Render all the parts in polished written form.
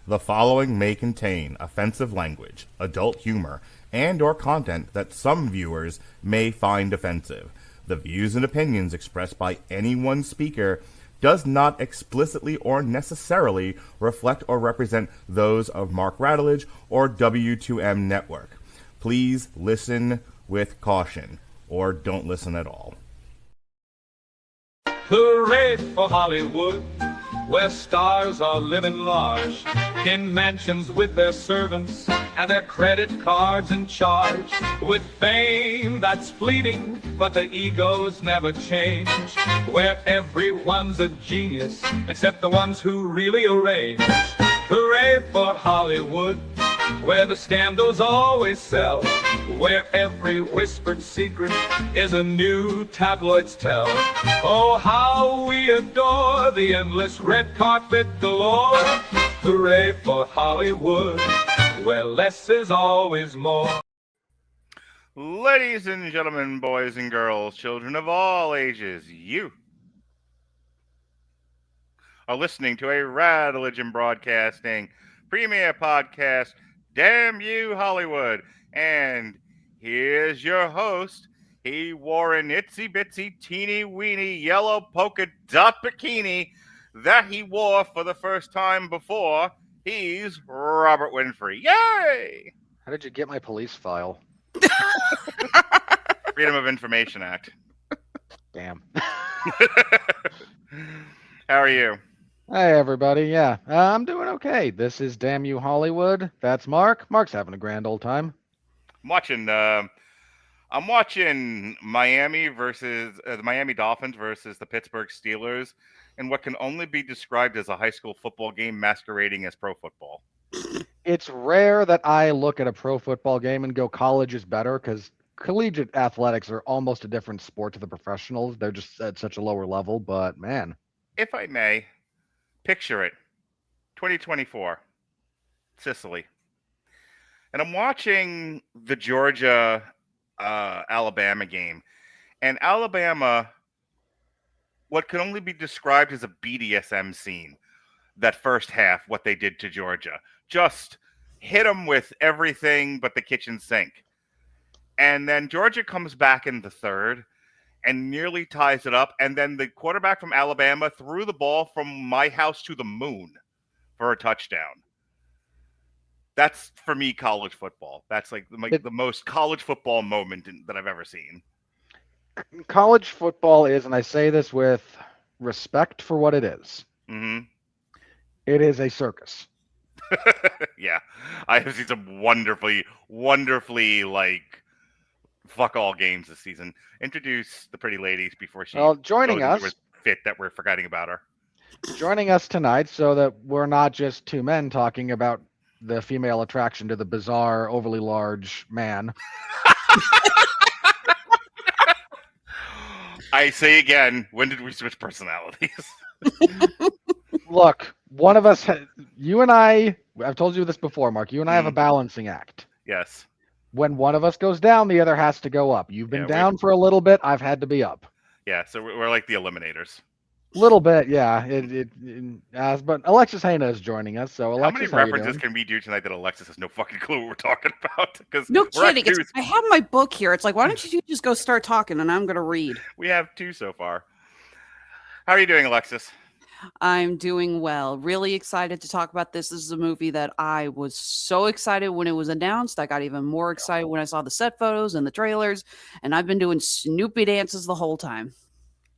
The following may contain offensive language, adult humor, and or content that some viewers may find offensive. The views and opinions expressed by any one speaker does not explicitly or necessarily reflect or represent those of Mark Radulich or W2M Network. Please listen with caution, or don't listen at all. Hooray for Hollywood, where stars are living large, in mansions with their servants and their credit cards in charge, with fame that's fleeting, but the egos never change, where everyone's a genius, except the ones who really arrange. Hooray for Hollywood, where the scandals always sell, where every whispered secret is a new tabloid's tell. Oh, how we adore the endless red carpet galore. Hooray for Hollywood, where less is always more. Ladies and gentlemen, boys and girls, children of all ages, you are listening to a Radulich and Broadcasting premiere podcast, Damn You Hollywood. And here's your host. He wore an itsy bitsy teeny weeny yellow polka dot bikini that he wore for the first time before. He's Robert Winfrey. Yay! How did you get my police file? Freedom of Information Act. Damn. How are you? Hey, everybody. Yeah, I'm doing okay. This is Damn You Hollywood. That's Mark. Mark's having a grand old time. I'm watching Miami versus the Miami Dolphins versus the Pittsburgh Steelers in what can only be described as a high school football game masquerading as pro football. It's rare that I look at a pro football game and go, college is better, because collegiate athletics are almost a different sport to the professionals. They're just at such a lower level, but man. If I may, picture it, 2024, Sicily. And I'm watching the Georgia Alabama game. And Alabama, what can only be described as a BDSM scene, that first half, what they did to Georgia. Just hit them with everything but the kitchen sink. And then Georgia comes back in the third and nearly ties it up. And then the quarterback from Alabama threw the ball from my house to the moon for a touchdown. That's, for me, college football. That's like the most college football moment that I've ever seen. College football is, and I say this with respect for what it is, it is a circus. Yeah. I have seen some wonderfully, like, fuck all games this season. Introduce the pretty ladies before she joining us was fit that we're forgetting about her. Joining us tonight, so that we're not just two men talking about the female attraction to the bizarre, overly large man. I say again, when did we switch personalities? Look, one of us, you and I've told you this before, Mark, you and I have a balancing act. Yes. When one of us goes down, the other has to go up. You've been down for a little bit. I've had to be up. Yeah, so we're like the Eliminators. Little bit, yeah. But Alexis Haina is joining us. So, Alexis, how many references can we do tonight that Alexis has no fucking clue what we're talking about? No kidding. I have my book here. It's like, why don't you just go start talking and I'm going to read. We have two so far. How are you doing, Alexis? I'm doing well. Really excited to talk about this. This is a movie that I was so excited when it was announced. I got even more excited when I saw the set photos and the trailers. And I've been doing Snoopy dances the whole time.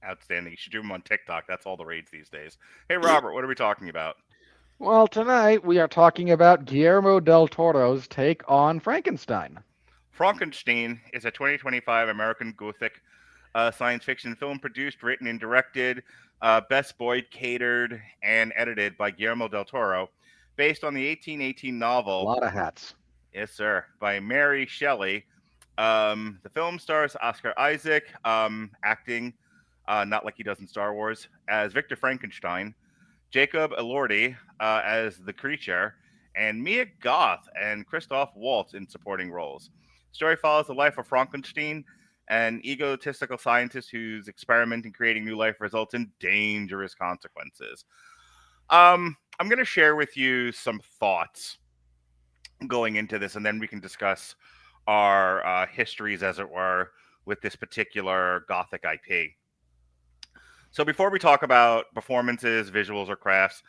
Outstanding. You should do them on TikTok. That's all the rage these days. Hey, Robert, what are we talking about? Well, tonight we are talking about Guillermo del Toro's take on Frankenstein. Frankenstein is a 2025 American Gothic science fiction film produced, written, and directed, Best Boyd, catered, and edited by Guillermo del Toro, based on the 1818 novel. A lot of hats. Yes, sir. By Mary Shelley. The film stars Oscar Isaac, acting, not like he does in Star Wars, as Victor Frankenstein, Jacob Elordi as the creature, and Mia Goth and Christoph Waltz in supporting roles. The story follows the life of Frankenstein, an egotistical scientist whose experiment in creating new life results in dangerous consequences. I'm going to share with you some thoughts going into this, and then we can discuss our histories, as it were, with this particular Gothic IP. So before we talk about performances, visuals, or crafts,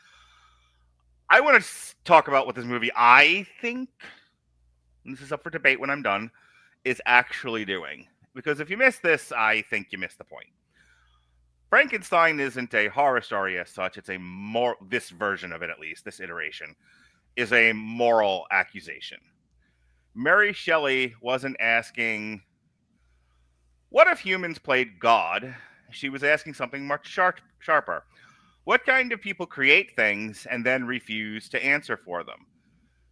I want to talk about what this movie, I think, and this is up for debate when I'm done, is actually doing. Because if you miss this, I think you missed the point. Frankenstein isn't a horror story as such. It's this version of it, at least, this iteration, is a moral accusation. Mary Shelley wasn't asking, what if humans played God? She was asking something much sharper. What kind of people create things and then refuse to answer for them?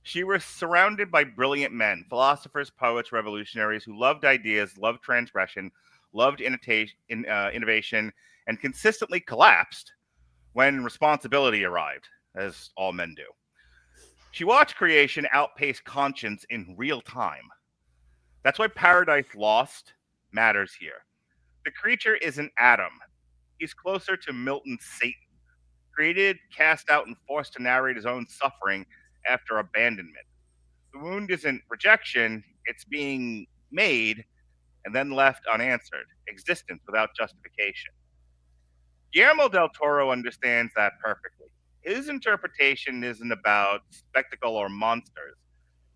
She was surrounded by brilliant men, philosophers, poets, revolutionaries who loved ideas, loved transgression, loved innovation, and consistently collapsed when responsibility arrived, as all men do. She watched creation outpace conscience in real time. That's why Paradise Lost matters here. The creature isn't Adam. He's closer to Milton's Satan, created, cast out, and forced to narrate his own suffering after abandonment. The wound isn't rejection, it's being made and then left unanswered, existence without justification. Guillermo del Toro understands that perfectly. His interpretation isn't about spectacle or monsters,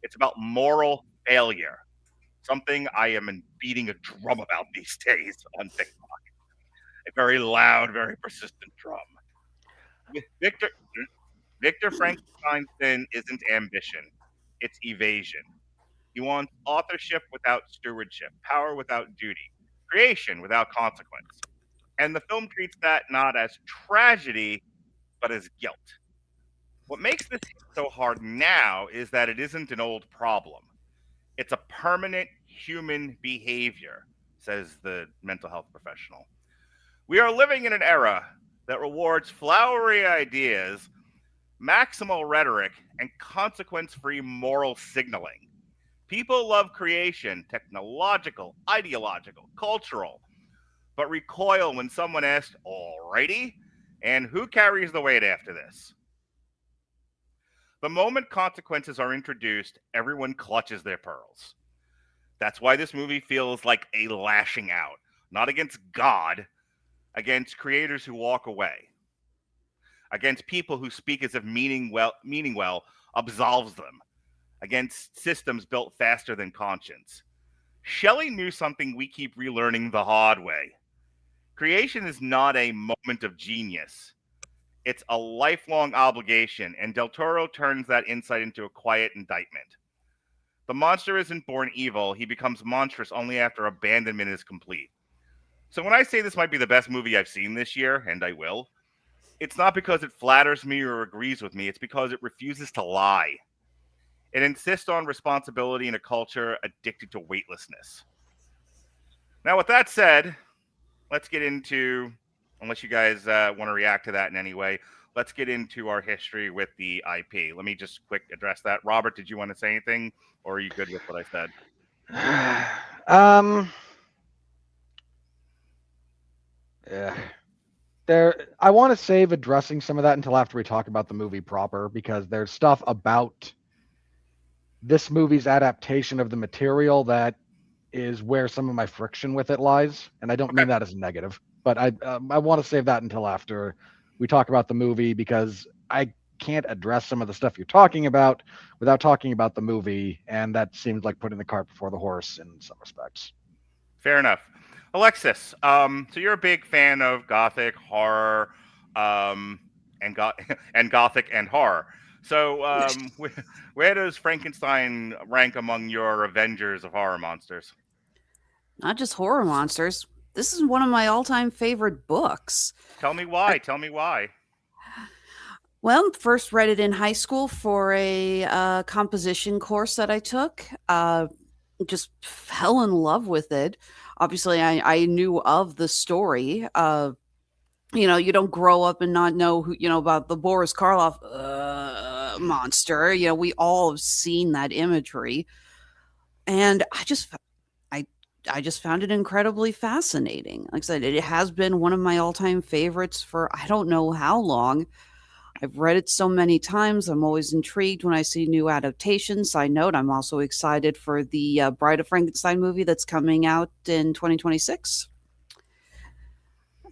it's about moral failure, something I am beating a drum about these days on TikTok. A very loud, very persistent drum. Victor Frankenstein's sin isn't ambition, it's evasion. He wants authorship without stewardship, power without duty, creation without consequence. And the film treats that not as tragedy, but as guilt. What makes this so hard now is that it isn't an old problem. It's a permanent human behavior, says the mental health professional. We are living in an era that rewards flowery ideas, maximal rhetoric, and consequence-free moral signaling. People love creation, technological, ideological, cultural, but recoil when someone asks, alrighty, and who carries the weight after this? The moment consequences are introduced, everyone clutches their pearls. That's why this movie feels like a lashing out, not against God, against creators who walk away, against people who speak as if meaning well absolves them, against systems built faster than conscience. Shelley knew something we keep relearning the hard way. Creation is not a moment of genius. It's a lifelong obligation, and Del Toro turns that insight into a quiet indictment. The monster isn't born evil, he becomes monstrous only after abandonment is complete. So when I say this might be the best movie I've seen this year, and I will, it's not because it flatters me or agrees with me, it's because it refuses to lie. It insists on responsibility in a culture addicted to weightlessness. Now, with that said, let's get into, unless you guys want to react to that in any way, let's get into our history with the IP. Let me just quick address that. Robert, did you want to say anything, or are you good with what I said? Yeah. I want to save addressing some of that until after we talk about the movie proper, because there's stuff about this movie's adaptation of the material that is where some of my friction with it lies, and I don't mean that as a negative, but I want to save that until after we talk about the movie, because I can't address some of the stuff you're talking about without talking about the movie, and that seems like putting the cart before the horse in some respects. Fair enough. Alexis, so you're a big fan of Gothic horror, and Gothic and horror. So where does Frankenstein rank among your Avengers of horror monsters? Not just horror monsters. This is one of my all-time favorite books. Tell me why. Tell me why. Well, first read it in high school for a composition course that I took. Just fell in love with it. Obviously, I knew of the story. You don't grow up and not know who, about the Boris Karloff monster. We all have seen that imagery. And I just found it incredibly fascinating. Like I said, it has been one of my all-time favorites for I don't know how long. I've read it so many times. I'm always intrigued when I see new adaptations. Side note, I'm also excited for the Bride of Frankenstein movie that's coming out in 2026.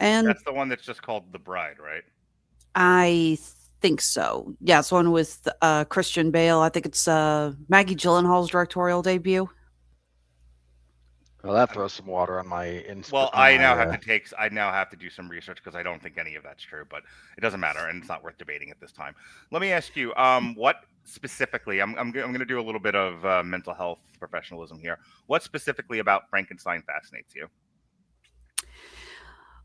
And That's the one that's just called The Bride, right? I think so. Yeah, it's one with Christian Bale. I think it's Maggie Gyllenhaal's directorial debut. Well, that throws some water on my. Well, I now have to do some research because I don't think any of that's true, but it doesn't matter, and it's not worth debating at this time. Let me ask you, what specifically? I'm going to do a little bit of mental health professionalism here. What specifically about Frankenstein fascinates you?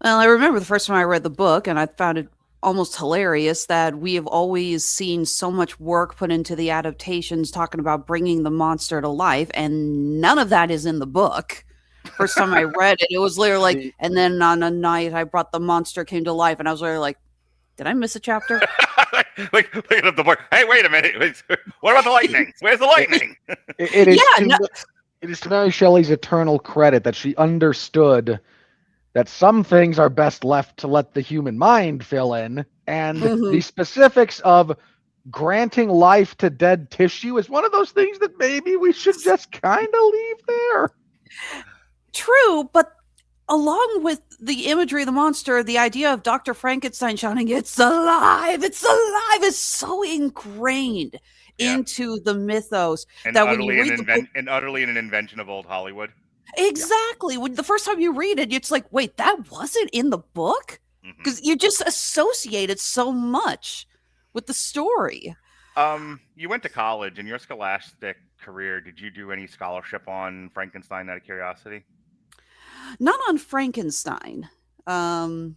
Well, I remember the first time I read the book, and I found it almost hilarious that we have always seen so much work put into the adaptations talking about bringing the monster to life, and none of that is in the book. First time I read it, it was literally like, and then on a night I brought the monster came to life, and I was literally like, did I miss a chapter? Like, look at the book. Hey, wait a minute. What about the lightning? Where's the lightning? It is to Mary Shelley's eternal credit that she understood that some things are best left to let the human mind fill in, and the specifics of granting life to dead tissue is one of those things that maybe we should just kind of leave there. True, but along with the imagery of the monster, the idea of Dr. Frankenstein shouting, "It's alive! It's alive!" is so ingrained into the mythos that when you read the book, and utterly an invention of old Hollywood. Exactly. When the first time you read it, it's like, wait, that wasn't in the book? Because you just associate it so much with the story. You went to college. In your scholastic career, did you do any scholarship on Frankenstein out of curiosity? Not on Frankenstein. Actually,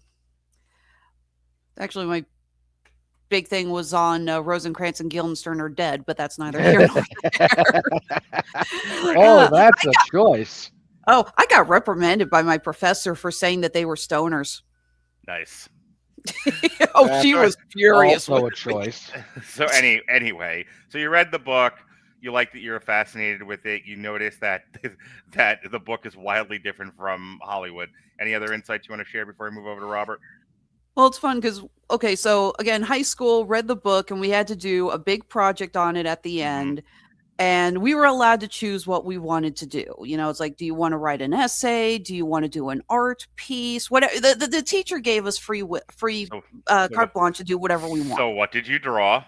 my big thing was on Rosencrantz and Guildenstern are dead, but that's neither here nor there. Oh, that's a choice. Oh, I got reprimanded by my professor for saying that they were stoners. Nice. She was furious. Also a choice. So anyway, so you read the book. You like that you're fascinated with it. You notice that the book is wildly different from Hollywood. Any other insights you want to share before we move over to Robert? Well, it's fun because, okay, so again, high school, read the book, and we had to do a big project on it at the end. And we were allowed to choose what we wanted to do. You know, it's like, do you want to write an essay? Do you want to do an art piece? Whatever. The teacher gave us free carte blanche to do whatever we want. So what did you draw?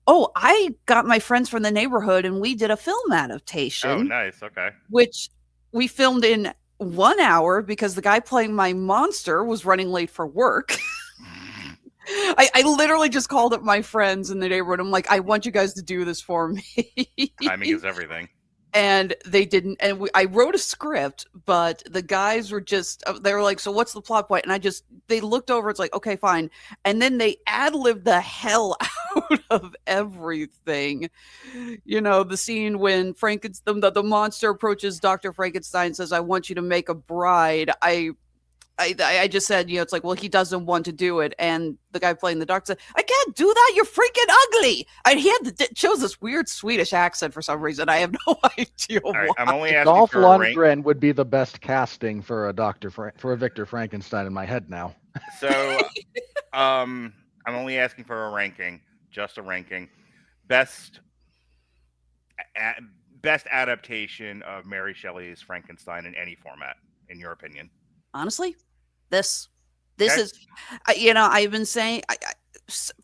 Oh, I got my friends from the neighborhood and we did a film adaptation. Oh, nice. Okay. Which we filmed in 1 hour because the guy playing my monster was running late for work. I literally just called up my friends in the neighborhood. I'm like, I want you guys to do this for me. Timing is everything. And they didn't. And I wrote a script, but the guys were just, they were like, so what's the plot point? And they looked over. It's like, okay, fine. And then they ad-libbed the hell out of everything. You know, the scene when Frankenstein, the monster approaches Dr. Frankenstein and says, I want you to make a bride. I just said, you know, it's like, well, he doesn't want to do it. And the guy playing the doctor said, I can't do that. You're freaking ugly. And he chose this weird Swedish accent for some reason. I have no idea why. I'm only asking Dolph for Lundgren would be the best casting for a Victor Frankenstein in my head now. So, I'm only asking for a ranking, just a ranking. Best adaptation of Mary Shelley's Frankenstein in any format, in your opinion. Honestly, this Okay. is, you know, I've been saying,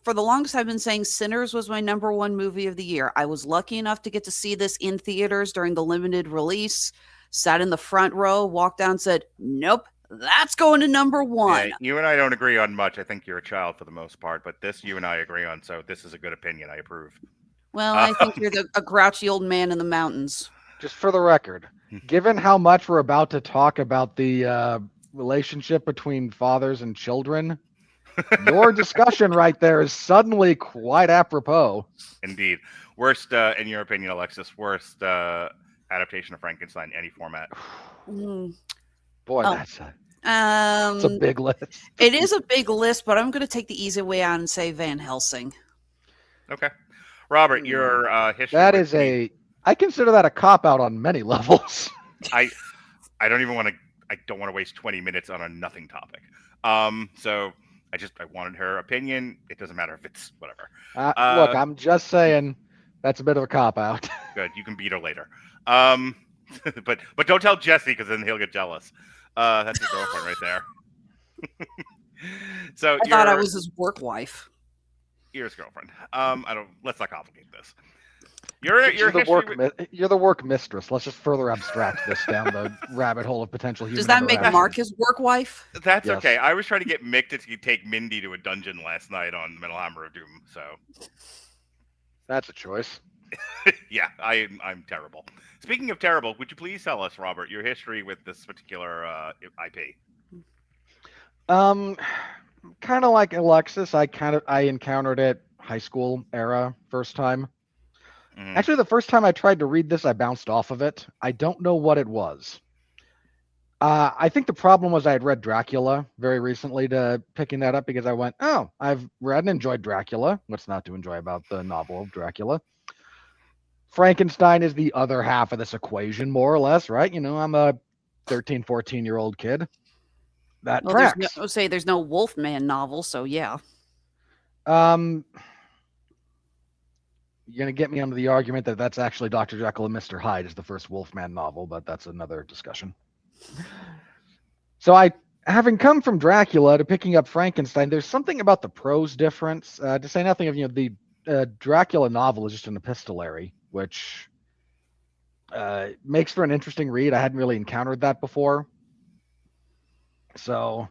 for the longest, I've been saying Sinners was my #1 movie of the year. I was lucky enough to get to see this in theaters during the limited release, sat in the front row, walked down, said, nope, that's going to #1. Yeah, you and I don't agree on much. I think you're a child for the most part, but this you and I agree on, so this is a good opinion. I approve. Well, I think you're a grouchy old man in the mountains. Just for the record, given how much we're about to talk about the relationship between fathers and children, your discussion right there is suddenly quite apropos. Indeed. Worst, in your opinion, Alexis, worst adaptation of Frankenstein, any format. Boy, Oh. that's a big list. It is a big list, but I'm going to take the easy way out and say Van Helsing. Okay. Robert, your history. That with is me- I consider that a cop-out on many levels. I don't want to waste 20 minutes on a nothing topic. So I wanted her opinion. It doesn't matter if it's whatever. Look, I'm just saying that's a bit of a cop out. Good, you can beat her later. But don't tell Jesse because then he'll get jealous. That's his girlfriend right there. So I thought I was his work wife. You're his girlfriend. Let's not complicate this. You're the work mistress. Let's just further abstract this down the rabbit hole of potential human. Does that make Mark his work wife? That's yes. Okay. I was trying to get Mick to take Mindy to a dungeon last night on Metal Hammer of Doom. So that's a choice. Yeah, I'm terrible. Speaking of terrible, would you please tell us, Robert, your history with this particular IP? Kind of like Alexis, I encountered it high school era first time. Actually, the first time I tried to read this, I bounced off of it. I don't know what it was. I think the problem was I had read Dracula very recently to picking that up because I went, oh, I've read and enjoyed Dracula. What's not to enjoy about the novel of Dracula? Frankenstein is the other half of this equation, more or less, right? You know, I'm a 13, 14-year-old kid. That tracks. There's no Wolfman novel, so yeah. You're going to get me onto the argument that that's actually Dr. Jekyll and Mr. Hyde is the first Wolfman novel, but that's another discussion. So having come from Dracula to picking up Frankenstein, there's something about the prose difference. To say nothing of, the Dracula novel is just an epistolary, which makes for an interesting read. I hadn't really encountered that before. So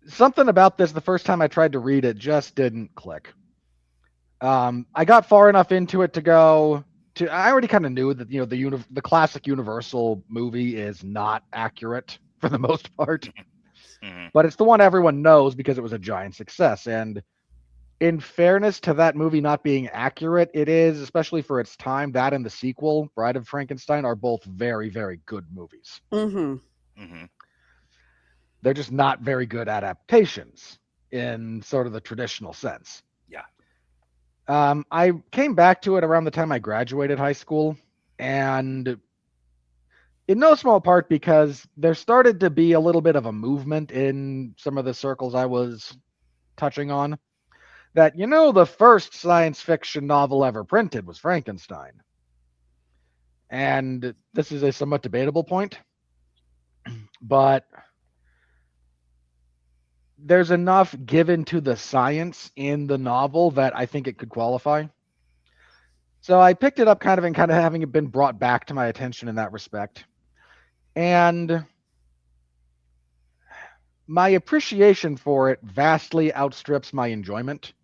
something about this, the first time I tried to read it, just didn't click. I got far enough into it to go to. I already kind of knew that the classic Universal movie is not accurate for the most part, but it's the one everyone knows because it was a giant success. And in fairness to that movie not being accurate, it is, especially for its time. That and the sequel, Bride of Frankenstein, are both very, very good movies. They're just not very good adaptations in sort of the traditional sense. I came back to it around the time I graduated high school, and in no small part because there started to be a little bit of a movement in some of the circles I was touching on that, the first science fiction novel ever printed was Frankenstein. And this is a somewhat debatable point, but there's enough given to the science in the novel that I think it could qualify. So I picked it up kind of having it been brought back to my attention in that respect. And my appreciation for it vastly outstrips my enjoyment,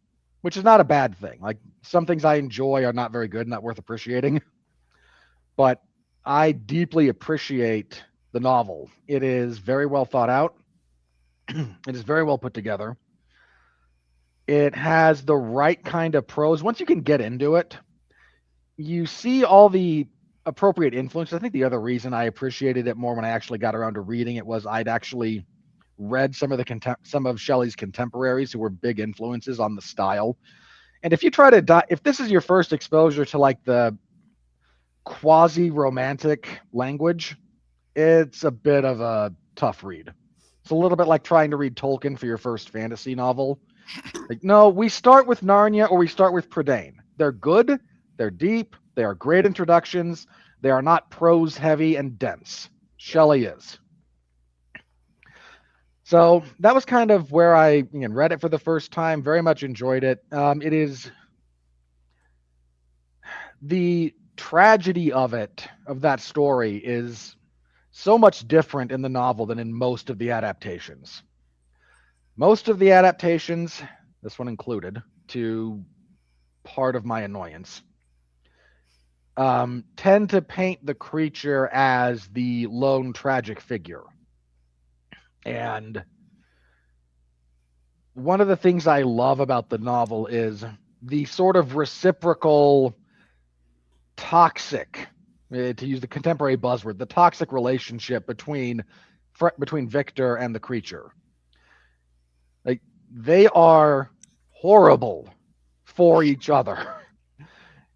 which is not a bad thing. Like, some things I enjoy are not very good, not worth appreciating. But I deeply appreciate the novel. It is very well thought out. It is very well put together. It has the right kind of prose. Once you can get into it, you see all the appropriate influence. I think the other reason I appreciated it more when I actually got around to reading it was I'd actually read some of Shelley's contemporaries who were big influences on the style. And if you try to if this is your first exposure to like the quasi-romantic language, it's a bit of a tough read. It's a little bit like trying to read Tolkien for your first fantasy novel. Like, no, we start with Narnia or we start with Prydain. They're good, they're deep, they are great introductions. They are not prose heavy and dense. Shelley is. So that was kind of where I read it for the first time. Very much enjoyed it. It is the tragedy of that story is so much different in the novel than in most of the adaptations. Most of the adaptations, this one included, to part of my annoyance, tend to paint the creature as the lone tragic figure. And one of the things I love about the novel is the sort of reciprocal toxic, to use the contemporary buzzword, the toxic relationship between Victor and the creature. Like, they are horrible for each other.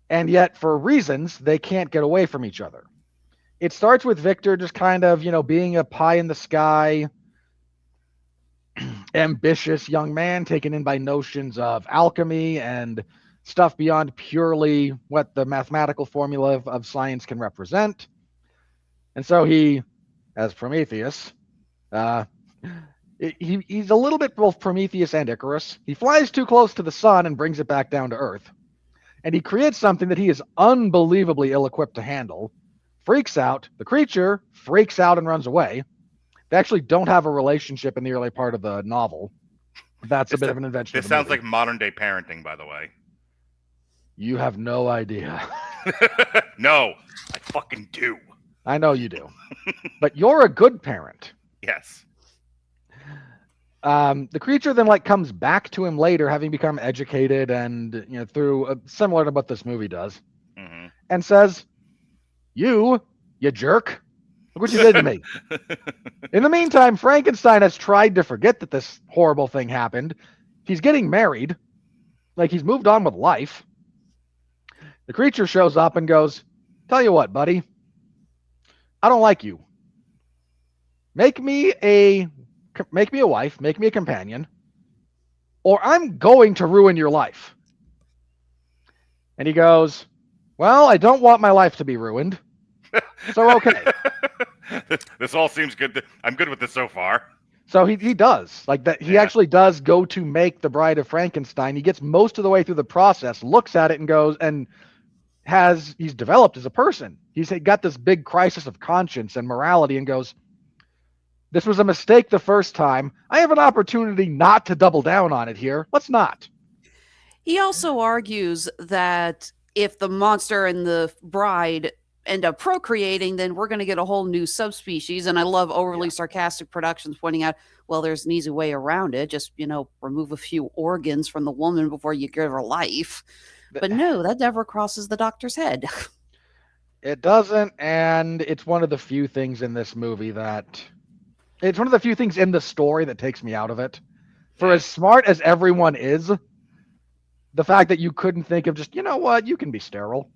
And yet, for reasons, they can't get away from each other. It starts with Victor just kind of, being a pie in the sky, ambitious young man taken in by notions of alchemy and stuff beyond purely what the mathematical formula of science can represent. And so he, as Prometheus, uh, he's a little bit both Prometheus and Icarus. He flies too close to the sun and brings it back down to Earth. And he creates something that he is unbelievably ill-equipped to handle, freaks out, the creature freaks out and runs away. They actually don't have a relationship in the early part of the novel. That's a bit of an invention. This sounds like modern day parenting, by the way. You have no idea. No, I fucking do. I know you do. But you're a good parent. Yes. The creature then comes back to him later, having become educated and through similar to what this movie does, and says, "You jerk! Look what you did to me." In the meantime, Frankenstein has tried to forget that this horrible thing happened. He's getting married, he's moved on with life. The creature shows up and goes, "Tell you what, buddy, I don't like you. Make me a wife, make me a companion, or I'm going to ruin your life." And he goes, "Well, I don't want my life to be ruined. So, okay." This all seems good. I'm good with this so far. So he does. He actually does go to make the Bride of Frankenstein. He gets most of the way through the process, looks at it and goes, and he's developed as a person. He's got this big crisis of conscience and morality and goes, "This was a mistake the first time. I have an opportunity not to double down on it here. Let's not." He also argues that if the monster and the bride end up procreating, then we're going to get a whole new subspecies. And I love overly sarcastic productions pointing out, well, there's an easy way around it. Just, remove a few organs from the woman before you give her life. But no, that never crosses the doctor's head. It doesn't. And it's one of the few things in this movie it's one of the few things in the story that takes me out of it. For as smart as everyone is, the fact that you couldn't think of just, you can be sterile.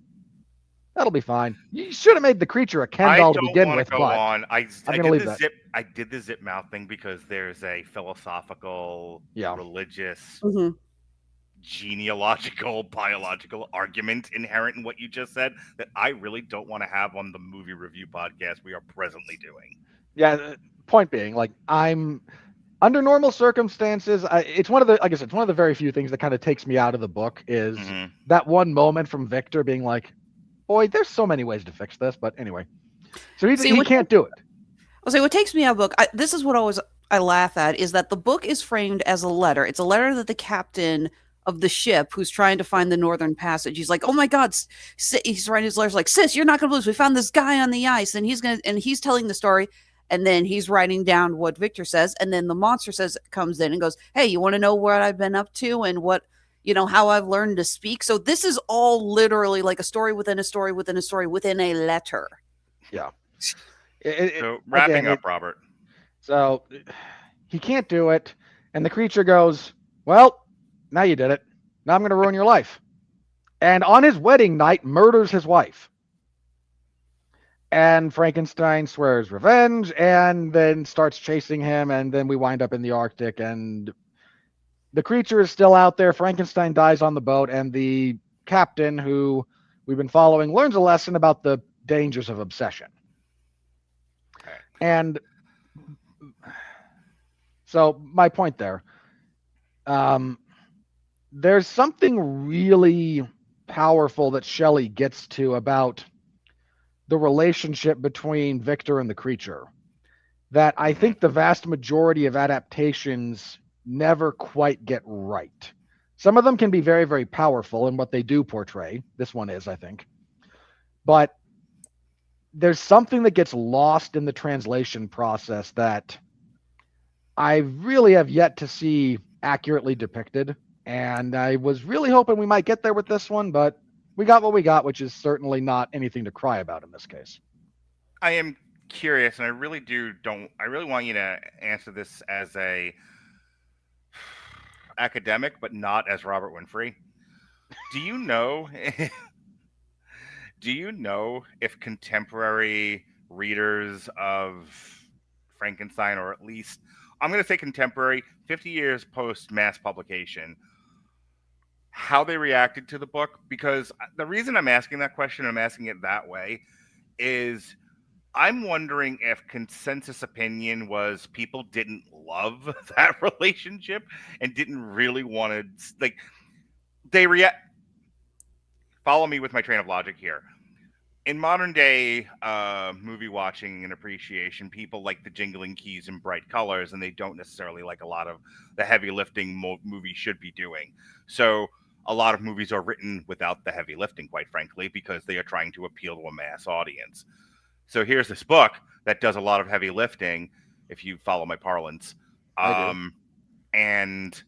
That'll be fine. You should have made the creature a Ken doll to begin with. I did the zip mouth thing because there's a philosophical, religious, genealogical, biological argument inherent in what you just said that I really don't want to have on the movie review podcast we are presently doing. Yeah. Point being, I'm under normal circumstances. It's one of the very few things that kind of takes me out of the book is that one moment from Victor being like, "Boy, there's so many ways to fix this." But anyway, so he can't do it. I'll say what takes me out of the book. This is what I laugh at is that the book is framed as a letter. It's a letter that the captain of the ship, who's trying to find the Northern Passage, he's like, "Oh my God!" He's writing his letters like, "Sis, you're not gonna believe this. We found this guy on the ice," and he's telling the story. And then he's writing down what Victor says. And then the monster comes in and goes, "Hey, you want to know what I've been up to and what, how I've learned to speak?" So this is all literally like a story within a story within a story within a letter. Yeah. So wrapping up, Robert. So he can't do it. And the creature goes, "Well, now you did it. Now I'm going to ruin your life." And on his wedding night, murders his wife. And Frankenstein swears revenge and then starts chasing him. And then we wind up in the Arctic and the creature is still out there. Frankenstein dies on the boat. And the captain, who we've been following, learns a lesson about the dangers of obsession. Okay. And so my point there, there's something really powerful that Shelley gets to about the relationship between Victor and the creature that I think the vast majority of adaptations never quite get right. Some of them can be very, very powerful in what they do portray. This one is, I think. But there's something that gets lost in the translation process that I really have yet to see accurately depicted. And I was really hoping we might get there with this one, but we got what we got, which is certainly not anything to cry about in this case. I am curious, and I really want you to answer this as a academic, but not as Robert Winfrey. Do you know if contemporary readers of Frankenstein, or at least I'm going to say contemporary, 50 years post mass publication, how they reacted to the book. Because the reason I'm asking that question, I'm asking it that way, is I'm wondering if consensus opinion was people didn't love that relationship and didn't really want to, like, they react. Follow me with my train of logic here. In modern day movie watching and appreciation, people like the jingling keys and bright colors, and they don't necessarily like a lot of the heavy lifting movies should be doing. So a lot of movies are written without the heavy lifting, quite frankly, because they are trying to appeal to a mass audience. So here's this book that does a lot of heavy lifting, if you follow my parlance. And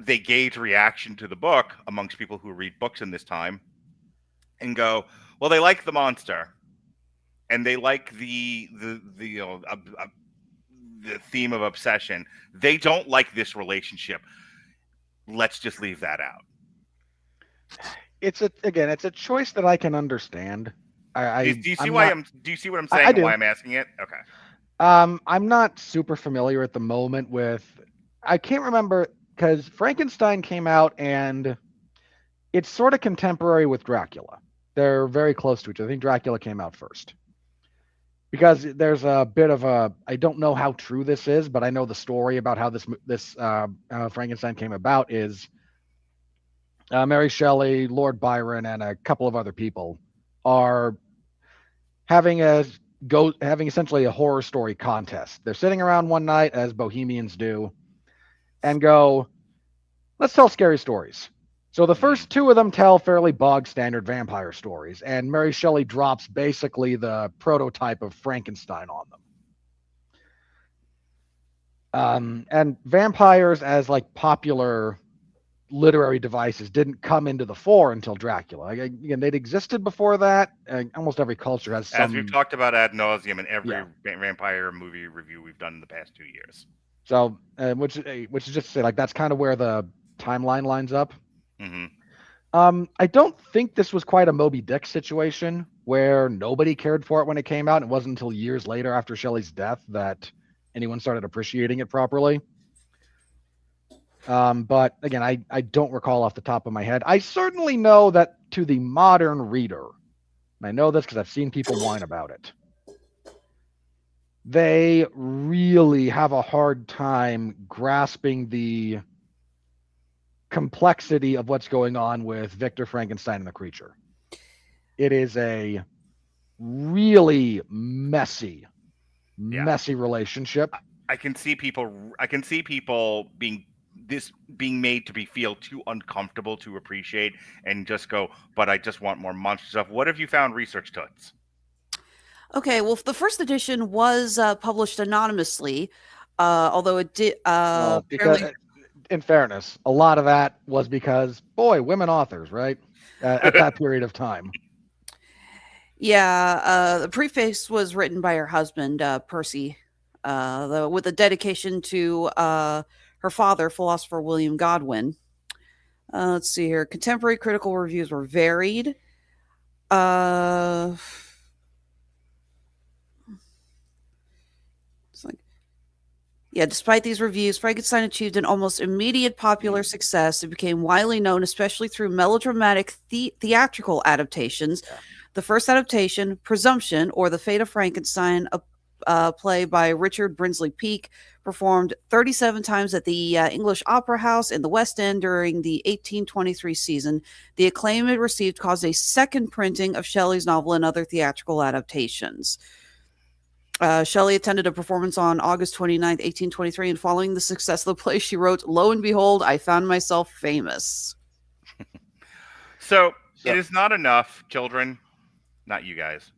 they gauge reaction to the book amongst people who read books in this time and go, well, they like the monster and they like the theme of obsession. They don't like this relationship. Let's just leave that out. It's a choice that I can understand. Do you see what I'm saying? I do. Why I'm asking it? Okay. I'm not super familiar at the moment with. I can't remember because Frankenstein came out and it's sort of contemporary with Dracula. They're very close to each other. I think Dracula came out first because there's a bit of a. I don't know how true this is, but I know the story about how this Frankenstein came about is Mary Shelley, Lord Byron, and a couple of other people are having essentially a horror story contest. They're sitting around one night, as bohemians do, and go, let's tell scary stories. So the first two of them tell fairly bog standard vampire stories, and Mary Shelley drops basically the prototype of Frankenstein on them. And vampires as like popular literary devices didn't come into the fore until Dracula. Again, they'd existed before that. Almost every culture has some. As we've talked about ad nauseum in every vampire movie review we've done in the past 2 years. So, which is just to say, like, that's kind of where the timeline lines up. Mm-hmm. I don't think this was quite a Moby Dick situation where nobody cared for it when it came out. It wasn't until years later after Shelley's death that anyone started appreciating it properly. But again, I don't recall off the top of my head. I certainly know that to the modern reader, and I know this because I've seen people whine about it, they really have a hard time grasping the complexity of what's going on with Victor Frankenstein and the creature. It is a really messy relationship. I can see people being made to feel too uncomfortable to appreciate and just go, but I just want more monster stuff. What have you found research tuts? Okay, well, the first edition was published anonymously, although it did. Because, in fairness, a lot of that was because, women authors, right? At that period of time. Yeah, the preface was written by her husband, Percy, with a dedication to her father, philosopher William Godwin. Let's see here. Contemporary critical reviews were varied. Despite these reviews, Frankenstein achieved an almost immediate popular success. It became widely known, especially through melodramatic theatrical adaptations. Yeah. The first adaptation, Presumption, or The Fate of Frankenstein, a play by Richard Brinsley Peake, performed 37 times at the English Opera House in the West End during the 1823 season. The acclaim it received caused a second printing of Shelley's novel and other theatrical adaptations. Shelley attended a performance on August 29th, 1823, and following the success of the play, she wrote, "Lo and behold, I found myself famous." So it is not enough, children, not you guys,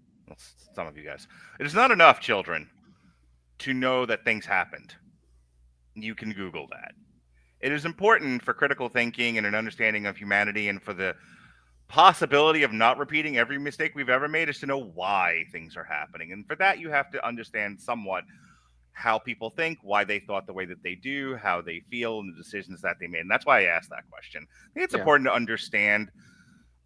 some of you guys. It is not enough, children, to know that things happened. You can Google that. It is important for critical thinking and an understanding of humanity, and for the possibility of not repeating every mistake we've ever made, is to know why things are happening. And for that, you have to understand somewhat how people think, why they thought the way that they do, how they feel, and the decisions that they made. And that's why I asked that question. I think it's important to understand.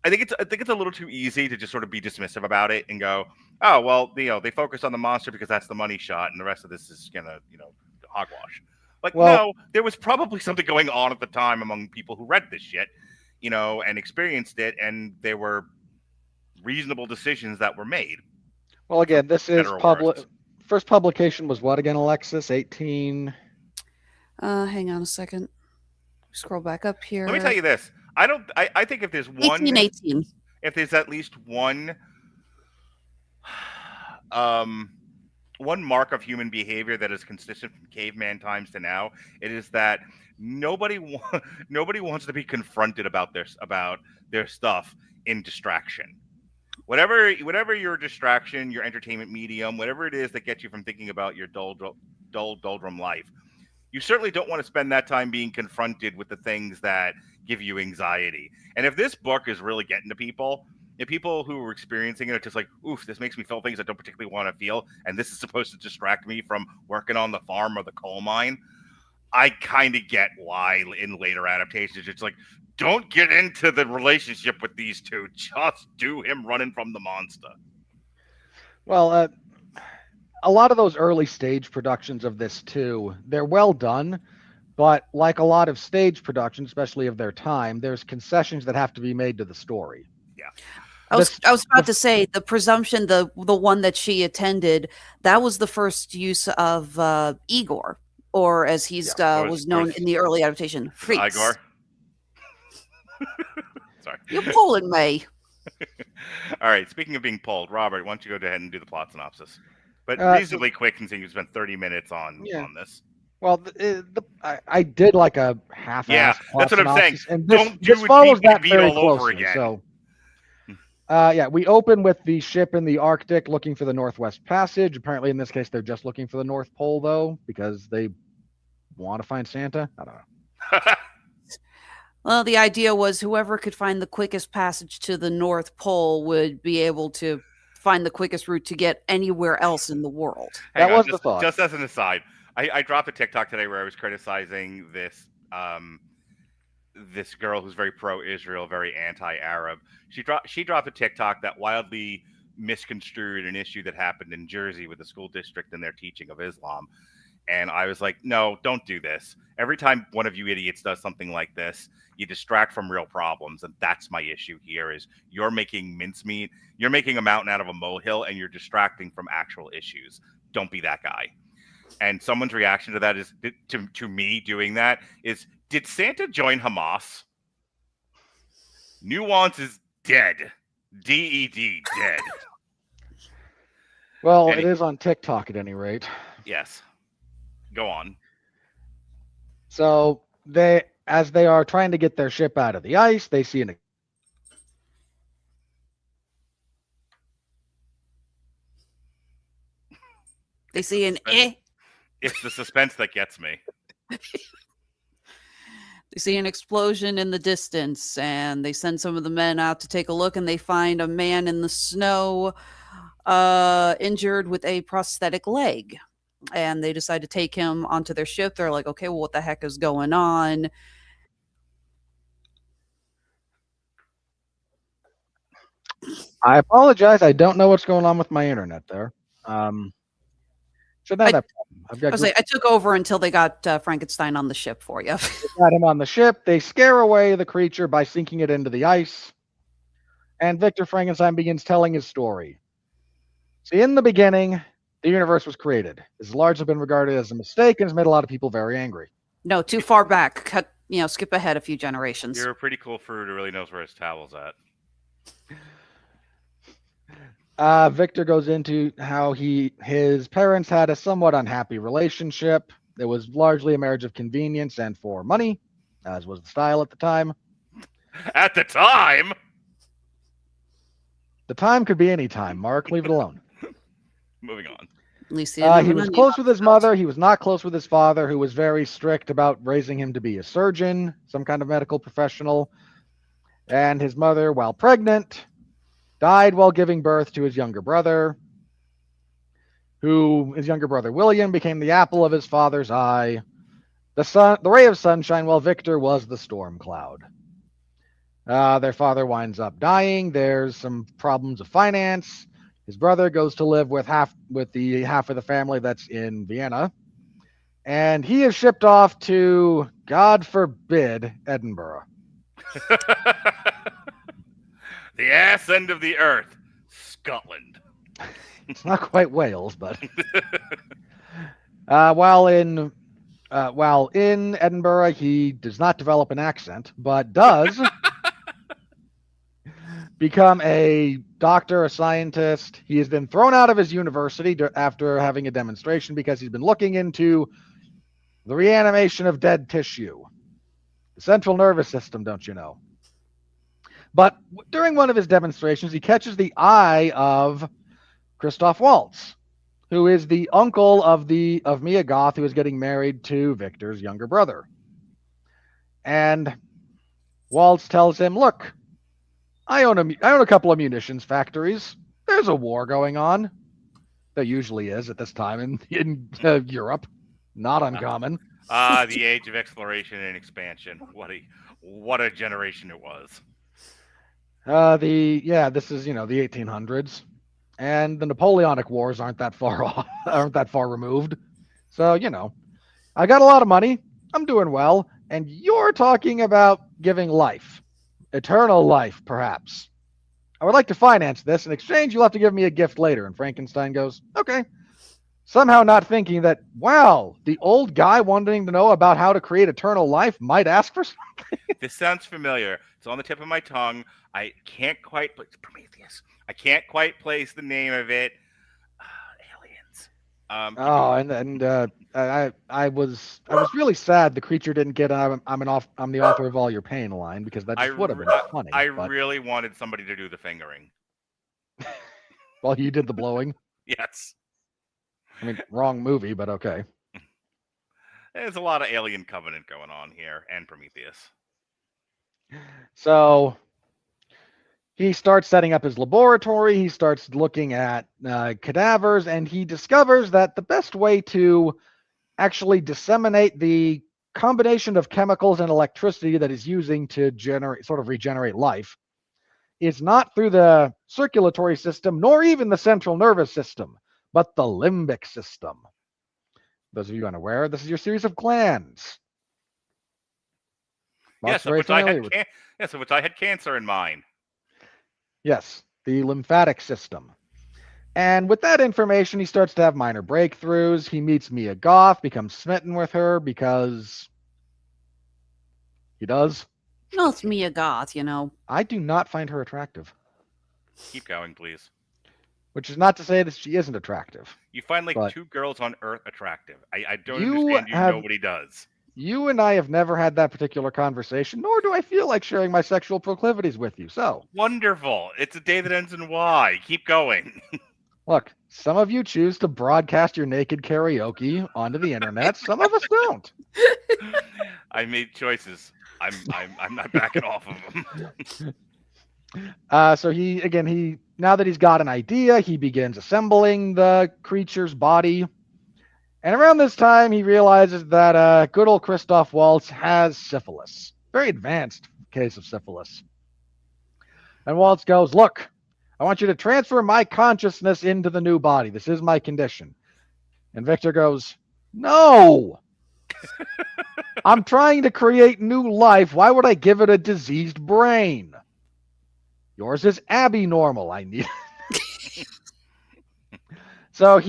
I think it's a little too easy to just sort of be dismissive about it and go, oh, well, they focus on the monster because that's the money shot, and the rest of this is gonna, hogwash. Like, Well- no, there was probably something going on at the time among people who read this shit, and experienced it, and there were reasonable decisions that were made. Well, again, this is better or public. worse. First publication was what again, Alexis? 18. Hang on a second. Scroll back up here. Let me tell you this. I think if there's one 1818. if there's at least one one mark of human behavior that is consistent from caveman times to now, it is that nobody wants to be confronted about their stuff in distraction. Whatever your distraction, your entertainment medium, whatever it is that gets you from thinking about your doldrum life, you certainly don't want to spend that time being confronted with the things that give you anxiety. And if this book is really getting to people, if people who are experiencing it are just like, oof, this makes me feel things I don't particularly want to feel, and this is supposed to distract me from working on the farm or the coal mine, I kind of get why in later adaptations it's like, don't get into the relationship with these two. Just do him running from the monster. Well, a lot of those early stage productions of this too, they're well done, but like a lot of stage productions, especially of their time, there's concessions that have to be made to the story. Yeah. I was about to say the presumption, the one that she attended, that was the first use of Igor, or as he's was known in the early adaptation, Fritz. Igor. Sorry. You're pulling me. All right. Speaking of being pulled, Robert, why don't you go ahead and do the plot synopsis? But reasonably quick, considering you spent 30 minutes on this. Well, I did like a half-assed plot that's what I'm saying. And Don't this do follows that beat very all over closely. again. So, we open with the ship in the Arctic looking for the Northwest Passage. Apparently, in this case, they're just looking for the North Pole, though, because they want to find Santa. I don't know. Well, the idea was whoever could find the quickest passage to the North Pole would be able to find the quickest route to get anywhere else in the world. That was the thought. Just as an aside, I dropped a TikTok today where I was criticizing this this girl who's very pro-Israel, very anti-Arab. She dropped a TikTok that wildly misconstrued an issue that happened in Jersey with the school district and their teaching of Islam. And I was like, no, don't do this. Every time one of you idiots does something like this, you distract from real problems. And that's my issue here is you're making mincemeat. You're making a mountain out of a molehill and you're distracting from actual issues. Don't be that guy. And someone's reaction to that is to me doing that is, did Santa join Hamas? Nuance is dead. DED, dead. Well, it is on TikTok at any rate. Yes. Go on. So as they are trying to get their ship out of the ice, they see It's the suspense that gets me. They see an explosion in the distance, and they send some of the men out to take a look, and they find a man in the snow, injured with a prosthetic leg. And they decide to take him onto their ship. They're like, okay, well, what the heck is going on? I apologize. I don't know what's going on with my internet there. So now I took over until they got Frankenstein on the ship for you. They got him on the ship. They scare away the creature by sinking it into the ice. And Victor Frankenstein begins telling his story. See, in the beginning, the universe was created. This has largely been regarded as a mistake and has made a lot of people very angry. No, too far back. Skip ahead a few generations. You're a pretty cool fruit who really knows where his towel's at. Victor goes into how his parents had a somewhat unhappy relationship. It was largely a marriage of convenience and for money, as was the style at the time. At the time? The time could be any time, Mark. Leave it alone. Moving on. At least he was close with his mother. He was not close with his father, who was very strict about raising him to be a surgeon, some kind of medical professional. And his mother, while pregnant, died while giving birth to his younger brother, his younger brother William became the apple of his father's eye, the ray of sunshine, while Victor was the storm cloud. Their father winds up dying. There's some problems of finance. His brother goes to live with half of the family that's in Vienna. And he is shipped off to, God forbid, Edinburgh. The ass end of the earth, Scotland. It's not quite Wales, but while in Edinburgh, he does not develop an accent, but does become a doctor, a scientist. He has been thrown out of his university after having a demonstration because he's been looking into the reanimation of dead tissue. The central nervous system, don't you know? But during one of his demonstrations, he catches the eye of Christoph Waltz, who is the uncle of Mia Goth, who is getting married to Victor's younger brother. And Waltz tells him, "Look, I own a couple of munitions factories. There's a war going on. There usually is at this time in Europe. Not uncommon." The age of exploration and expansion. What a generation it was. This is the 1800s, and the Napoleonic Wars aren't that far removed. So I got a lot of money. I'm doing well, and you're talking about giving life, eternal life, perhaps. I would like to finance this. In exchange, you'll have to give me a gift later. And Frankenstein goes, "Okay." Somehow not thinking that, wow, the old guy wanting to know about how to create eternal life might ask for something. This sounds familiar. It's on the tip of my tongue. I can't quite Prometheus. I can't quite place the name of it. Aliens. I was really sad the creature didn't get I'm the author of all your pain line, because that just would have been funny. But really wanted somebody to do the fingering. Well, you did the blowing. Yes. I mean, wrong movie, but okay. There's a lot of Alien Covenant going on here, and Prometheus. So he starts setting up his laboratory. He starts looking at cadavers, and he discovers that the best way to actually disseminate the combination of chemicals and electricity that he's using to regenerate life is not through the circulatory system, nor even the central nervous system, but the limbic system. Those of you unaware, this is your series of glands. Yes, of which I had cancer in mine. Yes, the lymphatic system. And with that information, he starts to have minor breakthroughs. He meets Mia Goth, becomes smitten with her because he does. No, it's Mia Goth, I do not find her attractive. Keep going, please. Which is not to say that she isn't attractive. You find two girls on Earth attractive. I don't understand you. Nobody does. You and I have never had that particular conversation, nor do I feel like sharing my sexual proclivities with you. So wonderful. It's a day that ends in Y. Keep going. Look, some of you choose to broadcast your naked karaoke onto the internet. Some of us don't. I made choices. I'm not backing off of them. So he now that he's got an idea, he begins assembling the creature's body. And around this time, he realizes that good old Christoph Waltz has syphilis. Very advanced case of syphilis. And Waltz goes, "Look, I want you to transfer my consciousness into the new body. This is my condition." And Victor goes, "No! I'm trying to create new life. Why would I give it a diseased brain? Yours is abnormal. I need." So so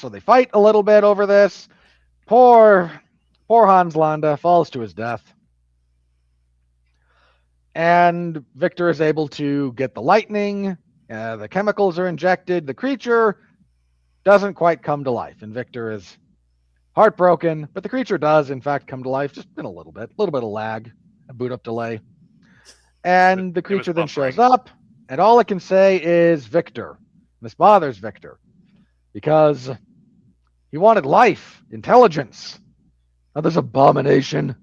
they fight a little bit over this. Poor Hans Landa falls to his death. And Victor is able to get the lightning. The chemicals are injected. The creature doesn't quite come to life. And Victor is heartbroken. But the creature does, in fact, come to life, just in a little bit of lag, a boot up delay. And the creature then shows up. And all it can say is Victor. This bothers Victor because he wanted life, intelligence, not this abomination.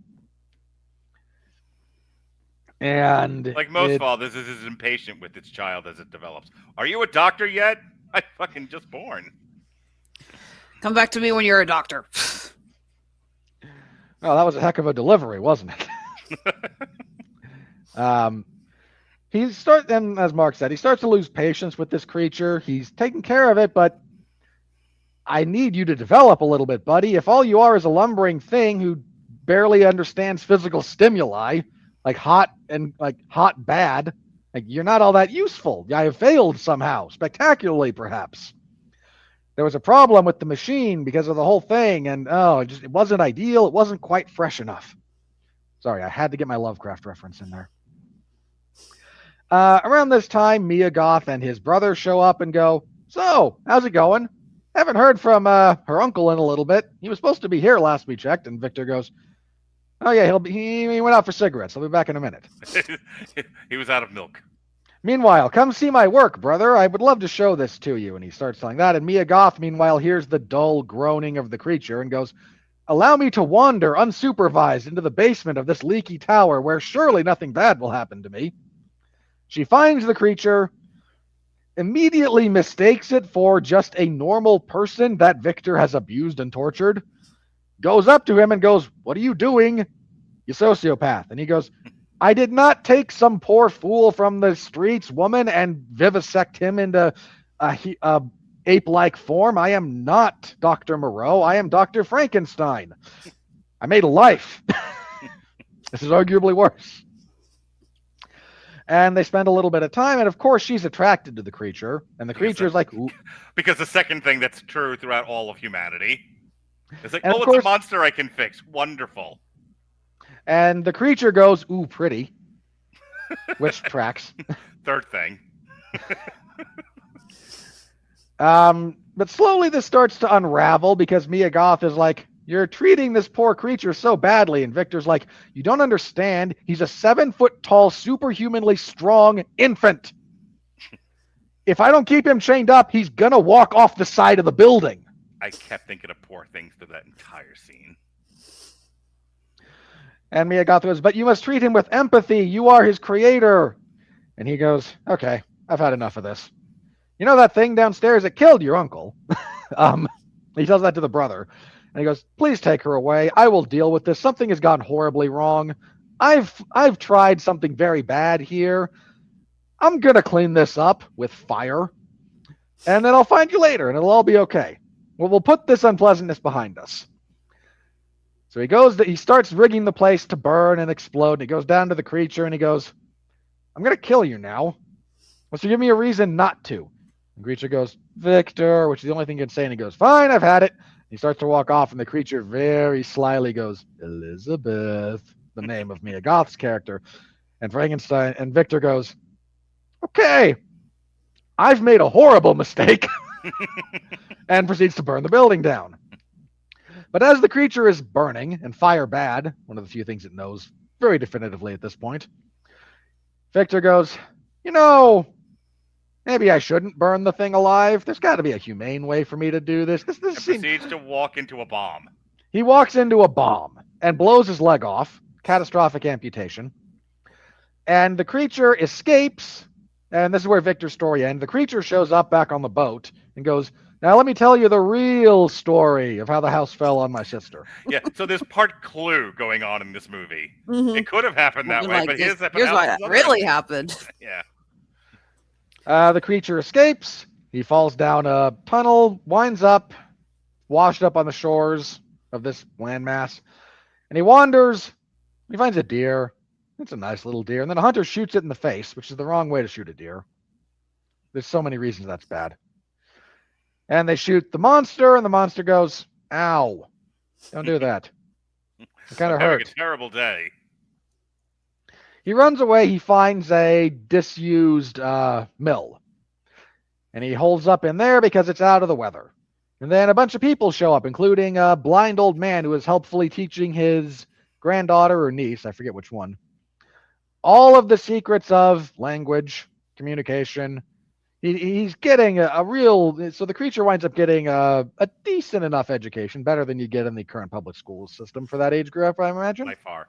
And like most fathers, this is impatient with its child as it develops. Are you a doctor yet? I fucking just born. Come back to me when you're a doctor. Well, that was a heck of a delivery, wasn't it? And as Mark said, he starts to lose patience with this creature. He's taking care of it, but I need you to develop a little bit, buddy. If all you are is a lumbering thing who barely understands physical stimuli, like hot bad, like you're not all that useful. I have failed somehow, spectacularly perhaps. There was a problem with the machine because of the whole thing, and it wasn't ideal. It wasn't quite fresh enough. Sorry, I had to get my Lovecraft reference in there. Around this time, Mia Goth and his brother show up and go, "So, how's it going? Haven't heard from her uncle in a little bit. He was supposed to be here last we checked." And Victor goes, "Oh yeah, he went out for cigarettes. I'll be back in a minute." He was out of milk. "Meanwhile, come see my work, brother. I would love to show this to you." And he starts telling that. And Mia Goth, meanwhile, hears the dull groaning of the creature and goes, "Allow me to wander unsupervised into the basement of this leaky tower where surely nothing bad will happen to me." She finds the creature, immediately mistakes it for just a normal person that Victor has abused and tortured, goes up to him and goes, "What are you doing, you sociopath?" And he goes, "I did not take some poor fool from the streets, woman, and vivisect him into a ape-like form. I am not Dr. Moreau. I am Dr. Frankenstein. I made a life." This is arguably worse. And they spend a little bit of time, and of course she's attracted to the creature, and the creature is like, "Ooh." Because the second thing that's true throughout all of humanity. It's like, And oh, of it's a course- monster I can fix. Wonderful. And the creature goes, "Ooh, pretty," which tracks. Third thing. But slowly this starts to unravel because Mia Goth is like, "You're treating this poor creature so badly." And Victor's like, "You don't understand. He's a 7-foot-tall, superhumanly strong infant. If I don't keep him chained up, he's gonna walk off the side of the building." I kept thinking of poor things through that entire scene. And Mia Goth goes, "But you must treat him with empathy. You are his creator." And he goes, "Okay, I've had enough of this. You know that thing downstairs that killed your uncle?" He tells that to the brother. And he goes, "Please take her away. I will deal with this. Something has gone horribly wrong. I've tried something very bad here. I'm going to clean this up with fire. And then I'll find you later and it'll all be okay. Well, we'll put this unpleasantness behind us." So he starts rigging the place to burn and explode. And he goes down to the creature and he goes, "I'm going to kill you now. So give me a reason not to." And the creature goes, "Victor," which is the only thing he can say. And he goes, "Fine, I've had it." He starts to walk off, and the creature very slyly goes, "Elizabeth," the name of Mia Goth's character. And Frankenstein and Victor goes, "Okay, I've made a horrible mistake," and proceeds to burn the building down. But as the creature is burning, and fire bad, one of the few things it knows very definitively at this point, Victor goes, "You know, maybe I shouldn't burn the thing alive. There's got to be a humane way for me to do this." And proceeds to walk into a bomb. He walks into a bomb and blows his leg off, catastrophic amputation. And the creature escapes, and this is where Victor's story ends. The creature shows up back on the boat and goes, "Now let me tell you the real story of how the house fell on my sister." Yeah, so there's part clue going on in this movie. Mhm. It could have happened that way, Like, but here's here's what really happened. Yeah. The creature escapes. He falls down a tunnel, winds up, washed up on the shores of this landmass. And he wanders. He finds a deer. It's a nice little deer. And then a hunter shoots it in the face, which is the wrong way to shoot a deer. There's so many reasons that's bad. And they shoot the monster, and the monster goes, "Ow. Don't do that. It kind of Having hurt." a terrible day. He runs away. He finds a disused mill. And he holds up in there because it's out of the weather. And then a bunch of people show up, including a blind old man who is helpfully teaching his granddaughter or niece, I forget which one, all of the secrets of language, communication. He's getting a real, so the creature winds up getting a decent enough education, better than you get in the current public school system for that age group, I imagine. By far.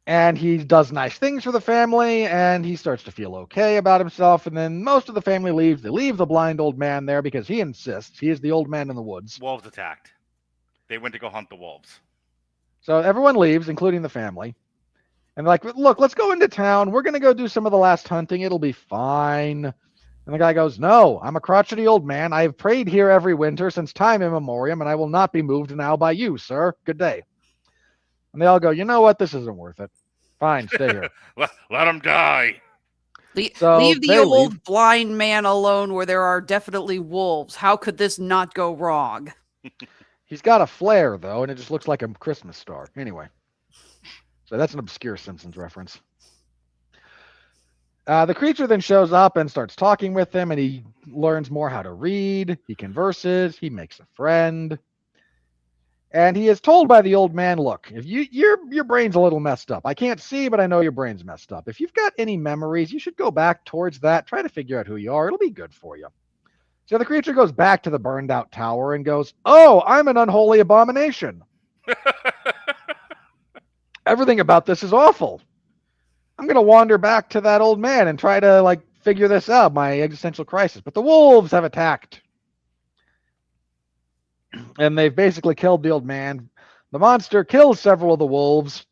And he does nice things for the family, and he starts to feel okay about himself. And then most of the family leaves. They leave the blind old man there because he insists. He is the old man in the woods. Wolves attacked. They went to go hunt the wolves. So everyone leaves, including the family. And they're like, "Look, let's go into town. We're going to go do some of the last hunting. It'll be fine." And And the guy goes, no, I'm a crotchety old man. I have prayed here every winter since time immemorial, and I will not be moved now by you, sir. Good day. And they all go, you know what? This isn't worth it. Fine, stay here. Let him die. So leave the they old leave. blind man alone where there are definitely wolves. How could this not go wrong? He's got a flare, though, and it just looks like a Christmas star. Anyway. So that's an obscure Simpsons reference. The creature then shows up and starts talking with him, and he learns more how to read. He converses. He makes a friend. And he is told by the old man, look, if your brain's a little messed up. I can't see, but I know your brain's messed up. If you've got any memories, you should go back towards that. Try to figure out who you are. It'll be good for you. So the creature goes back to the burned out tower and goes, oh, I'm an unholy abomination. Everything about this is awful. I'm going to wander back to that old man and try to figure this out, my existential crisis. But the wolves have attacked. And they've basically killed the old man. The monster kills several of the wolves,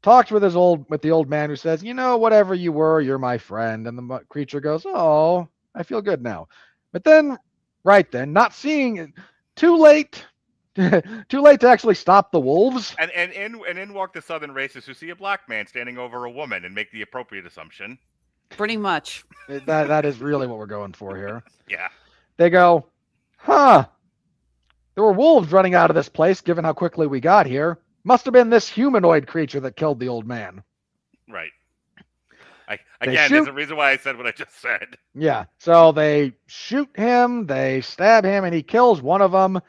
talks with the old man who says, you know, whatever you were, you're my friend. And the creature goes, oh, I feel good now. But then, right then, not seeing it, too late to actually stop the wolves. And in walk the southern racists who see a black man standing over a woman and make the appropriate assumption. Pretty much. That is really what we're going for here. Yeah. They go, huh, there were wolves running out of this place given how quickly we got here. Must have been this humanoid creature that killed the old man. Right. There's a reason why I said what I just said. Yeah. So they shoot him, they stab him, and he kills one of them.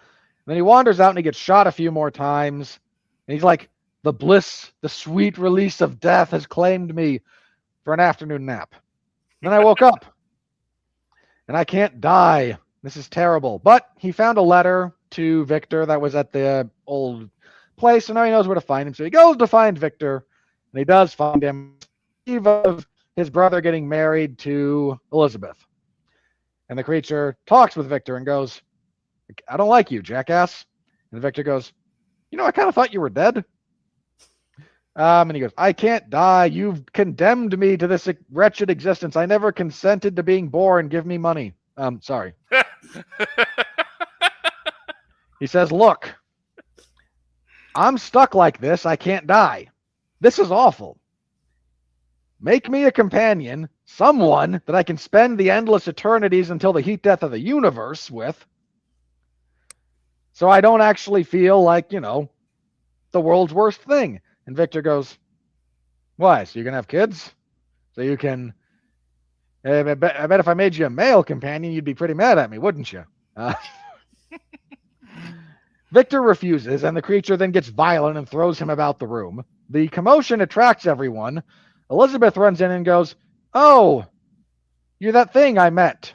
Then he wanders out and he gets shot a few more times. And he's like, the bliss, the sweet release of death has claimed me for an afternoon nap. Then I woke up. And I can't die. This is terrible. But he found a letter to Victor that was at the old place. So now he knows where to find him. So he goes to find Victor. And he does find him. Eve of his brother getting married to Elizabeth. And the creature talks with Victor and goes, I don't like you, jackass. And Victor goes, you know, I kind of thought you were dead. And he goes, I can't die. You've condemned me to this wretched existence. I never consented to being born. Give me money. Sorry. He says, look, I'm stuck like this. I can't die. This is awful. Make me a companion, someone that I can spend the endless eternities until the heat death of the universe with. So I don't actually feel like, you know, the world's worst thing. And Victor goes, why? So you're going to have kids? So you can... I bet if I made you a male companion, you'd be pretty mad at me, wouldn't you? Victor refuses, and the creature then gets violent and throws him about the room. The commotion attracts everyone. Elizabeth runs in and goes, oh, you're that thing I met.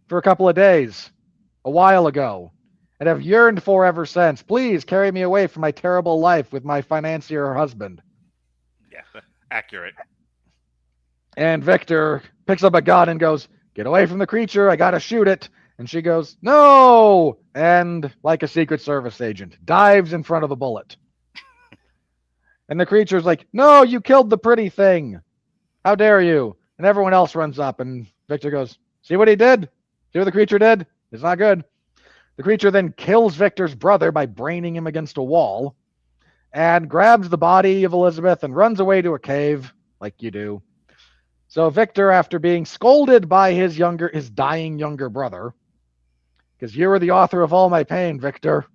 For a couple of days. A while ago. And have yearned for ever since. Please carry me away from my terrible life with my financier husband. Yeah, accurate. And Victor picks up a gun and goes, get away from the creature. I gotta shoot it. And she goes, no! And like a Secret Service agent, dives in front of the bullet. And the creature's like, no, you killed the pretty thing. How dare you? And everyone else runs up. And Victor goes, see what he did? See what the creature did? It's not good. The creature then kills Victor's brother by braining him against a wall and grabs the body of Elizabeth and runs away to a cave like you do. So Victor, after being scolded by his dying younger brother, because you were the author of all my pain, Victor.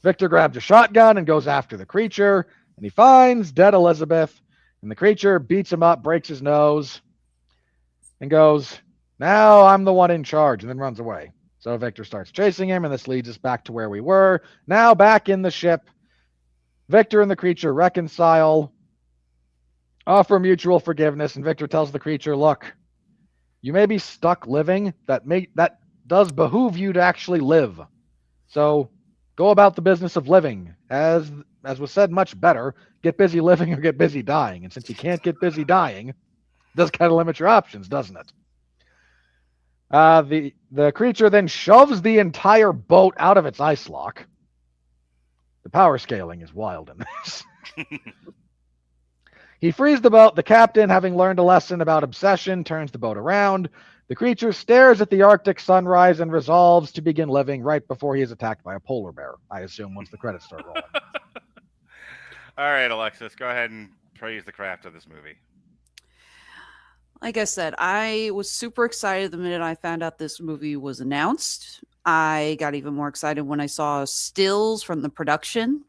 Victor grabs a shotgun and goes after the creature, and he finds dead Elizabeth, and the creature beats him up, breaks his nose, and goes, now I'm the one in charge, and then runs away. So Victor starts chasing him, and this leads us back to where we were. Now back in the ship, Victor and the creature reconcile, offer mutual forgiveness, and Victor tells the creature, look, you may be stuck living. That does behoove you to actually live. So go about the business of living. As was said much better, get busy living or get busy dying. And since you can't get busy dying, it does kind of limit your options, doesn't it? The creature then shoves the entire boat out of its ice lock. The power scaling is wild in this. He frees the boat. The captain, having learned a lesson about obsession, turns the boat around. The creature stares at the Arctic sunrise and resolves to begin living right before he is attacked by a polar bear, I assume, once the credits start rolling. All right, Alexis, go ahead and praise the craft of this movie. Like I said, I was super excited the minute I found out this movie was announced. I got even more excited when I saw stills from the production.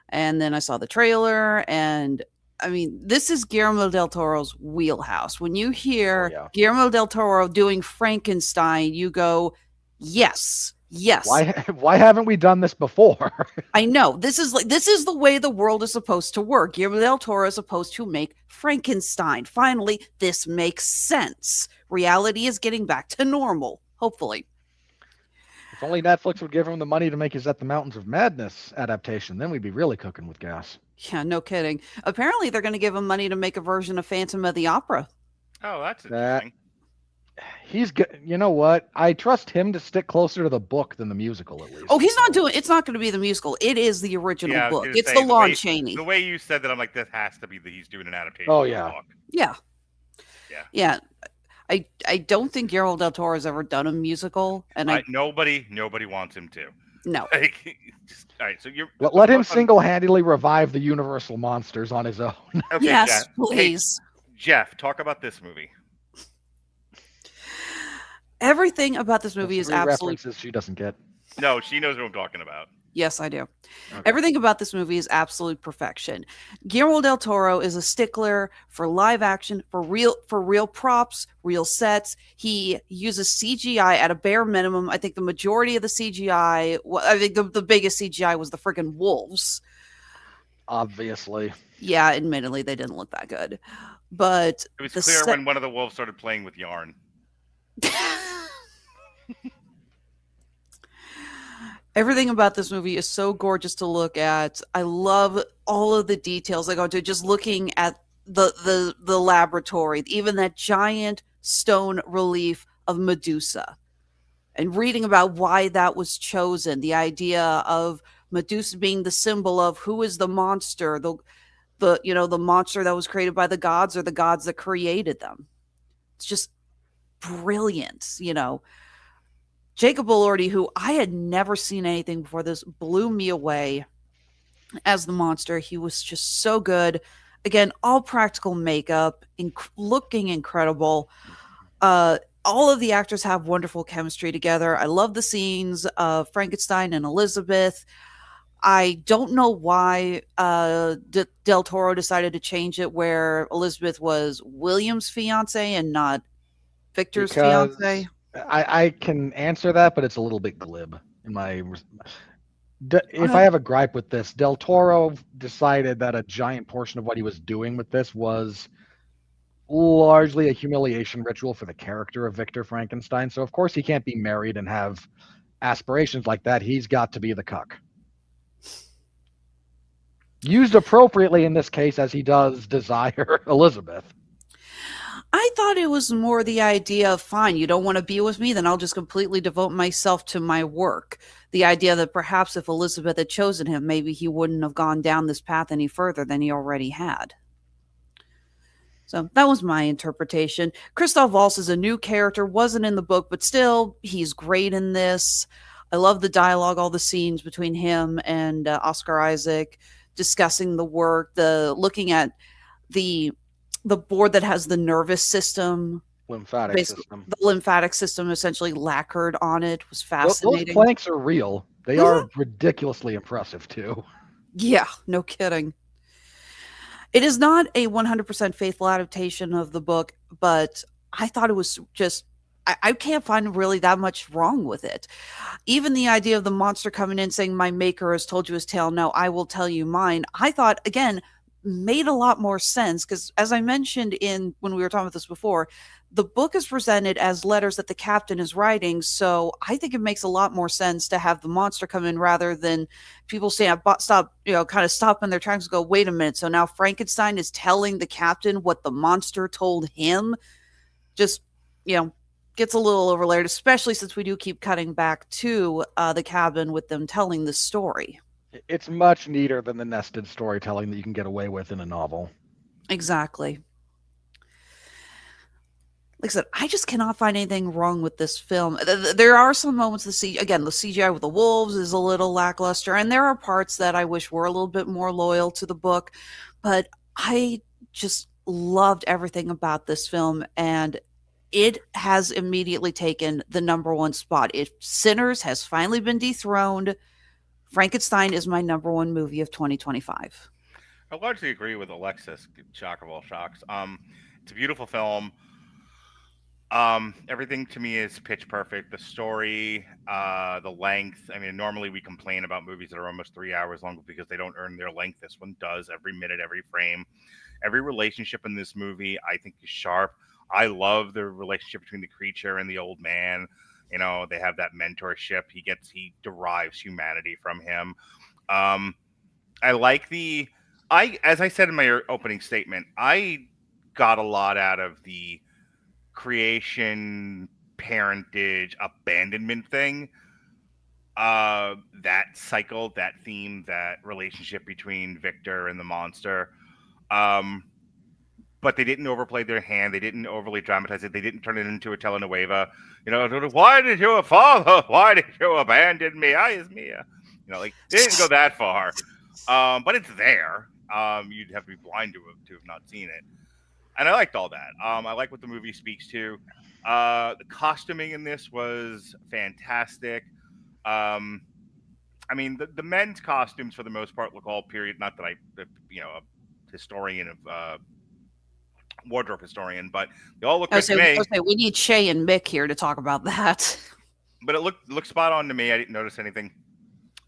And then I saw the trailer. And I mean, this is Guillermo del Toro's wheelhouse. When you hear Guillermo del Toro doing Frankenstein, you go, yes. Yes. Why haven't we done this before? I know. This is the way the world is supposed to work. Guillermo del Toro is supposed to make Frankenstein. Finally, this makes sense. Reality is getting back to normal, hopefully. If only Netflix would give him the money to make his At the Mountains of Madness adaptation, then we'd be really cooking with gas. Yeah, no kidding. Apparently, they're going to give him money to make a version of Phantom of the Opera. Oh, that's interesting. He's good. You know what? I trust him to stick closer to the book than the musical, at least. Oh, it's not going to be the musical. It is the original book. It's the Lon Chaney. The way you said that, I'm like, this has to be that he's doing an adaptation. Oh, yeah. Of the book. Yeah. Yeah. I don't think Guillermo del Toro has ever done a musical, and nobody wants him to. No. All right, so let him single-handedly revive the Universal monsters on his own. Okay, yes, Jeff. please. Hey, Jeff, talk about this movie. Everything about this movie is absolutely references she doesn't get. No, she knows what I'm talking about. Yes, I do. Okay. Everything about this movie is absolute perfection. Guillermo del Toro is a stickler for live action, for real props, real sets. He uses CGI at a bare minimum. I think the majority of the CGI, I think the biggest CGI was the friggin' wolves. Obviously. Yeah, admittedly, they didn't look that good. But it was clear when one of the wolves started playing with yarn. Everything about this movie is so gorgeous to look at. I love all of the details I go into, just looking at the laboratory, even that giant stone relief of Medusa, and reading about why that was chosen. The idea of Medusa being the symbol of who is the monster, the monster that was created by the gods or the gods that created them. It's just brilliant, Jacob Elordi, who I had never seen anything before this, blew me away as the monster. He was just so good. Again, all practical makeup, looking incredible. All of the actors have wonderful chemistry together. I love the scenes of Frankenstein and Elizabeth. I don't know why Del Toro decided to change it where Elizabeth was William's fiance and not Victor's fiance. I can answer that, but it's a little bit glib. If I have a gripe with this, Del Toro decided that a giant portion of what he was doing with this was largely a humiliation ritual for the character of Victor Frankenstein. So, of course, he can't be married and have aspirations like that. He's got to be the cuck. Used appropriately in this case, as he does desire Elizabeth. I thought it was more the idea of, fine, you don't want to be with me, then I'll just completely devote myself to my work. The idea that perhaps if Elizabeth had chosen him, maybe he wouldn't have gone down this path any further than he already had. So that was my interpretation. Christoph Waltz is a new character, wasn't in the book, but still, he's great in this. I love the dialogue, all the scenes between him and Oscar Isaac, discussing the work, looking at the board that has the nervous system, lymphatic system. The lymphatic system essentially lacquered on it was fascinating. Those planks are real. They are ridiculously impressive too. Yeah, no kidding. It is not a 100% faithful adaptation of the book, but I thought it was just, I can't find really that much wrong with it. Even the idea of the monster coming in saying, my maker has told you his tale, now I will tell you mine. I thought, again, made a lot more sense because, as I mentioned when we were talking about this before, the book is presented as letters that the captain is writing. So I think it makes a lot more sense to have the monster come in rather than people stop, kind of stop in their tracks and go, wait a minute. So now Frankenstein is telling the captain what the monster told him. Just, gets a little overlaid, especially since we do keep cutting back to the cabin with them telling the story. It's much neater than the nested storytelling that you can get away with in a novel. Exactly. Like I said, I just cannot find anything wrong with this film. There are some moments the CGI with the wolves is a little lackluster, and there are parts that I wish were a little bit more loyal to the book, but I just loved everything about this film, and it has immediately taken the number one spot. If Sinners has finally been dethroned, Frankenstein is my number one movie of 2025. I largely agree with Alexis. Shock of all shocks. It's a beautiful film. Everything to me is pitch perfect. The story, the length. I mean, normally we complain about movies that are almost 3 hours long because they don't earn their length. This one does. Every minute, every frame, every relationship in this movie, I think is sharp. I love the relationship between the creature and the old man. You know, they have that mentorship. He derives humanity from him. Um, I like as I said in my opening statement, I got a lot out of the creation, parentage, abandonment thing. That cycle, that theme, that relationship between Victor and the monster. Um, but they didn't overplay their hand. They didn't overly dramatize it. They didn't turn it into a telenovela. You know, why did you father? Why did you abandon me? I is Mia. You know, like they didn't go that far. But it's there. You'd have to be blind to have not seen it. And I liked all that. I like what the movie speaks to. The costuming in this was fantastic. Um, I mean, the men's costumes for the most part look all period. Not that a historian of wardrobe historian, but they all look good to me. We need Shay and Mick here to talk about that. But it looked spot on to me. I didn't notice anything.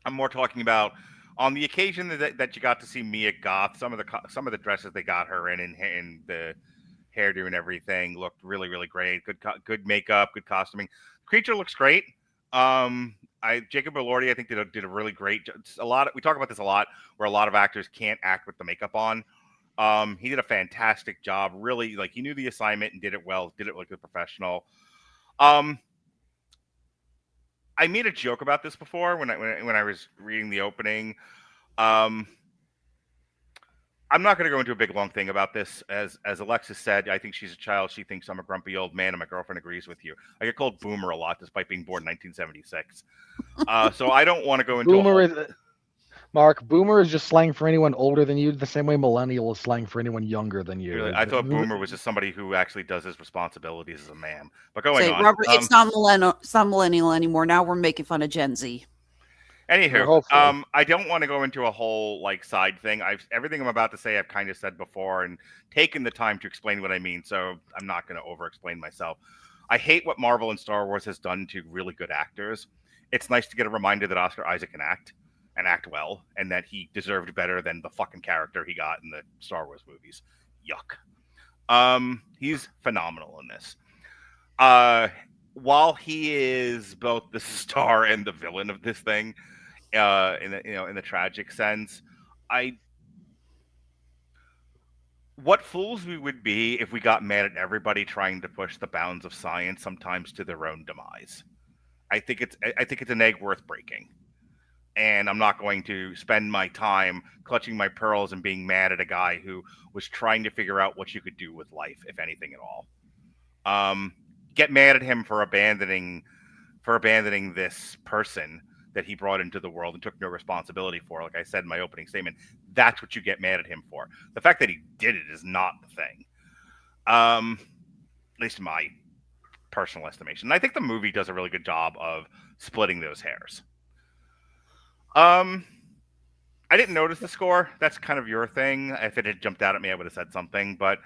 I'm more talking about on the occasion that you got to see Mia Goth. Some of the dresses they got her in the hairdo and everything looked really, really great. Good makeup, good costuming. Creature looks great. Jacob Elordi, I think did a really great. We talk about this a lot, where a lot of actors can't act with the makeup on. He did a fantastic job. Really, like he knew the assignment and did it well. Did it like a professional. I made a joke about this before when I was reading the opening. I'm not going to go into a big long thing about this. As Alexis said, I think she's a child. She thinks I'm a grumpy old man, and my girlfriend agrees with you. I get called Boomer a lot, despite being born in 1976. So I don't want to go into Boomer is just slang for anyone older than you, the same way millennial is slang for anyone younger than you. Really, I thought Boomer was just somebody who actually does his responsibilities as a man. But going on, Robert, it's not millennial anymore. Now we're making fun of Gen Z. Anywho, I don't want to go into a whole side thing. Everything I'm about to say I've kind of said before and taken the time to explain what I mean, so I'm not going to over-explain myself. I hate what Marvel and Star Wars has done to really good actors. It's nice to get a reminder that Oscar Isaac can act and act well, and that he deserved better than the fucking character he got in the Star Wars movies. Yuck. He's phenomenal in this. While he is both the star and the villain of this thing, in the tragic sense, what fools we would be if we got mad at everybody trying to push the bounds of science, sometimes to their own demise. I think it's an egg worth breaking. And I'm not going to spend my time clutching my pearls and being mad at a guy who was trying to figure out what you could do with life, if anything at all. Get mad at him for abandoning this person that he brought into the world and took no responsibility for. Like I said in my opening statement, that's what you get mad at him for. The fact that he did it is not the thing. At least in my personal estimation. And I think the movie does a really good job of splitting those hairs. I didn't notice the score. That's kind of your thing. If it had jumped out at me, I would have said something. But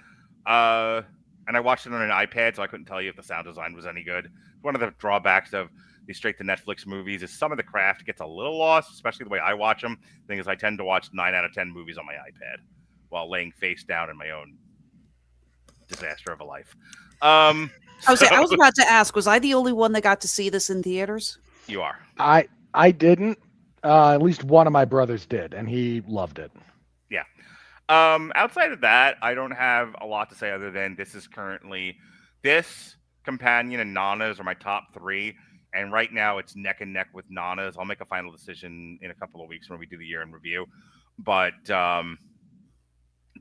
and I watched it on an iPad, so I couldn't tell you if the sound design was any good. One of the drawbacks of these straight to Netflix movies is some of the craft gets a little lost, especially the way I watch them. The thing is, I tend to watch 9 out of 10 movies on my iPad while laying face down in my own disaster of a life. I was about to ask, was I the only one that got to see this in theaters? You are. I didn't. At least one of my brothers did, and he loved it. Yeah. Outside of that, I don't have a lot to say other than this, Companion, and Nana's are my top 3. And right now it's neck and neck with Nana's. I'll make a final decision in a couple of weeks when we do the year in review. But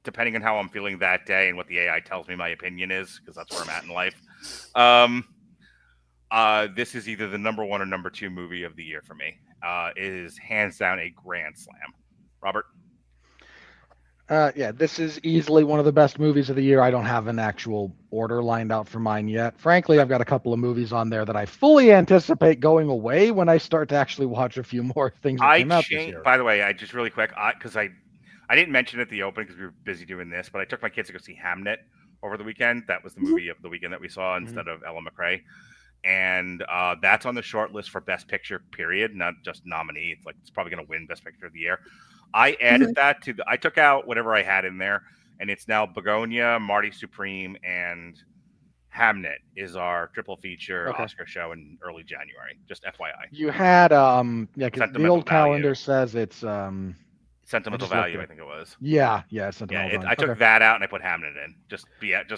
depending on how I'm feeling that day and what the AI tells me my opinion is, because that's where I'm at in life. This is either the number 1 or number 2 movie of the year for me. It is hands down a grand slam. Robert? Yeah, this is easily one of the best movies of the year. I don't have an actual order lined out for mine yet. Frankly, I've got a couple of movies on there that I fully anticipate going away when I start to actually watch a few more things that came out this year. By the way, I just really quick, because I didn't mention it at the open because we were busy doing this, but I took my kids to go see Hamnet over the weekend. That was the movie of the weekend that we saw instead of Ellen McRae. And that's on the short list for Best Picture, period, not just nominee. It's probably going to win Best Picture of the year. I added that to I took out whatever I had in there, and it's now Begonia, Marty Supreme, and Hamnet is our triple feature Oscar show in early January. Just FYI. You had because the old calendar says it's Sentimental Value, I think it was. Yeah, Sentimental Value. I took that out and I put Hamnet in. Just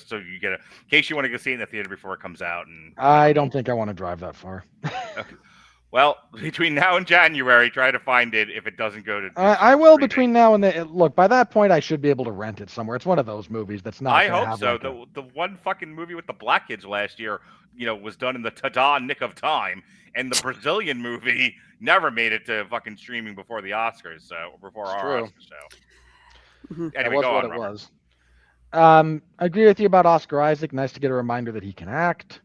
so you get in case you want to go see it in the theater before it comes out. And I don't think I want to drive that far. Okay. Well, between now and January, try to find it if it doesn't go to. I will between now and then. Look, by that point, I should be able to rent it somewhere. It's one of those movies that's not. I hope so. The one fucking movie with the black kids last year, was done in the ta-da nick of time, and the Brazilian movie never made it to fucking streaming before the Oscars. So before our Oscar show. Mm-hmm. Anyway, go on, Robert. It was. I agree with you about Oscar Isaac. Nice to get a reminder that he can act.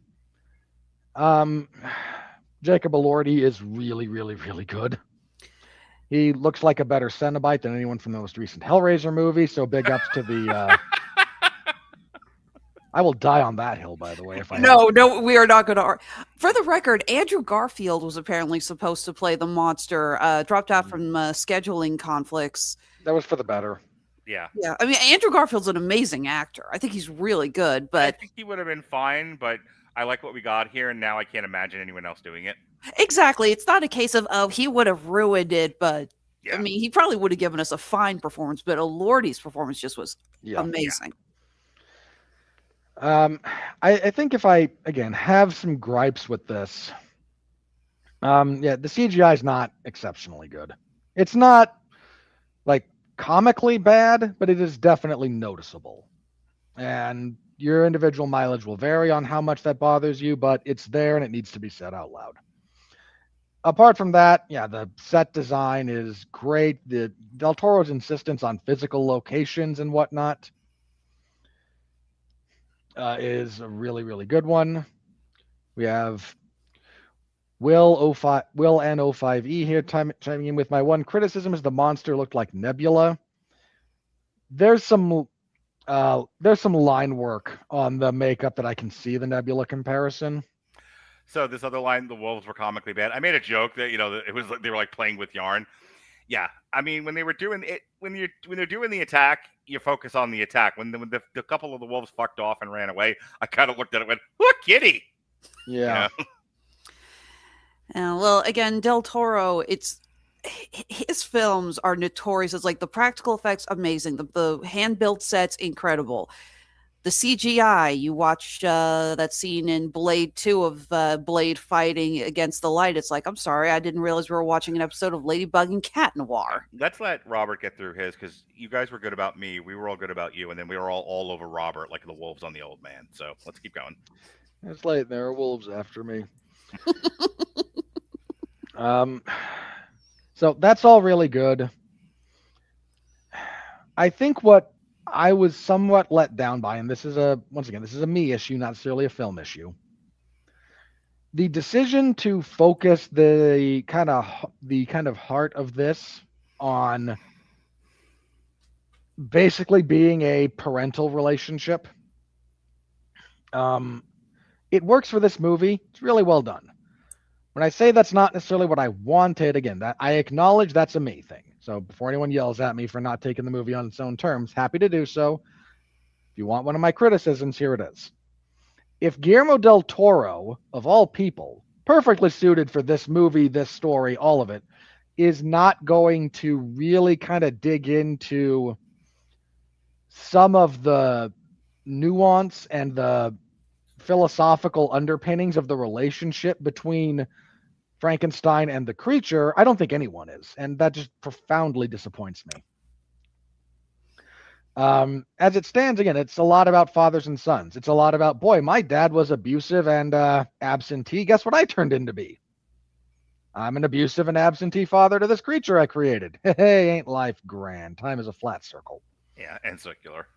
Jacob Elordi is really, really, really good. He looks like a better Cenobite than anyone from the most recent Hellraiser movie. So big ups to the. I will die on that hill, by the way. If I no, we are not going to. For the record, Andrew Garfield was apparently supposed to play the monster. Dropped out from scheduling conflicts. That was for the better. Yeah. Yeah. I mean, Andrew Garfield's an amazing actor. I think he's really good, but I think he would have been fine, but I like what we got here, and now I can't imagine anyone else doing it. Exactly. It's not a case of, he would have ruined it, but I mean, he probably would have given us a fine performance, but Elordi's performance just was amazing. I think if I, again, have some gripes with this, the CGI is not exceptionally good. It's not, comically bad, but it is definitely noticeable. And your individual mileage will vary on how much that bothers you, but it's there and it needs to be said out loud. Apart from that, the set design is great. The Del Toro's insistence on physical locations and whatnot is a really, really good one. We have Will N05E here chiming in with my one criticism is the monster looked like Nebula. There's some line work on the makeup that I can see the Nebula comparison. So this other line, the wolves were comically bad. I made a joke that it was like they were playing with yarn. Yeah, I mean when they were doing it, when they're doing the attack, you focus on the attack. When the couple of the wolves fucked off and ran away, I kind of looked at it and went, "Look, kitty." Yeah. Well, again, Del Toro, his films are notorious. It's the practical effects, amazing. The hand-built sets, incredible. The CGI, you watch that scene in Blade 2 of Blade fighting against the light. It's I'm sorry, I didn't realize we were watching an episode of Ladybug and Cat Noir. Let's let Robert get through his, because you guys were good about me. We were all good about you, and then we were all over Robert like the wolves on the old man. So let's keep going. It's late. There are wolves after me. So that's all really good. I think what I was somewhat let down by, and this is a me issue, not necessarily a film issue. The decision to focus the kind of heart of this on basically being a parental relationship. It works for this movie. It's really well done. When I say that's not necessarily what I wanted, again, that I acknowledge that's a me thing. So before anyone yells at me for not taking the movie on its own terms, happy to do so. If you want one of my criticisms, here it is. If Guillermo del Toro, of all people, perfectly suited for this movie, this story, all of it, is not going to really kind of dig into some of the nuance and the philosophical underpinnings of the relationship between Frankenstein and the creature, I don't think anyone is, and that just profoundly disappoints me. As it stands, again, it's a lot about fathers and sons. It's a lot about, boy, my dad was abusive and absentee. Guess what I turned into be? I'm an abusive and absentee father to this creature I created. Hey, ain't life grand? Time is a flat circle. Yeah, and circular.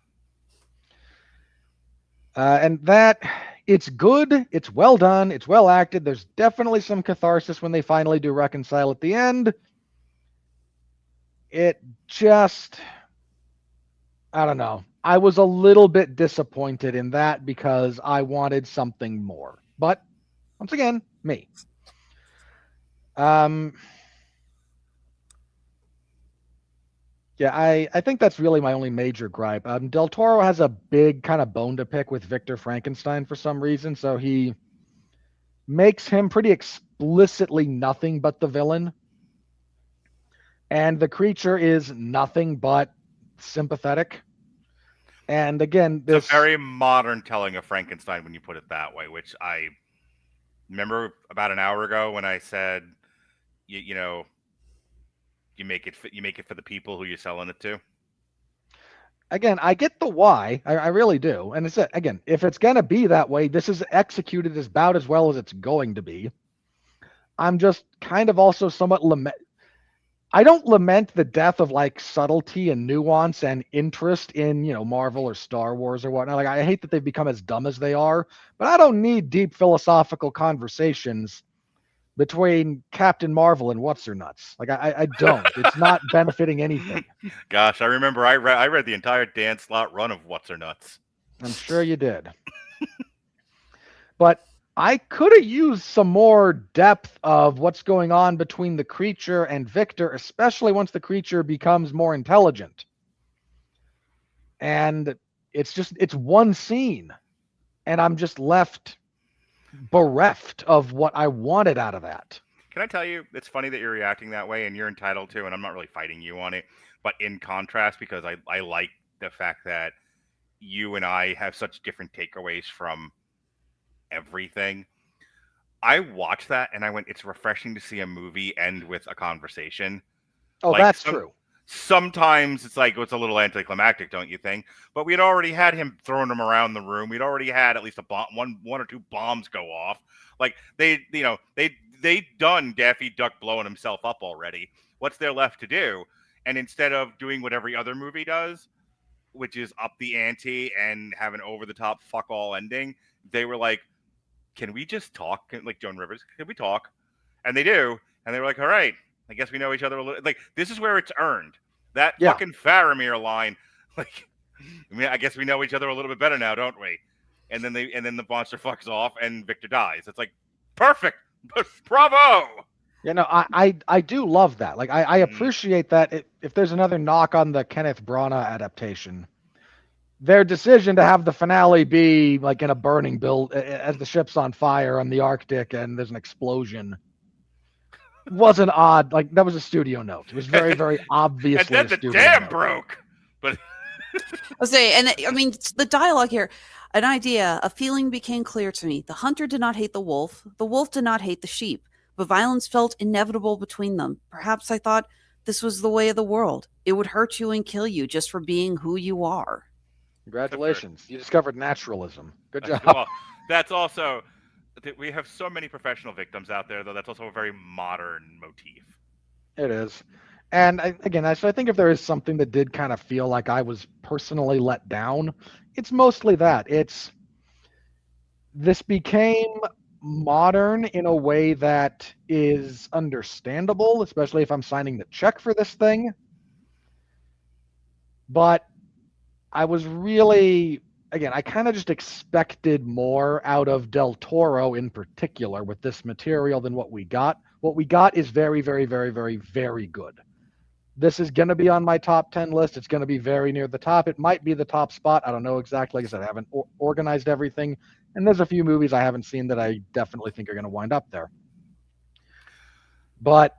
And that, it's good, it's well done, it's well acted. There's definitely some catharsis when they finally do reconcile at the end. It just, I don't know. I was a little bit disappointed in that because I wanted something more. But once again, me. Yeah, I think that's really my only major gripe. Del Toro has a big kind of bone to pick with Victor Frankenstein for some reason, so he makes him pretty explicitly nothing but the villain. And the creature is nothing but sympathetic. And again, this It's a very modern telling of Frankenstein when you put it that way, which I remember about an hour ago when I said, you know, you make it for the people who you're selling it to. Again, I get the why. I really do. And it's again, if it's going to be that way, this is executed as about as well as it's going to be. I'm just kind of also somewhat I don't lament the death of like subtlety and nuance and interest in, Marvel or Star Wars or whatnot. Like, I hate that they've become as dumb as they are, but I don't need deep philosophical conversations between Captain Marvel and What's Her Nuts. Like, I don't. It's not benefiting anything. Gosh, I remember I read the entire Dan Slott run of What's Her Nuts. I'm sure you did. But I could have used some more depth of what's going on between the creature and Victor, especially once the creature becomes more intelligent. And it's one scene, and I'm just left bereft of what I wanted out of that. Can I tell you, it's funny that you're reacting that way, and you're entitled to, and I'm not really fighting you on it, but in contrast, because I like the fact that you and I have such different takeaways from everything. I watched that and I went, it's refreshing to see a movie end with a conversation. Oh, Like, that's true. Sometimes it's like, it's a little anticlimactic, don't you think? But we'd already had him throwing them around the room. We'd already had at least one or two bombs go off. Like they done Daffy Duck blowing himself up already. What's there left to do? And instead of doing what every other movie does, which is up the ante and have an over the top fuck all ending, they were like, can we just talk? Like Joan Rivers, can we talk? And they do. And they were like, all right, I guess we know each other a little. Like, this is where it's earned. That fucking Faramir line, like, I guess we know each other a little bit better now, don't we? And then the monster fucks off and Victor dies. It's like, perfect. Bravo. Yeah, no, I do love that. Like, I appreciate that. If there's another knock on the Kenneth Branagh adaptation, their decision to have the finale be like in a burning build as the ship's on fire on the Arctic and there's an explosion was an odd, like, that was a studio note. It was very, very obviously and then the dam broke. But I'll say, and I mean, the dialogue here, an idea, a feeling became clear to me. The hunter did not hate the wolf did not hate the sheep, but violence felt inevitable between them. Perhaps I thought this was the way of the world. It would hurt you and kill you just for being who you are. Congratulations. You discovered naturalism. Good job. Well, that's also, we have so many professional victims out there, though. That's also a very modern motif. It is. And so I think if there is something that did kind of feel like I was personally let down, it's mostly that. This became modern in a way that is understandable, especially if I'm signing the check for this thing. But I was really, again, I kind of just expected more out of Del Toro in particular with this material than what we got. What we got is very, very, very, very, very good. This is going to be on my top 10 list. It's going to be very near the top. It might be the top spot. I don't know exactly. Like I said, I haven't organized everything. And there's a few movies I haven't seen that I definitely think are going to wind up there. But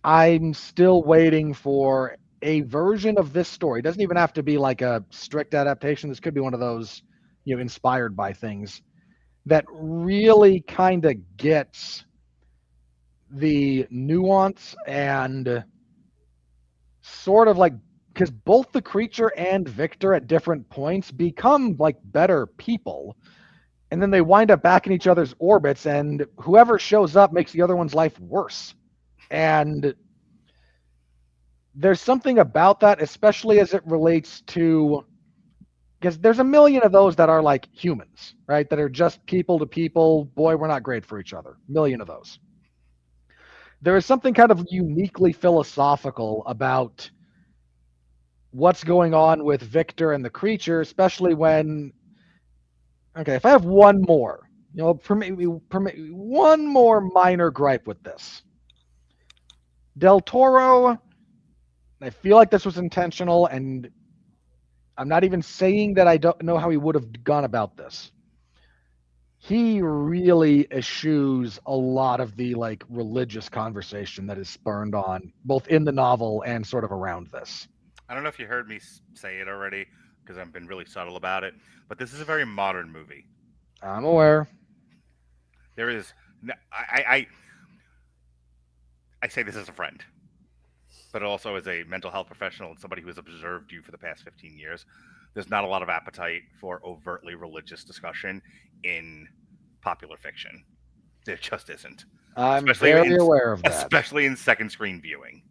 I'm still waiting for a version of this story. It doesn't even have to be like a strict adaptation. This could be one of those, inspired by things that really kind of gets the nuance and sort of like because both the creature and Victor at different points become like better people, and then they wind up back in each other's orbits, and whoever shows up makes the other one's life worse. And there's something about that, especially as it relates to, because there's a million of those that are like humans, right? That are just people to people. Boy, we're not great for each other. A million of those. There is something kind of uniquely philosophical about what's going on with Victor and the creature, especially when, okay, if I have one more, permit me one more minor gripe with this. Del Toro, I feel like this was intentional, and I'm not even saying that I don't know how he would have gone about this. He really eschews a lot of the like religious conversation that is spurned on both in the novel and sort of around this. I don't know if you heard me say it already because I've been really subtle about it, but this is a very modern movie. I'm aware. There is, I say this as a friend, but also as a mental health professional and somebody who has observed you for the past 15 years. There's not a lot of appetite for overtly religious discussion in popular fiction. There just isn't. I'm very aware of that. Especially in second screen viewing.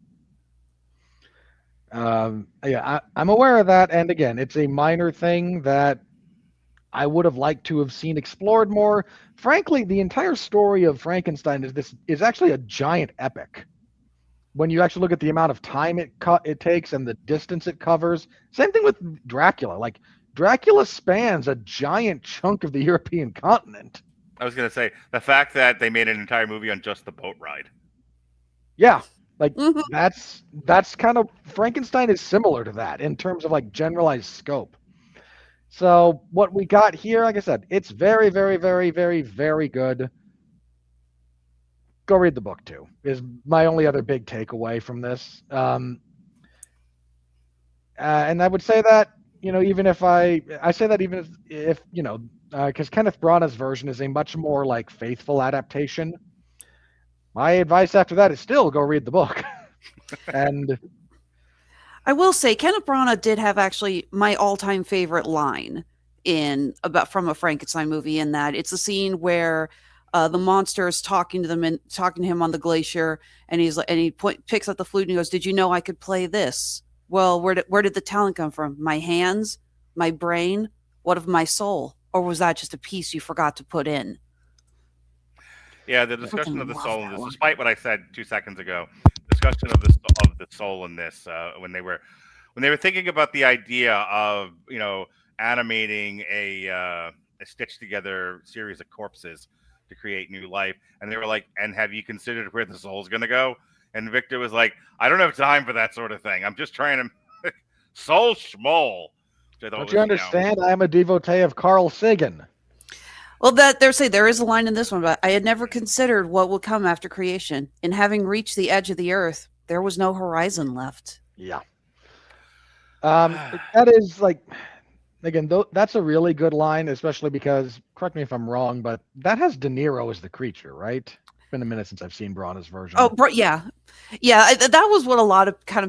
Yeah, I'm aware of that. And again, it's a minor thing that I would have liked to have seen explored more. Frankly, the entire story of Frankenstein is actually a giant epic. When you actually look at the amount of time it takes and the distance it covers. Same thing with Dracula. Like, Dracula spans a giant chunk of the European continent. I was going to say, the fact that they made an entire movie on just the boat ride. Yeah, like that's kind of, Frankenstein is similar to that in terms of like generalized scope. So what we got here, like I said, it's very, very, very, very, very good. Go read the book too, is my only other big takeaway from this. And I would say that, even if I say that even if because Kenneth Branagh's version is a much more like faithful adaptation. My advice after that is still go read the book. And I will say Kenneth Branagh did have actually my all-time favorite line from a Frankenstein movie, in that it's a scene where the monster is talking to them and talking to him on the glacier, and he picks up the flute and he goes, "Did you know I could play this?" Well, where did the talent come from? My hands, my brain, what of my soul, or was that just a piece you forgot to put in? Yeah, the discussion of the soul, despite what I said 2 seconds ago, discussion of the soul in this, when they were thinking about the idea of animating a stitched together series of corpses to create new life, and they were like, "And have you considered where the soul's going to go?" And Victor was like, "I don't have time for that sort of thing. I'm just trying to soul schmoll." Don't you understand? I am a devotee of Carl Sagan. Well, there is a line in this one, but I had never considered what would come after creation. In having reached the edge of the earth, there was no horizon left. Yeah. That is like, again, that's a really good line, especially because, correct me if I'm wrong, but that has De Niro as the creature, right? It's been a minute since I've seen Branagh's version. Oh, yeah. Yeah, that was what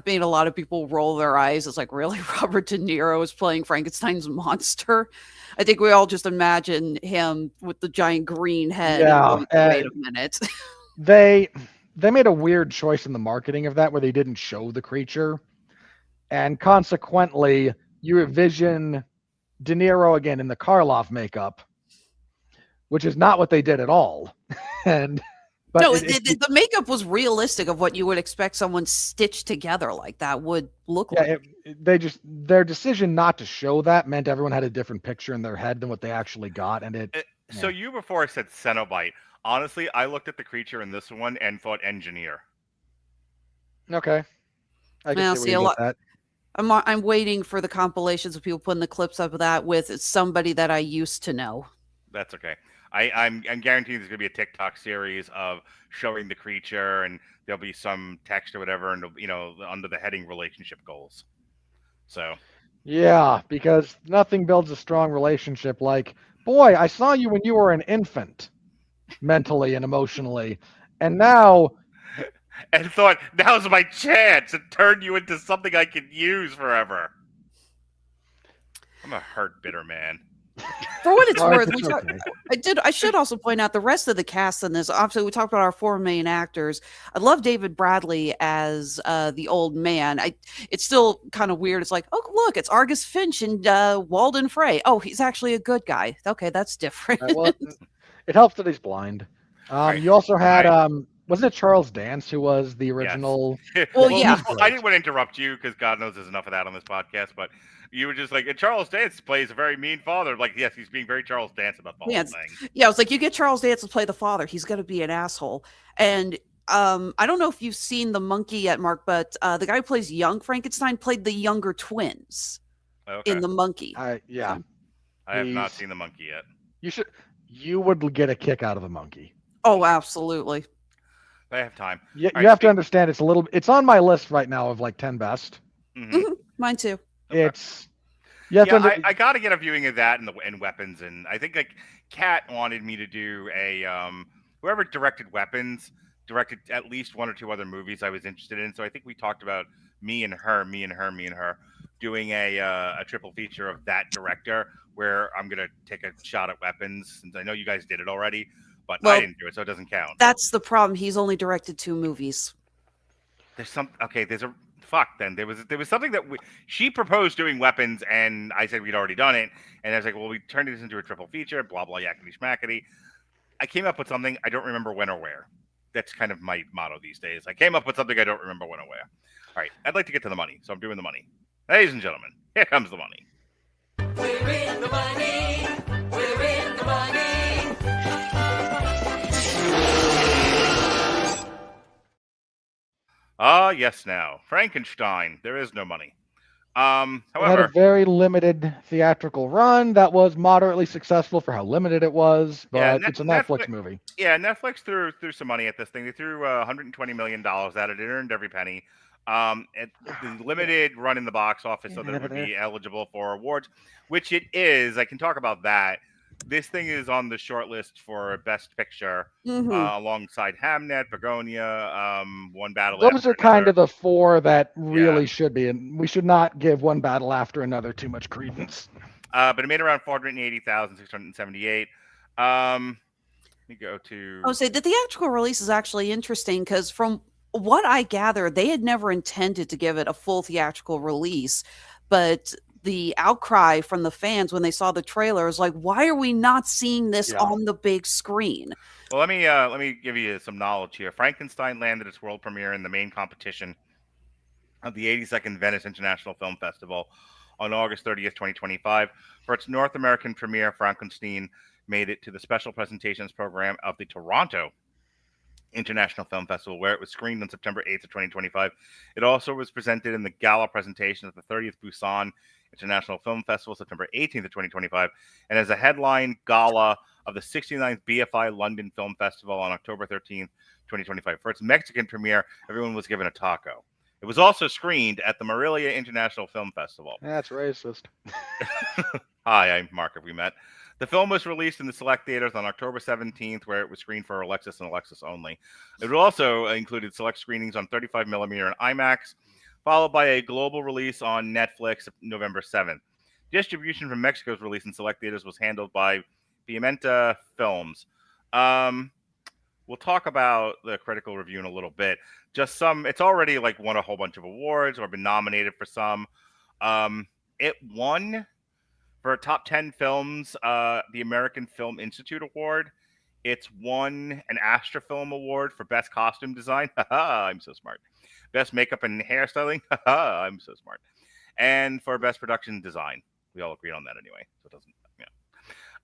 made a lot of people roll their eyes. It's like, really? Robert De Niro is playing Frankenstein's monster? I think we all just imagine him with the giant green head. Yeah. Wait a minute. They made a weird choice in the marketing of that where they didn't show the creature. And consequently, you envision De Niro again in the Karloff makeup, which is not what they did at all. But no, the makeup was realistic of what you would expect someone stitched together like that would look like. Their decision not to show that meant everyone had a different picture in their head than what they actually got. And So you before said Cenobite. Honestly, I looked at the creature in this one and thought engineer. Okay. I can see where you get that. I'm waiting for the compilations of people putting the clips up of that with somebody that I used to know. That's okay. I'm guaranteeing there's going to be a TikTok series of showing the creature, and there'll be some text or whatever, and under the heading relationship goals. So. Yeah, because nothing builds a strong relationship like, boy, I saw you when you were an infant, mentally and emotionally, and now and thought, now's my chance to turn you into something I can use forever. I'm a hurt, bitter man. For what it's Mark, worth, it's okay. I should also point out the rest of the cast in this. Obviously, we talked about our four main actors. I love David Bradley as the old man. It's still kind of weird. It's like, oh look, it's Argus Finch and Walden Frey. Oh, he's actually a good guy. Okay, that's different. Well, it helps that he's blind. Right. You also had Right. wasn't it Charles Dance who was the original? Well, yeah. I didn't want to interrupt you because God knows there's enough of that on this podcast, but you were just like, and Charles Dance plays a very mean father. Like, yes, he's being very Charles Dance about the whole thing. Yeah, it's like you get Charles Dance to play the father. He's going to be an asshole. And I don't know if you've seen The Monkey yet, Mark, but the guy who plays young Frankenstein played the younger twins in The Monkey. Yeah. I have not seen The Monkey yet. You would get a kick out of The Monkey. Oh, absolutely. I have time. You have to understand it's on my list right now of like 10 best. Mm-hmm. Mine too. It's I got to get a viewing of that and Weapons, and I think like Kat wanted me to do a whoever directed Weapons directed at least one or two other movies I was interested in. So I think we talked about me and her doing a triple feature of that director where I'm gonna take a shot at Weapons, since I know you guys did it already, but I didn't do it, so it doesn't count. That's the problem. He's only directed 2 movies. There's a fuck. Then there was something that she proposed doing Weapons, and I said we'd already done it, and I was like, well, we turned this into a triple feature, blah blah yakety schmackety. I came up with something I don't remember when or where. That's kind of my motto these days. I came up with something I don't remember when or where. All right, I'd like to get to the money, so I'm doing the money. Ladies and gentlemen, here comes the money. We're in the money. We're in the money. Yes, now. Frankenstein. There is no money. It had However, a very limited theatrical run that was moderately successful for how limited it was, but it's a Netflix movie. Yeah, Netflix threw some money at this thing. They threw $120 million at it. It earned every penny. The limited run in the box office, so that it would be eligible for awards, which it is. I can talk about that. This thing is on the short list for Best Picture, alongside Hamnet, Begonia, One Battle. Those are kind of the 4 that really should be, and we should not give One Battle After Another too much credence. But it made around 480,678. Let me go to. I would say the theatrical release is actually interesting because from what I gather, they had never intended to give it a full theatrical release, but the outcry from the fans when they saw the trailer is like, why are we not seeing this on the big screen? Well, let me give you some knowledge here. Frankenstein landed its world premiere in the main competition of the 82nd Venice International Film Festival on August 30th, 2025. For its North American premiere, Frankenstein made it to the special presentations program of the Toronto International Film Festival, where it was screened on September 8th of 2025. It also was presented in the gala presentation at the 30th Busan International Film Festival, September 18th of 2025, and as a headline gala of the 69th BFI London Film Festival on October 13th, 2025. For its Mexican premiere, everyone was given a taco. It was also screened at the Morelia International Film Festival. That's racist. Hi, I'm Mark, if we met. The film was released in the select theaters on October 17th, where it was screened for Alexis and Alexis only. It also included select screenings on 35mm and IMAX, followed by a global release on Netflix November 7th. Distribution from Mexico's release in select theaters was handled by Pimenta Films. We'll talk about the critical review in a little bit. It's already like won a whole bunch of awards or been nominated for some. It won for top 10 films, the American Film Institute Award. It's won an Astra Film Award for Best Costume Design. I'm so smart. Best Makeup and Hairstyling. I'm so smart. And for Best Production Design. We all agreed on that anyway. So it doesn't,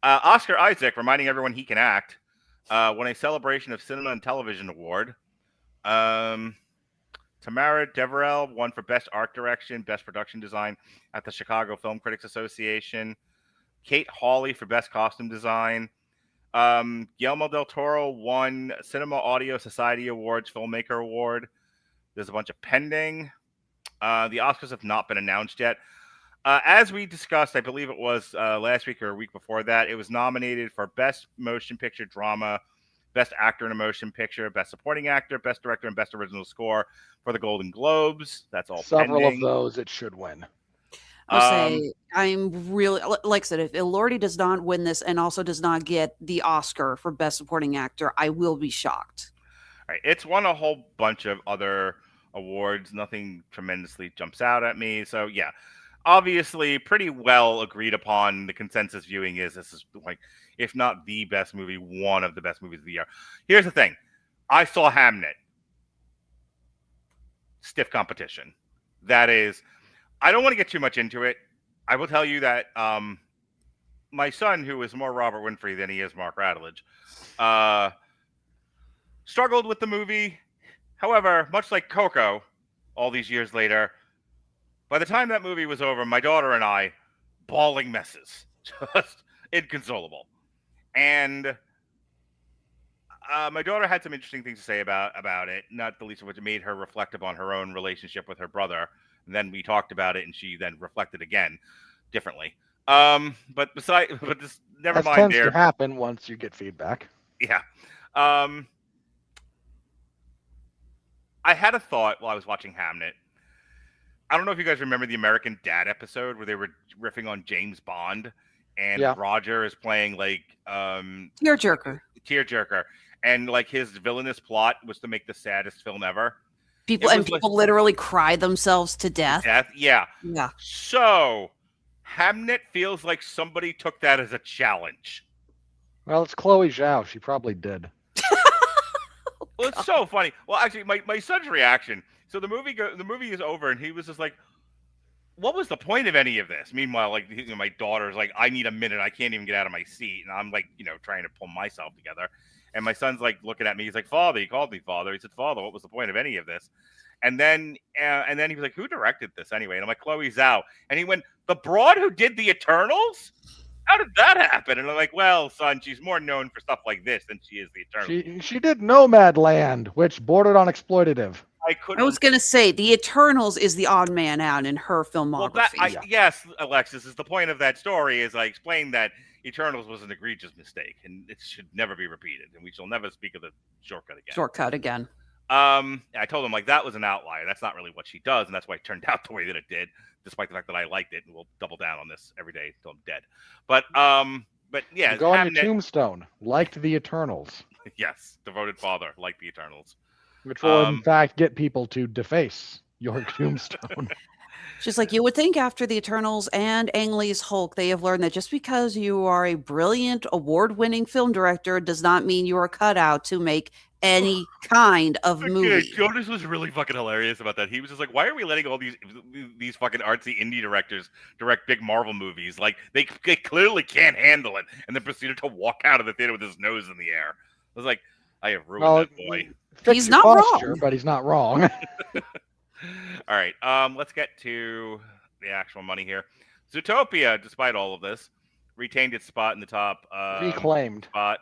Oscar Isaac, reminding everyone he can act, won a Celebration of Cinema and Television Award. Tamara Deverell won for Best Art Direction, Best Production Design at the Chicago Film Critics Association. Kate Hawley for Best Costume Design. Guillermo del Toro won Cinema Audio Society Awards Filmmaker Award. There's a bunch of pending. The Oscars have not been announced yet. As we discussed, I believe it was last week or a week before that, it was nominated for Best Motion Picture Drama, Best Actor in a Motion Picture, Best Supporting Actor, Best Director, and Best Original Score for the Golden Globes. That's all Several pending. of those it should win. I'll say I'm really, like I said, if Elordi does not win this and also does not get the Oscar for Best Supporting Actor, I will be shocked. Right. It's won a whole bunch of other awards. Nothing tremendously jumps out at me. So yeah, obviously pretty well agreed upon. The consensus viewing is this is like, if not the best movie, one of the best movies of the year. Here's the thing. I saw Hamnet. Stiff competition. That is, I don't want to get too much into it. I will tell you that my son, who is more Robert Winfrey than he is Mark Radulich, struggled with the movie. However, much like Coco, all these years later, by the time that movie was over, my daughter and I, bawling messes, just inconsolable. And my daughter had some interesting things to say about it, not the least of which it made her reflect upon her own relationship with her brother. And then we talked about it, and she then reflected again differently. But this, never That mind tends there. to happen once you get feedback. Yeah. I had a thought while I was watching Hamnet. I don't know if you guys remember the American Dad episode where they were riffing on James Bond, and Yeah. Roger is playing like Tearjerker. tearjerker, and like his villainous plot was to make the saddest film ever. People It and was like- people literally cry themselves to death. Death, yeah. Yeah. So Hamnet feels like somebody took that as a challenge. Well, it's Chloe Zhao. She probably did. Well, it's so funny. Well, actually, my son's reaction. So the movie is over, and he was just like, "What was the point of any of this?" Meanwhile, like my daughter's like, "I need a minute. I can't even get out of my seat," and I'm like, trying to pull myself together. And my son's like looking at me. He's like, "Father," he called me father. He said, "Father, what was the point of any of this?" And then he was like, "Who directed this anyway?" And I'm like, "Chloe Zhao." And he went, "The broad who did the Eternals? How did that happen?" And I'm like, "Well, son, she's more known for stuff like this than she is the Eternals." She did Nomadland, which bordered on exploitative. I couldn't. I was gonna say the Eternals is the odd man out in her filmography. Yeah. Yes, Alexis, is the point of that story is I explained that Eternals was an egregious mistake and it should never be repeated, and we shall never speak of the shortcut again. Shortcut again. I told him like that was an outlier. That's not really what she does, and that's why it turned out the way that it did, despite the fact that I liked it, and we'll double down on this every day until I'm dead. But yeah, Go on your Hamnet- tombstone. Liked the Eternals, yes, devoted father, like the Eternals. which will in fact get people to deface your tombstone. Just like you would think after the Eternals and Ang Lee's Hulk, they have learned that just because you are a brilliant, award-winning film director does not mean you are cut out to make any kind of movie. Jonas was really fucking hilarious about that. He was just like, "Why are we letting all these fucking artsy indie directors direct big Marvel movies? Like they clearly can't handle it." And then proceeded to walk out of the theater with his nose in the air. I was like, "I have ruined that boy." Fix He's your not posture, wrong. but he's not wrong. All right, let's get to the actual money here. Zootopia, despite all of this, retained its spot in the top Reclaimed. spot.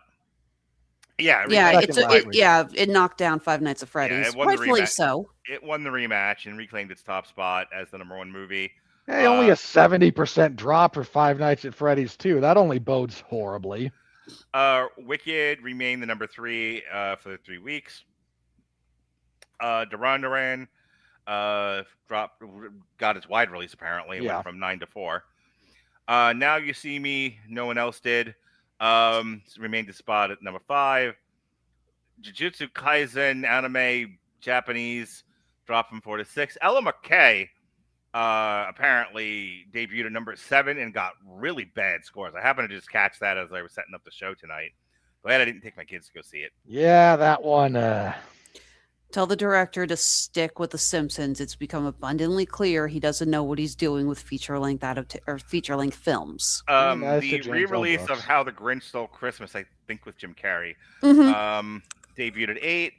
Yeah, Yeah, Second last week. it knocked down Five Nights at Freddy's. it won the Rightfully rematch. so. it won the rematch and reclaimed its top spot as the #1 movie. Hey, only a 70% drop for Five Nights at Freddy's 2. That only bodes horribly. Wicked remained the #3 for the 3 weeks. Duran Duran got its wide release apparently. It Yeah. went from 9 to 4. Now You See Me, no one else did. Remained the spot at #5. Jujutsu Kaisen anime Japanese dropped from 4 to 6. Ella McKay apparently debuted at #7 and got really bad scores. I happened to just catch that as I was setting up the show tonight. Glad I didn't take my kids to go see it. Yeah, that one. Tell the director to stick with The Simpsons. It's become abundantly clear he doesn't know what he's doing with feature-length feature-length films. Nice to The James L. re-release of Brooks. How the Grinch Stole Christmas, I think with Jim Carrey, Mhm. debuted at 8.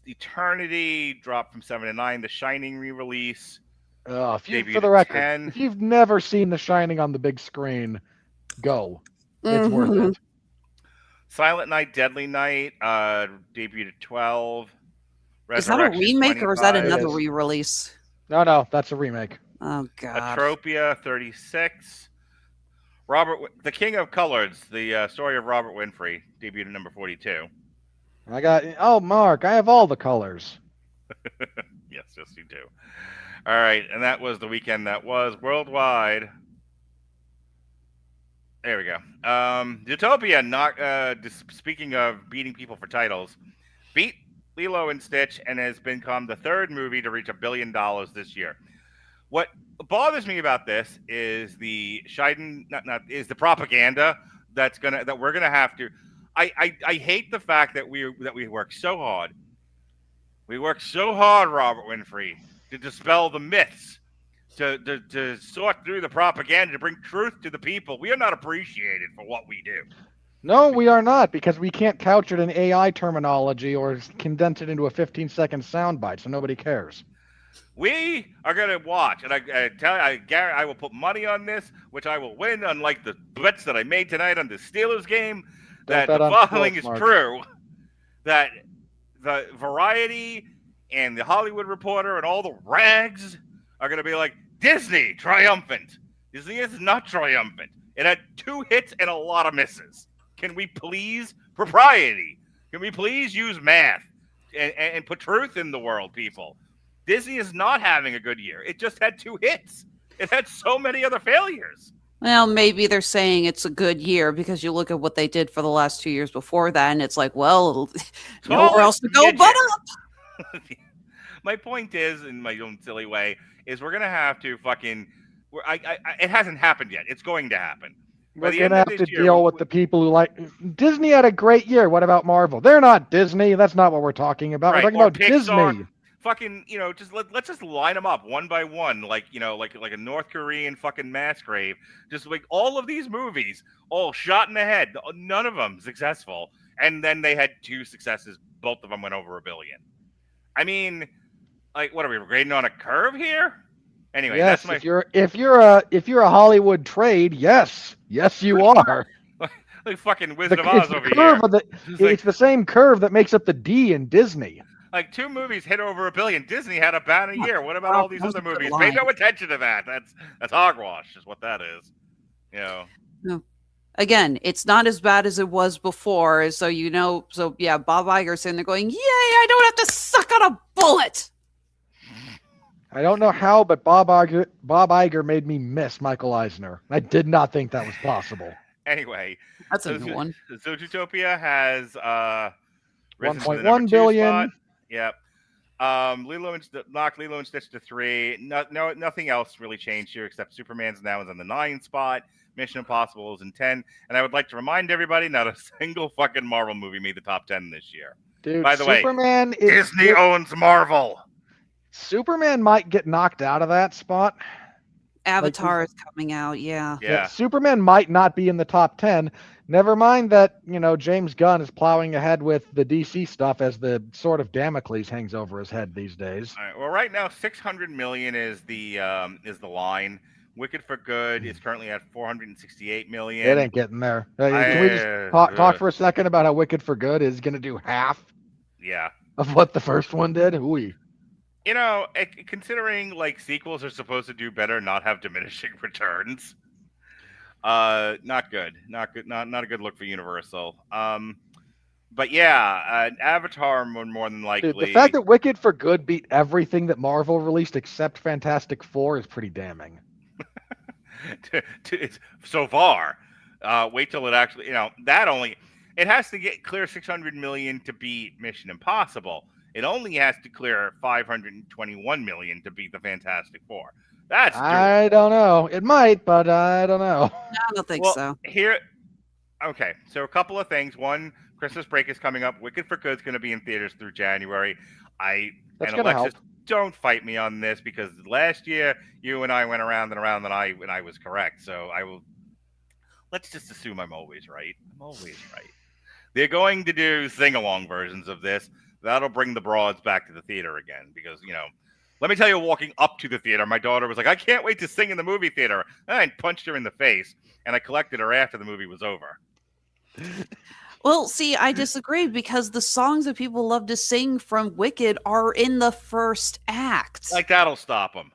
Eternity dropped from 7 to 9. The Shining re-release. For debuted the at record, 10. if you've never seen The Shining on the big screen, go. It's worth Mhm. it. Silent Night, Deadly Night debuted at 12. Is that a Resurrection, remake or is that 25. another is. re-release? No, that's a remake. Oh god. Atropia, 36. The King of Colors, the story of Robert Winfrey, debuted at number 42. Mark, I have all the colors. Yes, you do. All right, and that was the weekend that was worldwide. There we go. Zootopia, speaking of beating people for titles, beat Lilo and Stitch and has become the third movie to reach $1 billion this year. What bothers me about this is the is the propaganda that we're gonna have to. I hate the fact that we work so hard. We work so hard, Robert Winfrey, to dispel the myths, to sort through the propaganda, to bring truth to the people. We are not appreciated for what we do. No, we are not, because we can't couch it in AI terminology or condense it into a 15-second soundbite, so nobody cares. We are going to watch, and I will put money on this, which I will win, unlike the bets that I made tonight on the Steelers game, that the following is true, that the Variety and the Hollywood Reporter and all the rags are going to be like, Disney, triumphant. Disney is not triumphant. It had 2 hits and a lot of misses. Can we please, propriety, can we please use math and put truth in the world, people? Disney is not having a good year. It just had 2 hits. It had so many other failures. Well, maybe they're saying it's a good year because you look at what they did for the last 2 years before that, and it's like, well, nowhere else to go but up. My point is, in my own silly way, is we're gonna have to fucking. It hasn't happened yet. It's going to happen. We're gonna have to deal with the people who like Disney had a great year. What about Marvel? They're not Disney. That's not what we're talking about. Right. We're talking about Pixar, Disney. Fucking, just let's just line them up one by one, like a North Korean fucking mass grave. Just like all of these movies, all shot in the head. None of them successful, and then they had 2 successes. Both of them went over $1 billion. I mean, like, what are we grading on a curve here? Anyway, yes, that's my. If you're a Hollywood trade, yes, you are. Like fucking Wizard of Oz over here. It's the same curve that makes up the D in Disney. Like 2 movies hit over $1 billion. Disney had a bad year. What about all these other movies? Pay no attention to that. That's hogwash, is what that is. No. Again, it's not as bad as it was before. So yeah, Bob Iger's sitting there going, "Yay! I don't have to suck on a bullet." I don't know how, but Bob Iger made me miss Michael Eisner. I did not think that was possible. Anyway, that's a good one. Zootopia has 1.1 billion. Spot. Yep. Knocked Lilo and Stitch to 3. Nothing else really changed here except Superman's now is on the 9 spot. Mission Impossible is in 10. And I would like to remind everybody, not a single fucking Marvel movie made the top 10 this year. Dude, by the way, Disney owns Marvel. Superman might get knocked out of that spot. Avatar is coming out, yeah. Superman might not be in the top 10. Never mind that, James Gunn is plowing ahead with the DC stuff as the sort of Damocles hangs over his head these days. All right, well, right now, $600 million is the line. Wicked for Good is currently at $468 million. It ain't getting there. Can we just talk for a second about how Wicked for Good is going to do half of what the first one did? Ooh. Considering like sequels are supposed to do better, not have diminishing returns. Not good. Not a good look for Universal. But yeah, Avatar more than likely. Dude, the fact that Wicked for Good beat everything that Marvel released except Fantastic Four is pretty damning. So far. Wait till it actually, it has to clear 600 million to beat Mission Impossible. It only has to clear 521 million to beat the Fantastic Four. I don't know. It might, but I don't know. I don't think so. Okay, so a couple of things. One, Christmas break is coming up. Wicked for Good is going to be in theaters through January. Alexis, don't fight me on this because last year you and I went around and around and I was correct. So let's just assume I'm always right. I'm always right. They're going to do sing-along versions of this. That'll bring the broads back to the theater again because, let me tell you, walking up to the theater, my daughter was like, I can't wait to sing in the movie theater. And I punched her in the face, and I collected her after the movie was over. Well, see, I disagree because the songs that people love to sing from Wicked are in the first act. Like, that'll stop them.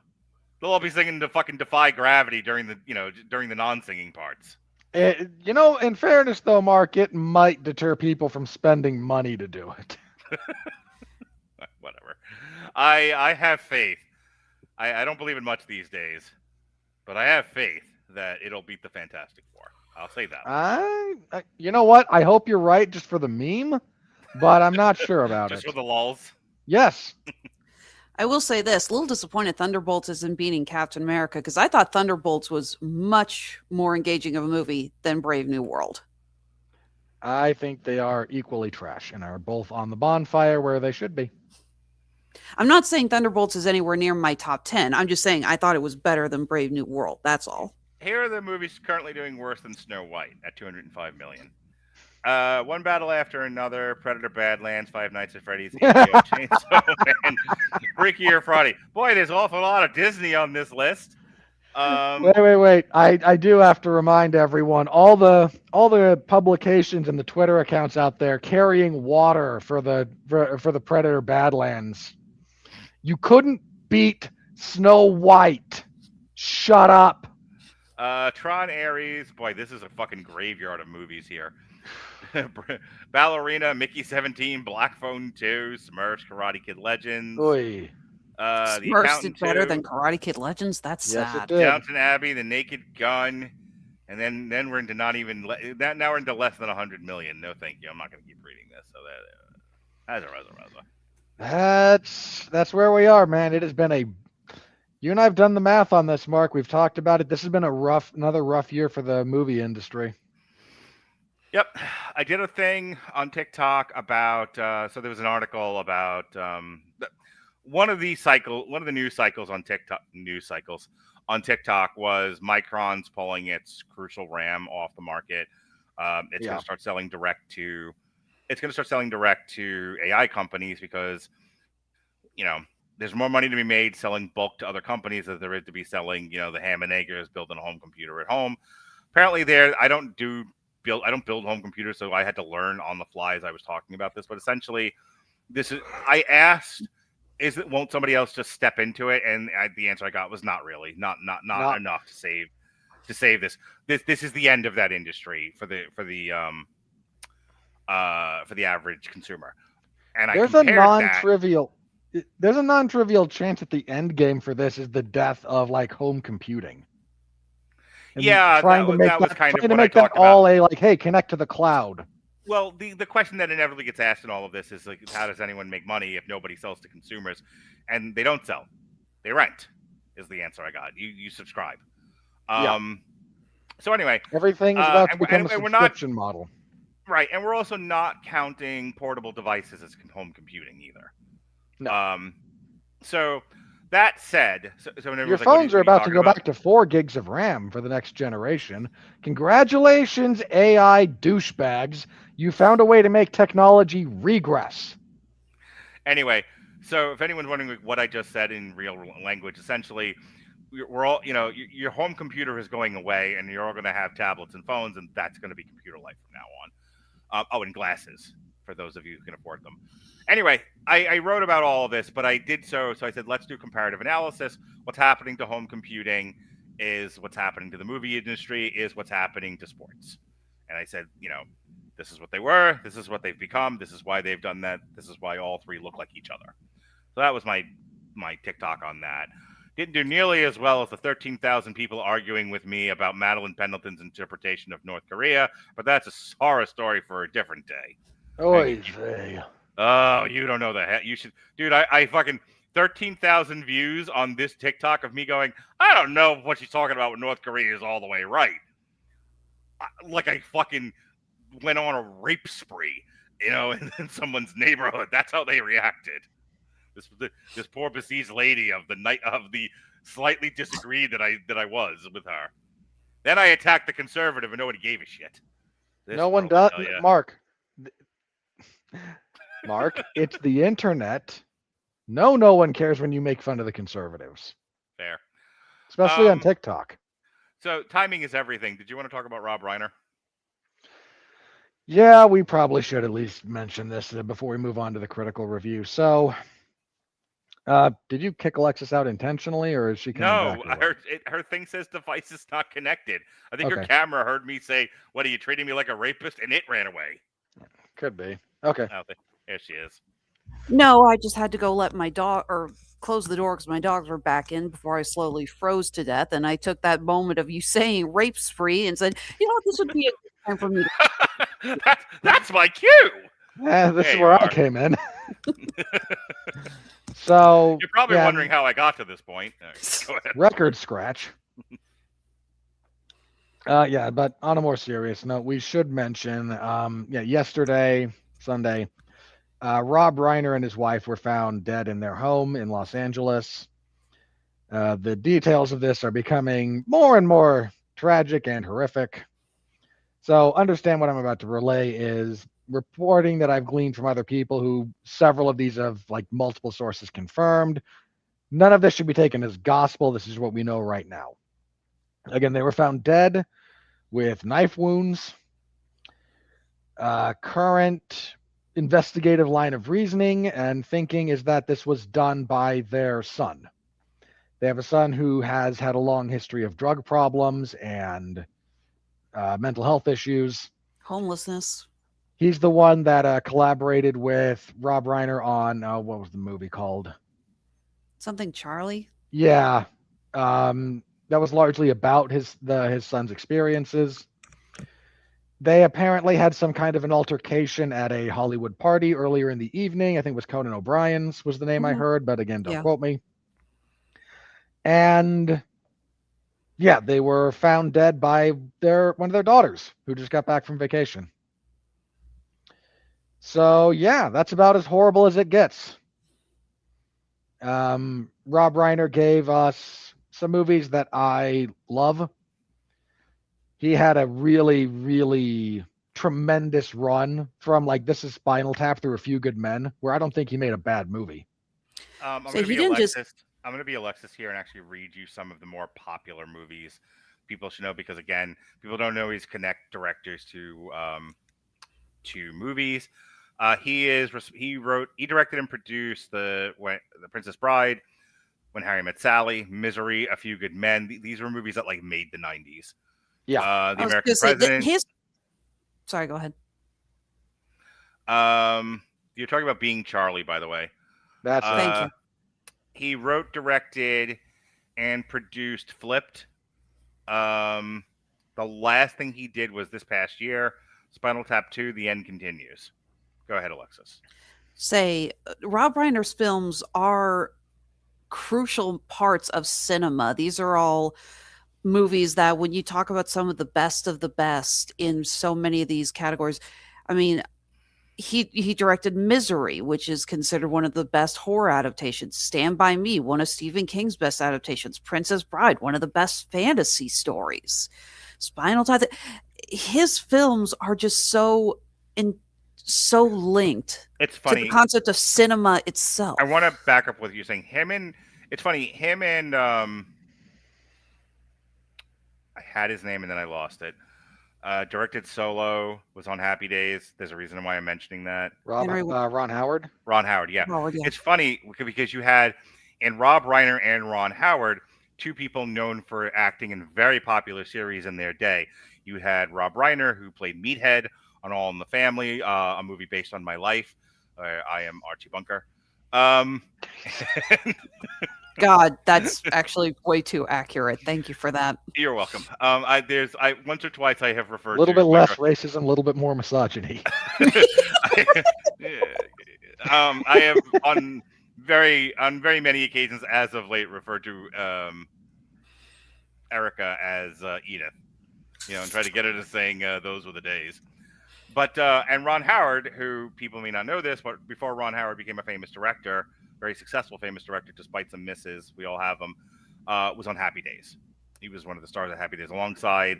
They'll all be singing to fucking Defy Gravity during the non-singing parts. In fairness though, Mark, it might deter people from spending money to do it. Whatever. I have faith. I don't believe in much these days, but I have faith that it'll beat the Fantastic Four. I'll say that. You know what? I hope you're right, just for the meme, but I'm not sure about Just it. for the lulls. Yes. I will say this, a little disappointed Thunderbolts isn't beating Captain America because I thought Thunderbolts was much more engaging of a movie than Brave New World. I think they are equally trash and are both on the bonfire where they should be. I'm not saying Thunderbolts is anywhere near my top 10. I'm just saying I thought it was better than Brave New World. That's all. Here are the movies currently doing worse than Snow White at 205 million. One Battle After Another, Predator Badlands, Five Nights at Freddy's, HBO Chainsaw Man, Freaky or Friday. Boy, there's an awful lot of Disney on this list. Wait. I do have to remind everyone, all the publications and the Twitter accounts out there carrying water for the Predator Badlands. You couldn't beat Snow White. Shut up. Tron Ares. Boy, this is a fucking graveyard of movies here. Ballerina, Mickey 17, Black Phone 2, Smurfs, Karate Kid Legends. Oy. The Smurfs Accountant did better 2, than Karate Kid Legends? That's Yes, it sad. did. Downton Abbey, The Naked Gun, and then we're into not even now we're into less than 100 million. No, thank you. I'm not going to keep reading this. So That's where we are, man. It has been you and I've done the math on this, Mark. We've talked about it. This has been another rough year for the movie industry. Yep, I did a thing on TikTok about. So there was an article about one of the news cycles on TikTok. News cycles on TikTok was Micron's pulling its Crucial RAM off the market. It's going to start selling direct to. It's going to start selling direct to AI companies because, there's more money to be made selling bulk to other companies than there is to be selling, the ham and eggers building a home computer at home. Apparently, I don't build home computers, so I had to learn on the fly as I was talking about this. But essentially, I asked, won't somebody else just step into it? And the answer I got was not really, not enough to save this. This is the end of that industry for the average consumer. And there's a non-trivial chance that the end game for this is the death of home computing. And trying to make that all hey, connect to the cloud. Well, the question that inevitably gets asked in all of this is how does anyone make money if nobody sells to consumers? And they don't sell, they rent. Is the answer I got. You subscribe. So anyway, everything is about to become a subscription model. Right, and we're also not counting portable devices as home computing either. No. So that said, your phones are about to go back to 4 gigs of RAM for the next generation. Congratulations, AI douchebags. You found a way to make technology regress. Anyway, so if anyone's wondering what I just said in real language, essentially, we're all, your home computer is going away, and you're all going to have tablets and phones, and that's going to be computer life from now on. And glasses for those of you who can afford them. Anyway, I wrote about all of this, but I did so I said, let's do comparative analysis. What's happening to home computing is what's happening to the movie industry, is what's happening to sports. And I said, this is what they were, this is what they've become, this is why they've done that, this is why all three look like each other. So that was my TikTok on that. Didn't do nearly as well as the 13,000 people arguing with me about Madeline Pendleton's interpretation of North Korea, but that's a horror story for a different day. Oy vey. Oh, you don't know the heck. You should, dude. I fucking 13,000 views on this TikTok of me going, I don't know what she's talking about with North Korea is all the way right. Like I fucking went on a rape spree, in someone's neighborhood. That's how they reacted. This poor besieged lady of the night of the slightly disagreed that I was with her. Then I attacked the conservative and nobody gave a shit. No one does, Mark. Mark, it's the internet. No one cares when you make fun of the conservatives. Fair. Especially on TikTok. So timing is everything. Did you want to talk about Rob Reiner? Yeah, we probably should at least mention this before we move on to the critical review. So Did you kick Alexis out intentionally, or is she coming No, back? or what? her thing says device is not connected. I think her Okay. camera heard me say, "What are you treating me like a rapist?" and it ran away. Could be. Okay. Oh, there she is. No, I just had to go let my dog or close the door because my dogs were back in before I slowly froze to death. And I took that moment of you saying rape spree and said, you know what, this would be a good time for me to. That's my cue. This There is you where I are. came in. So You're probably yeah, wondering how I got to this point. Go ahead. record scratch. Yeah, but on a more serious note, we should mention, yesterday, Sunday, Rob Reiner and his wife were found dead in their home in Los Angeles. The details of this are becoming more and more tragic and horrific. So understand what I'm about to relay is reporting that I've gleaned from other people who several of these have like multiple sources confirmed. None of this should be taken as gospel. This is what we know right now. Again, they were found dead with knife wounds. Current investigative line of reasoning and thinking is that this was done by their son. They have a son who has had a long history of drug problems and mental health issues. Homelessness. He's the one that collaborated with Rob Reiner on what was the movie called? Something Charlie. Yeah, that was largely about his son's experiences. They apparently had some kind of an altercation at a Hollywood party earlier in the evening. I think it was Conan O'Brien's was the name I Mhm. heard, but again, don't Yeah. quote me. And yeah, they were found dead by one of their daughters who just got back from vacation. So yeah, that's about as horrible as it gets. Rob Reiner gave us some movies that I love. He had a really, really tremendous run from like This Is Spinal Tap through A Few Good Men, where I don't think he made a bad movie. I'm So going to he be didn't just. Alexis. I'm going to be Alexis here and actually read you some of the more popular movies people should know because again, people don't always connect directors to movies. He directed and produced the Princess Bride, When Harry Met Sally, Misery, A Few Good Men. These were movies that like made the 90s. Yeah. The I was American gonna say that President. his. Sorry, go ahead. You're talking about Being Charlie, by the way. That's Thank you. He wrote, directed, and produced Flipped. The last thing he did was this past year, Spinal Tap 2, The End Continues. Go ahead, Alexis. Say, Rob Reiner's films are crucial parts of cinema. These are all movies that when you talk about some of the best in so many of these categories, I mean, he directed Misery, which is considered one of the best horror adaptations. Stand by Me, one of Stephen King's best adaptations. Princess Bride, one of the best fantasy stories. Spinal Tap. His films are just so linked It's to funny. the concept of cinema itself. I want to back up with you saying it's funny, him and I had his name and then I lost it. Directed Solo, was on Happy Days. There's a reason why I'm mentioning that. Ron Howard. Ron Howard, yeah. Howard, yeah. It's funny because you had in Rob Reiner and Ron Howard, two people known for acting in very popular series in their day. You had Rob Reiner, who played Meathead on All in the Family, a movie based on my life. I am Archie Bunker. God, that's actually way too accurate. Thank you for that. You're welcome. I once or twice I have referred A little to bit less racism, a little bit more misogyny. I have on very many occasions as of late referred to Erica as Edith, and try to get her to saying those were the days. But and Ron Howard, who people may not know this, but before Ron Howard became a famous director, very successful famous director, despite some misses, we all have them, was on Happy Days. He was one of the stars of Happy Days alongside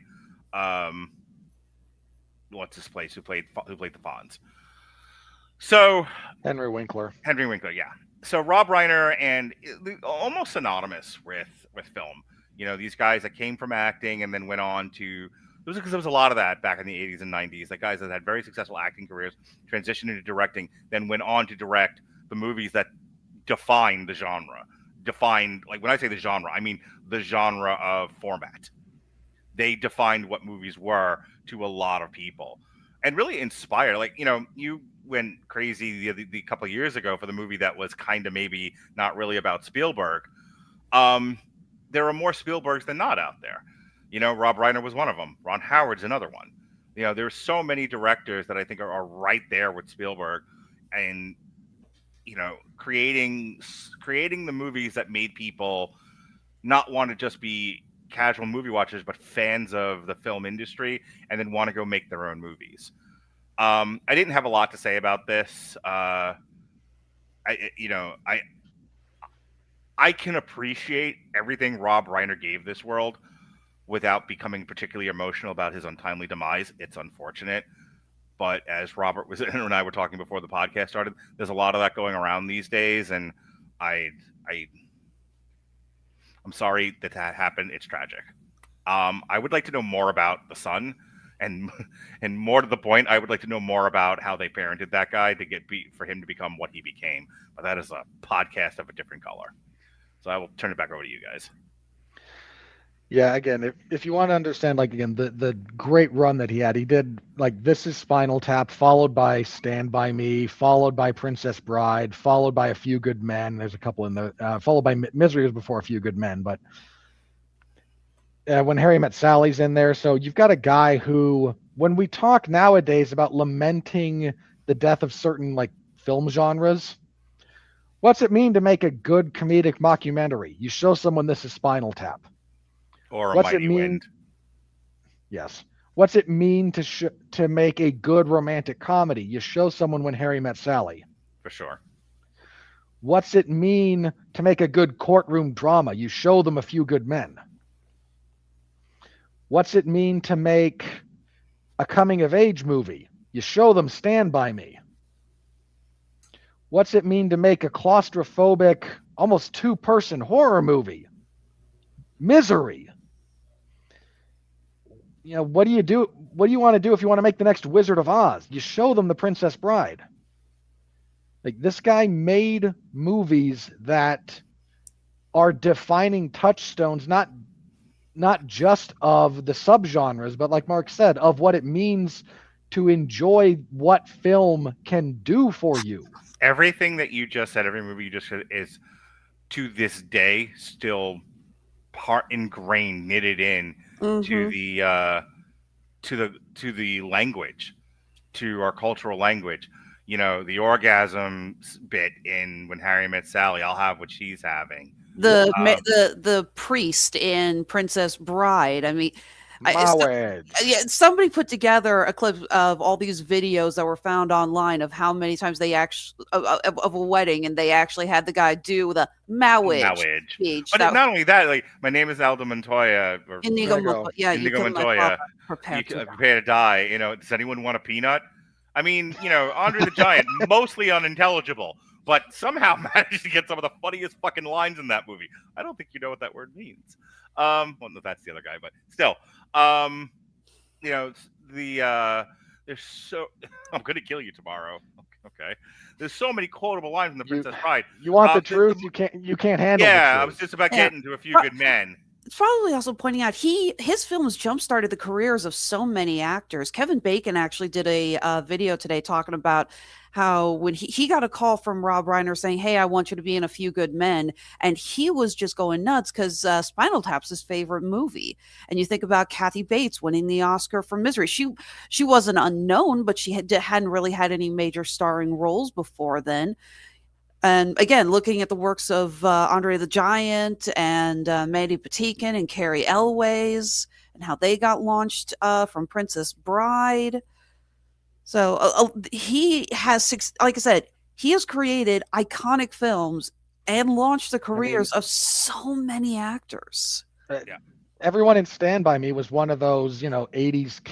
what's his place who played the Fonz. So Henry Winkler, yeah. So Rob Reiner and almost synonymous with film. These guys that came from acting and then went on to. Because there was a lot of that back in the 80s and 90s. Like guys that had very successful acting careers, transitioned into directing, then went on to direct the movies that defined the genre. Defined, like when I say the genre, I mean the genre of format. They defined what movies were to a lot of people, and really inspired. Like, you know, you went crazy the couple of years ago for the movie that was kind of maybe not really about Spielberg. Um, there are more Spielbergs than not out there. You know, Rob Reiner was one of them. Ron Howard's another one. You know, there's so many directors that I think are right there with Spielberg, and you know, creating the movies that made people not want to just be casual movie watchers, but fans of the film industry, and then want to go make their own movies. I didn't have a lot to say about this. You know, I can appreciate everything Rob Reiner gave this world without becoming particularly emotional about his untimely demise. It's unfortunate. But as Robert was and I were talking before the podcast started, there's a lot of that going around these days, and I'm sorry that happened. It's tragic. I would like to know more about the son, and more to the point, I would like to know more about how they parented that guy to for him to become what he became. But that is a podcast of a different color. So I will turn it back over to you guys. Yeah, again, if you want to understand, like, again, the great run that he had, he did, like, This Is Spinal Tap, followed by Stand By Me, followed by Princess Bride, followed by A Few Good Men. There's a couple in the, followed by Misery was before A Few Good Men, but When Harry Met Sally's in there. So you've got a guy who, when we talk nowadays about lamenting the death of certain, like, film genres, what's it mean to make a good comedic mockumentary? You show someone This Is Spinal Tap. Or a What's it mighty mean? wind. Yes. What's it mean to make a good romantic comedy? You show someone When Harry Met Sally. For sure. What's it mean to make a good courtroom drama? You show them A Few Good Men. What's it mean to make a coming of age movie? You show them Stand By Me. What's it mean to make a claustrophobic, almost two-person horror movie? Misery. You know, what do you do? What do you want to do if you want to make the next Wizard of Oz? You show them The Princess Bride. Like, this guy made movies that are defining touchstones, not just of the subgenres, but like Mark said, of what it means to enjoy what film can do for you. Everything that you just said, every movie you just said, is to this day still part ingrained, knitted in to the language, to our cultural language. You know, the orgasm bit in When Harry Met Sally, I'll have what she's having. The priest in Princess Bride. I mean, somebody put together a clip of all these videos that were found online of how many times they actually of a wedding, and they actually had the guy do the marriage speech. But not only that, like, my name is Aldo Montoya, or Inigo Montoya. Prepare to die. You know, does anyone want a peanut? I mean, you know, Andre the Giant, mostly unintelligible, but somehow managed to get some of the funniest fucking lines in that movie. I don't think you know what that word means. Well, no, that's the other guy, but still, you know, there's so I'm gonna kill you tomorrow. Okay, there's so many quotable lines in The Princess Bride. You want the truth? You can't handle. Yeah, the truth. I was just about getting to A Few Good Men. It's probably also pointing out his films jump-started the careers of so many actors. Kevin Bacon actually did a video today talking about how when he got a call from Rob Reiner saying, "Hey, I want you to be in A Few Good Men," and he was just going nuts because Spinal Tap's his favorite movie. And you think about Kathy Bates winning the Oscar for Misery. She wasn't unknown, but she hadn't really had any major starring roles before then. And again, looking at the works of Andre the Giant and Mandy Patinkin and Carrie Elways and how they got launched from Princess Bride. So he has, like I said, he has created iconic films and launched the careers of so many actors. Everyone in Stand By Me was one of those, 80s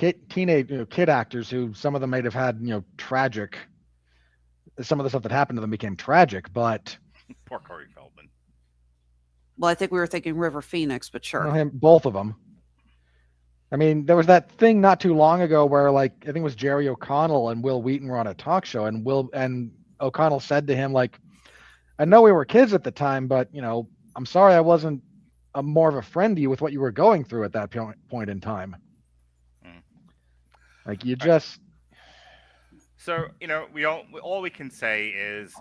kid actors who some of them might have had, tragic. Some of the stuff that happened to them became tragic, but poor Corey Feldman. Well, I think we were thinking River Phoenix, but sure. Both of them. I mean, there was that thing not too long ago where, like, I think it was Jerry O'Connell and Will Wheaton were on a talk show, and O'Connell said to him, like, I know we were kids at the time, but I'm sorry I wasn't more of a friend to you with what you were going through at that point in time. Mm. Like you All right. just So all we can say is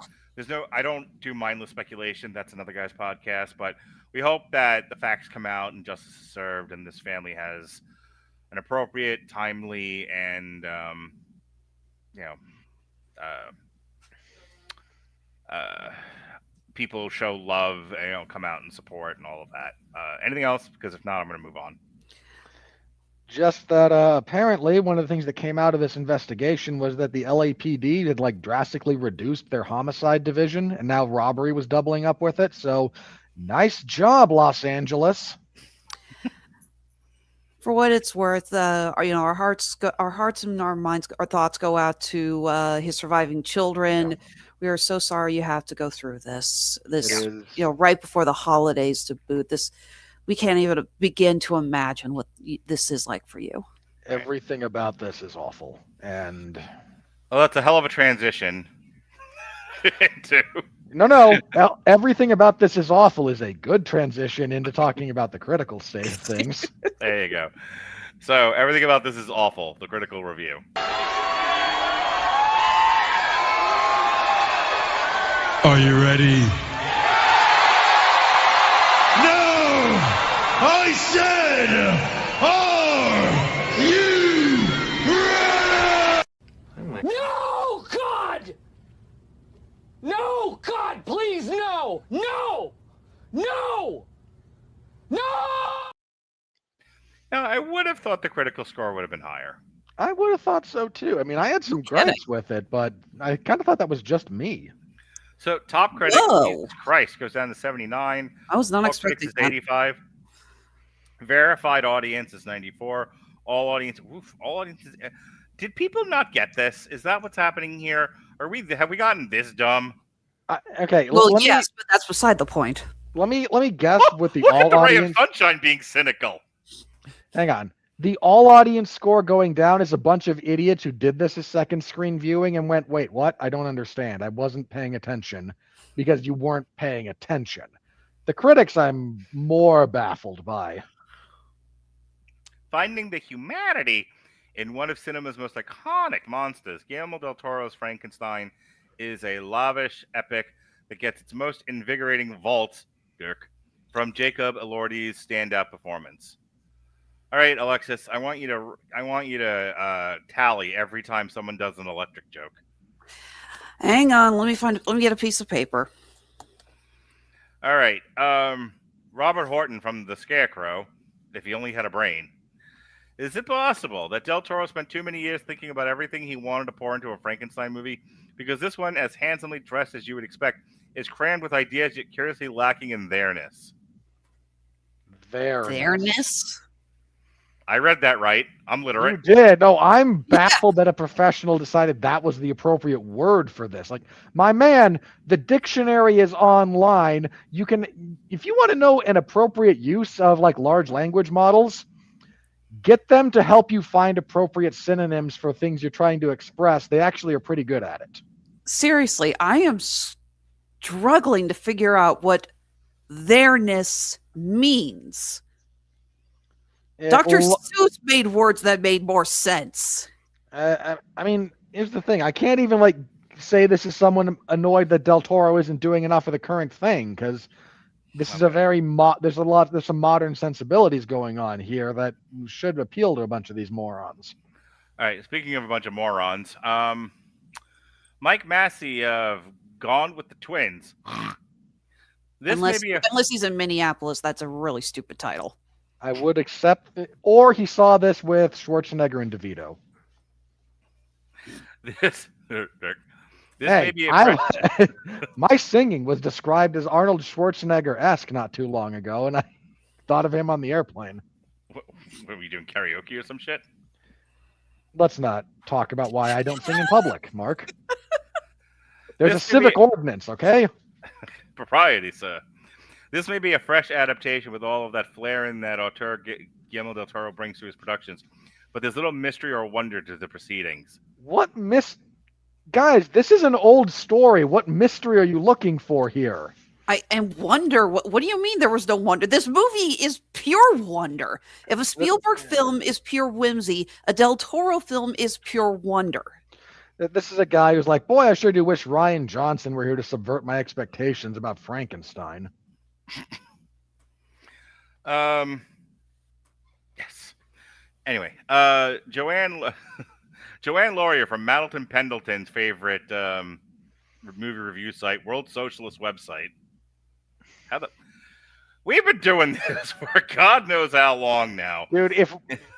I don't do mindless speculation. That's another guy's podcast, but we hope that the facts come out and justice is served, and this family has an appropriate, timely, and you know, people show love, come out and support and all of that. Anything else? Because if not, I'm going to move on. just that apparently one of the things that came out of this investigation was that the LAPD had like drastically reduced their homicide division, and now robbery was doubling up with it. So, nice job, Los Angeles. For what it's worth, our hearts and our minds, our thoughts go out to his surviving children. We are so sorry you have to go through this. It is. Right before the holidays to boot. This, we can't even begin to imagine what this is like for you. Everything about this is awful, and Well, that's a hell of a transition. into no, everything about this is awful is a good transition into talking about the critical state of things. There you go. So everything about this is awful. The critical review. Are you ready? No! I said, are you ready? No, God! No, God, please, no! No! No! No! Now, I would have thought the critical score would have been higher. I would have thought so too. I mean, I had some gripes with it, but I kind of thought that was just me. So top critic, Whoa. Jesus Christ, goes down to 79. I was not All expecting critics is 85. Verified audience is 94. All audiences. Did people not get this? Is that what's happening here? Have we gotten this dumb? Okay, Well, let yes, but that's beside the point. me guess with the Look at all the ray of audience. sunshine being cynical. Hang on. The all audience score going down is a bunch of idiots who did this as second screen viewing and went, wait, what? I don't understand. I wasn't paying attention, because you weren't paying attention. The critics I'm more baffled by. Finding the humanity in one of cinema's most iconic monsters, Guillermo del Toro's Frankenstein is a lavish epic that gets its most invigorating Waltz from Jacob Elordi's standout performance. All right, Alexis, I want you to tally every time someone does an electric joke. Hang on, let me get a piece of paper. All right, Robert Horton from The Scarecrow, if he only had a brain. Is it possible that Del Toro spent too many years thinking about everything he wanted to pour into a Frankenstein movie? Because this one, as handsomely dressed as you would expect, is crammed with ideas yet curiously lacking in there-ness. Fairness? I read that right. I'm You literate. did. No, I'm baffled that a professional decided that was the appropriate word for this. Like, my man, the dictionary is online. You can, if you want to know an appropriate use of like large language models, get them to help you find appropriate synonyms for things you're trying to express. They actually are pretty good at it. Seriously, I am struggling to figure out what there-ness means. Dr. Seuss made words that made more sense. I mean, here's the thing. I can't even like say this is someone annoyed that Del Toro isn't doing enough of the current thing, because this is a very there's some modern sensibilities going on here that should appeal to a bunch of these morons. All right, speaking of a bunch of morons, Mike Massey of Gone with the Twins. Unless he's in Minneapolis, that's a really stupid title. I would accept it. Or he saw this with Schwarzenegger and DeVito. This may be my singing was described as Arnold Schwarzenegger-esque not too long ago, and I thought of him on the airplane. What were you doing, karaoke or some shit? Let's not talk about why I don't sing in public, Mark. There's a civic ordinance, okay? Propriety, sir. This may be a fresh adaptation with all of that flair and that auteur Guillermo del Toro brings to his productions, but there's little mystery or wonder to the proceedings. Guys, this is an old story. What mystery are you looking for here? And wonder, what do you mean there was no wonder? This movie is pure wonder. If a Spielberg film is pure whimsy, a Del Toro film is pure wonder. This is a guy who's like, boy, I sure do wish Ryan Johnson were here to subvert my expectations about Frankenstein. Yes. Anyway, Joanne Laurier from Maddleton Pendleton's favorite movie review site, World Socialist website. We've been doing this for God knows how long now, dude.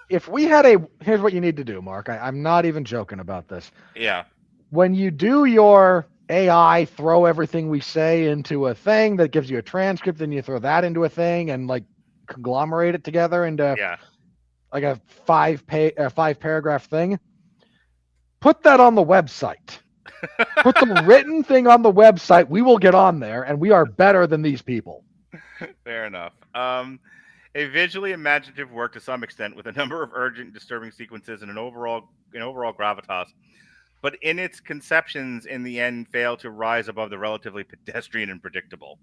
If we had here's what you need to do, Mark. I'm not even joking about this. Yeah. When you do your AI, throw everything we say into a thing that gives you a transcript, then you throw that into a thing and like conglomerate it together into like a five paragraph thing. Put that on the website. Put the written thing on the website. We will get on there, and we are better than these people. Fair enough. A visually imaginative work to some extent, with a number of urgent, disturbing sequences and an overall gravitas, but in its conceptions, in the end, fail to rise above the relatively pedestrian and predictable.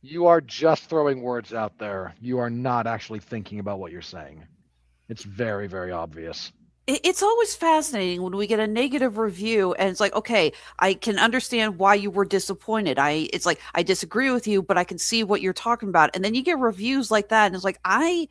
You are just throwing words out there. You are not actually thinking about what you're saying. It's very, very obvious. It's always fascinating when we get a negative review and it's like, okay, I can understand why you were disappointed. It's like, I disagree with you, but I can see what you're talking about. And then you get reviews like that and it's like, I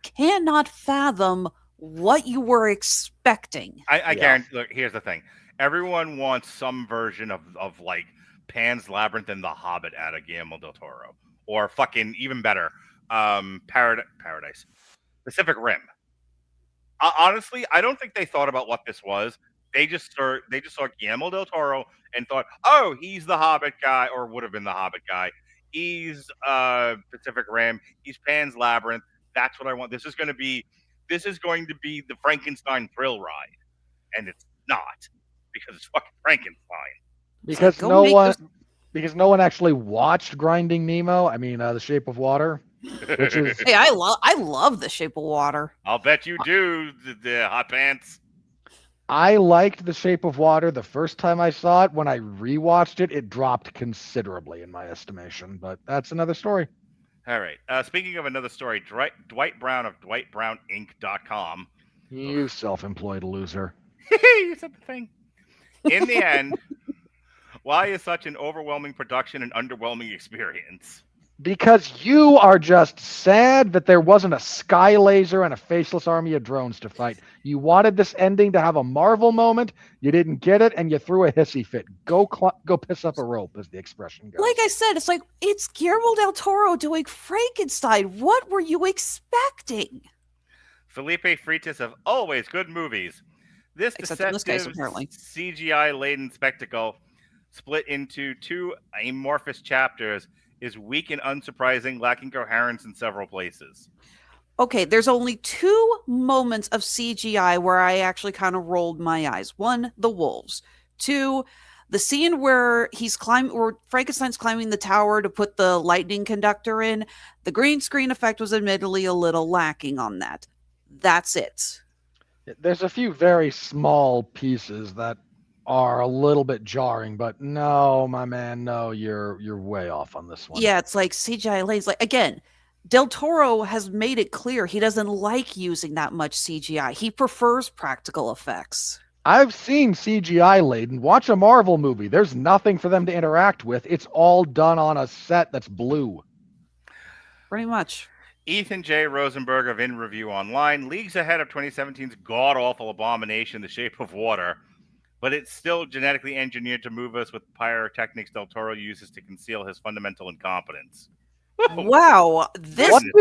cannot fathom what you were expecting. I guarantee, look, here's the thing. Everyone wants some version of like Pan's Labyrinth and The Hobbit out of Guillermo del Toro. Or fucking, even better, Paradise. Pacific Rim. Honestly, I don't think they thought about what this was. They just saw Guillermo del Toro and thought, oh, he's the Hobbit guy, or would have been the Hobbit guy. He's Pacific Rim. He's Pan's Labyrinth. That's what I want. This is going to be the Frankenstein thrill ride, and it's not, because it's fucking Frankenstein. Because no one actually watched Grinding Nemo. I mean, The Shape of Water. Which is, hey, I love The Shape of Water. I'll bet you do, the hot pants. I liked The Shape of Water the first time I saw it. When I rewatched it, it dropped considerably in my estimation. But that's another story. All right. Speaking of another story, Dwight Brown of DwightBrownInc.com. You self-employed loser. You said the thing. In the end, why is such an overwhelming production an underwhelming experience? Because you are just sad that there wasn't a sky laser and a faceless army of drones to fight. You wanted this ending to have a Marvel moment. You didn't get it, and you threw a hissy fit. Go piss up a rope, as the expression goes. Like I said, it's Guillermo del Toro doing Frankenstein. What were you expecting? Felipe Freitas of Always Good Movies. This deceptive CGI-laden spectacle, split into two amorphous chapters, is weak and unsurprising, lacking coherence in several places. Okay, there's only two moments of CGI where I actually kind of rolled my eyes. One, the wolves. Two, the scene where Frankenstein's climbing the tower to put the lightning conductor in. The green screen effect was admittedly a little lacking on that. That's it. There's a few very small pieces that are a little bit jarring, but no, my man, no, you're way off on this one. Yeah, it's like CGI lays. Like, again, Del Toro has made it clear he doesn't like using that much CGI. He prefers practical effects. I've seen CGI laden. Watch a Marvel movie. There's nothing for them to interact with. It's all done on a set that's blue. Pretty much. Ethan J. Rosenberg of In Review Online, leagues ahead of 2017's god-awful abomination, The Shape of Water, but it's still genetically engineered to move us with pyrotechnics Del Toro uses to conceal his fundamental incompetence. Wow,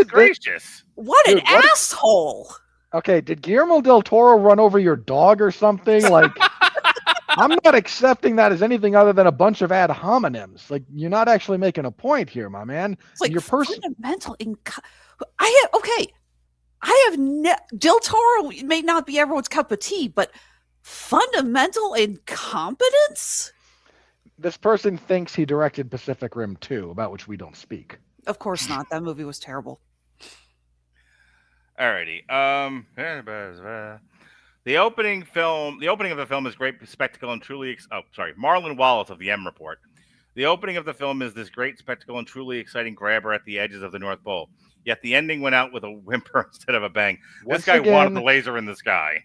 gracious! What an asshole! Okay, did Guillermo del Toro run over your dog or something? Like, I'm not accepting that as anything other than a bunch of ad hominems. Like, you're not actually making a point here, my man. It's like your fundamental Del Toro may not be everyone's cup of tea, but fundamental incompetence? This person thinks he directed Pacific Rim 2, about which we don't speak. Of course not. That movie was terrible. Alrighty. The opening of the film is great spectacle and truly. Marlon Wallace of the M Report. The opening of the film is this great spectacle and truly exciting grabber at the edges of the North Pole. Yet the ending went out with a whimper instead of a bang. Once This guy wanted again, the laser in the sky.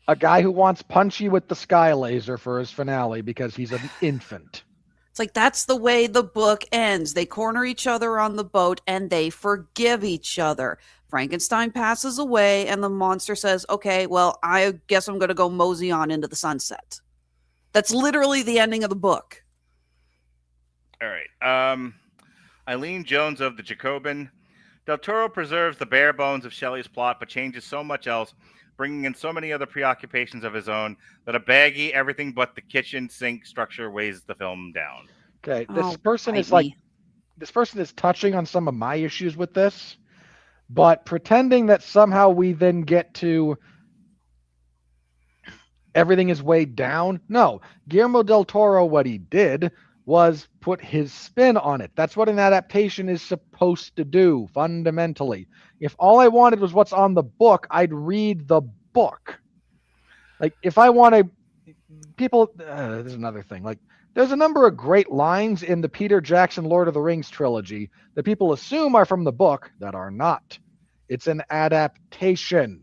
a guy who wants Punchy with the sky laser for his finale because he's an infant. It's like that's the way the book ends. They corner each other on the boat and they forgive each other. Frankenstein passes away and the monster says, okay, well, I guess I'm going to go mosey on into the sunset. That's literally the ending of the book. All right. Eileen Jones of the Jacobin. Del Toro preserves the bare bones of Shelley's plot, but changes so much else, bringing in so many other preoccupations of his own that a baggy, everything but the kitchen sink structure weighs the film down. Okay, Oh, this person is bite me. this person is touching on some of my issues with this, but pretending that somehow we then get to everything is weighed down. No, Guillermo del Toro, what he did was put his spin on it. That's what an adaptation is supposed to do, fundamentally. If all I wanted was what's on the book, I'd read the book. Like, if I want to, there's another thing. Like, there's a number of great lines in the Peter Jackson Lord of the Rings trilogy that people assume are from the book that are not. It's an adaptation,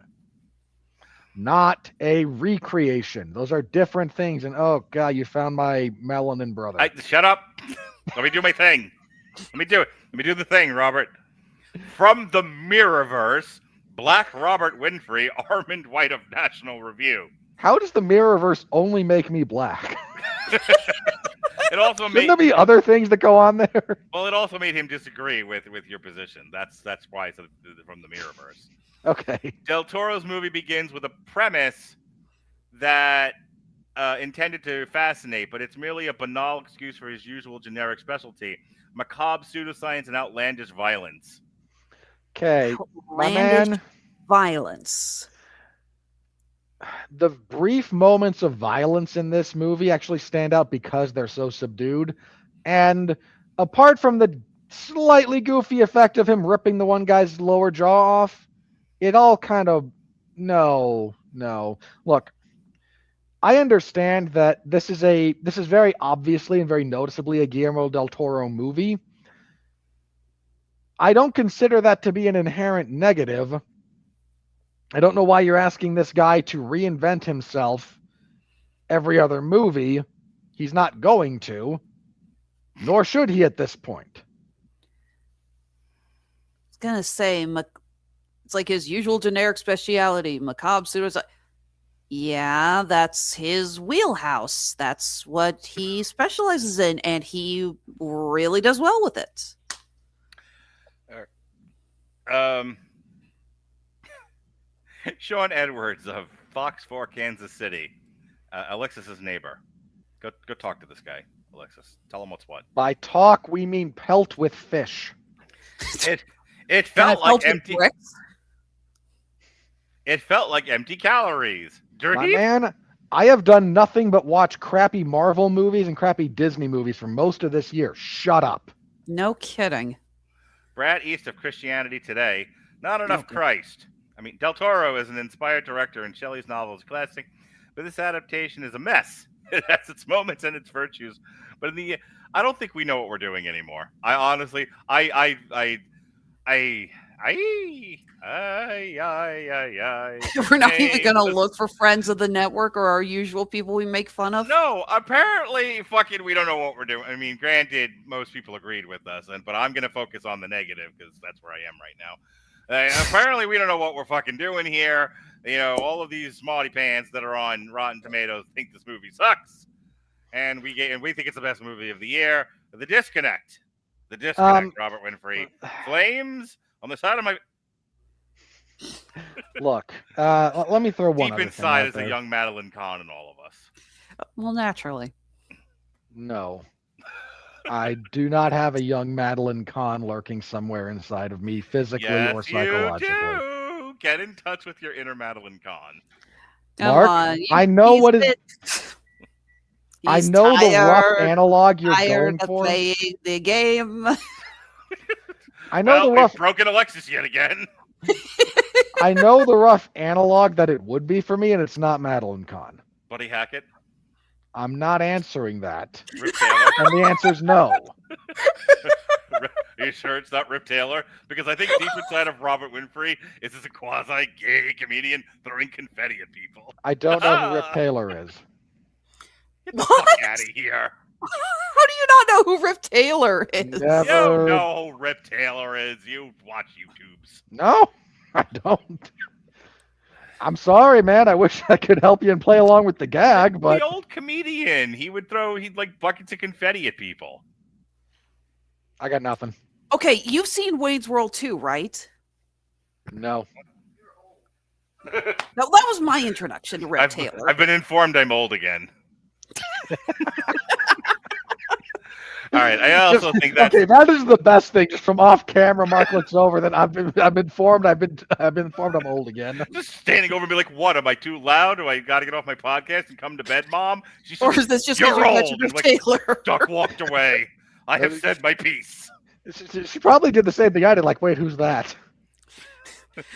not a recreation. Those are different things. And oh god, you found my melanin brother. Shut up. Let me do my thing. Let me do it. Let me do the thing, Robert. From the Mirrorverse, Black Robert Winfrey, Armand White of National Review. How does the Mirrorverse only make me black? It also Shouldn't there be other things that go on there? Well, it also made him disagree with your position. That's why it's from the Mirrorverse. Okay. Del Toro's movie begins with a premise that intended to fascinate, but it's merely a banal excuse for his usual generic specialty: macabre pseudoscience and outlandish violence. Okay, my Outlandish man. violence. The brief moments of violence in this movie actually stand out because they're so subdued. And apart from the slightly goofy effect of him ripping the one guy's lower jaw off, it all kind of no. Look, I understand that this is very obviously and very noticeably a Guillermo del Toro movie. I don't consider that to be an inherent negative. I don't know why you're asking this guy to reinvent himself every other movie. He's not going to, nor should he at this point. I was gonna say, it's like his usual generic speciality, macabre suicide. Yeah, that's his wheelhouse. That's what he specializes in, and he really does well with it. Sean Edwards of Fox 4 Kansas City, Alexis's neighbor. Go talk to this guy, Alexis. Tell him what's what. By talk, we mean pelt with fish. It felt like empty. Bricks. It felt like empty calories. My Dirty. man, I have done nothing but watch crappy Marvel movies and crappy Disney movies for most of this year. Shut up. No kidding. Brad East of Christianity Today. Not enough Christ. I mean, Del Toro is an inspired director, and Shelley's novel is classic, but this adaptation is a mess. It has its moments and its virtues, but I don't think we know what we're doing anymore. I honestly, We're not even gonna look for friends of the network or our usual people we make fun of. No, apparently, we don't know what we're doing. I mean, granted, most people agreed with us, but I'm gonna focus on the negative because that's where I am right now. Apparently, we don't know what we're fucking doing here. You know, all of these smarty pants that are on Rotten Tomatoes think this movie sucks, and we think it's the best movie of the year. The disconnect, Robert Winfrey, flames on the side of my. Look, let me throw one Deep other inside thing is out a there. young Madeline Kahn in all of us. Well, naturally. No. I do not have a young Madeline Kahn lurking somewhere inside of me, physically or psychologically. You do. Get in touch with your inner Madeline Kahn. Come Mark, on. I know He's what is. I he's know the rough tired- analog you're tired going of for. playing the game. I know the We've rough. broken Alexis yet again. I know the rough analog that it would be for me, and it's not Madeline Kahn. Buddy Hackett, I'm not answering that. Rip Taylor. And the answer's no. Are you sure it's not Rip Taylor? Because I think deep inside of Robert Winfrey is this a quasi-gay comedian throwing confetti at people. I don't know who Rip Taylor is. Get the What? fuck out of here. How do you not know who Rip Taylor is? Never. You know who Rip Taylor is. You watch YouTubes. No, I don't. I'm sorry, man. I wish I could help you and play along with the gag, but The old comedian. He'd like buckets of confetti at people. I got nothing. Okay, you've seen Wayne's World 2, right? No. Now, that was my introduction to Rip Taylor. I've been informed I'm old again. All right. I also think that Okay, that is the best thing. Just from off camera, Mark looks over. Then I've been informed. I've been informed I'm old again. just standing over and be like, "What? Am I too loud? Do I got to get off my podcast and come to bed, Mom?" She's Or is this just because You're you're old. catching Rip And, like, Taylor? Duck walked away. I have said my piece. She probably did the same thing I did. Like, wait, who's that?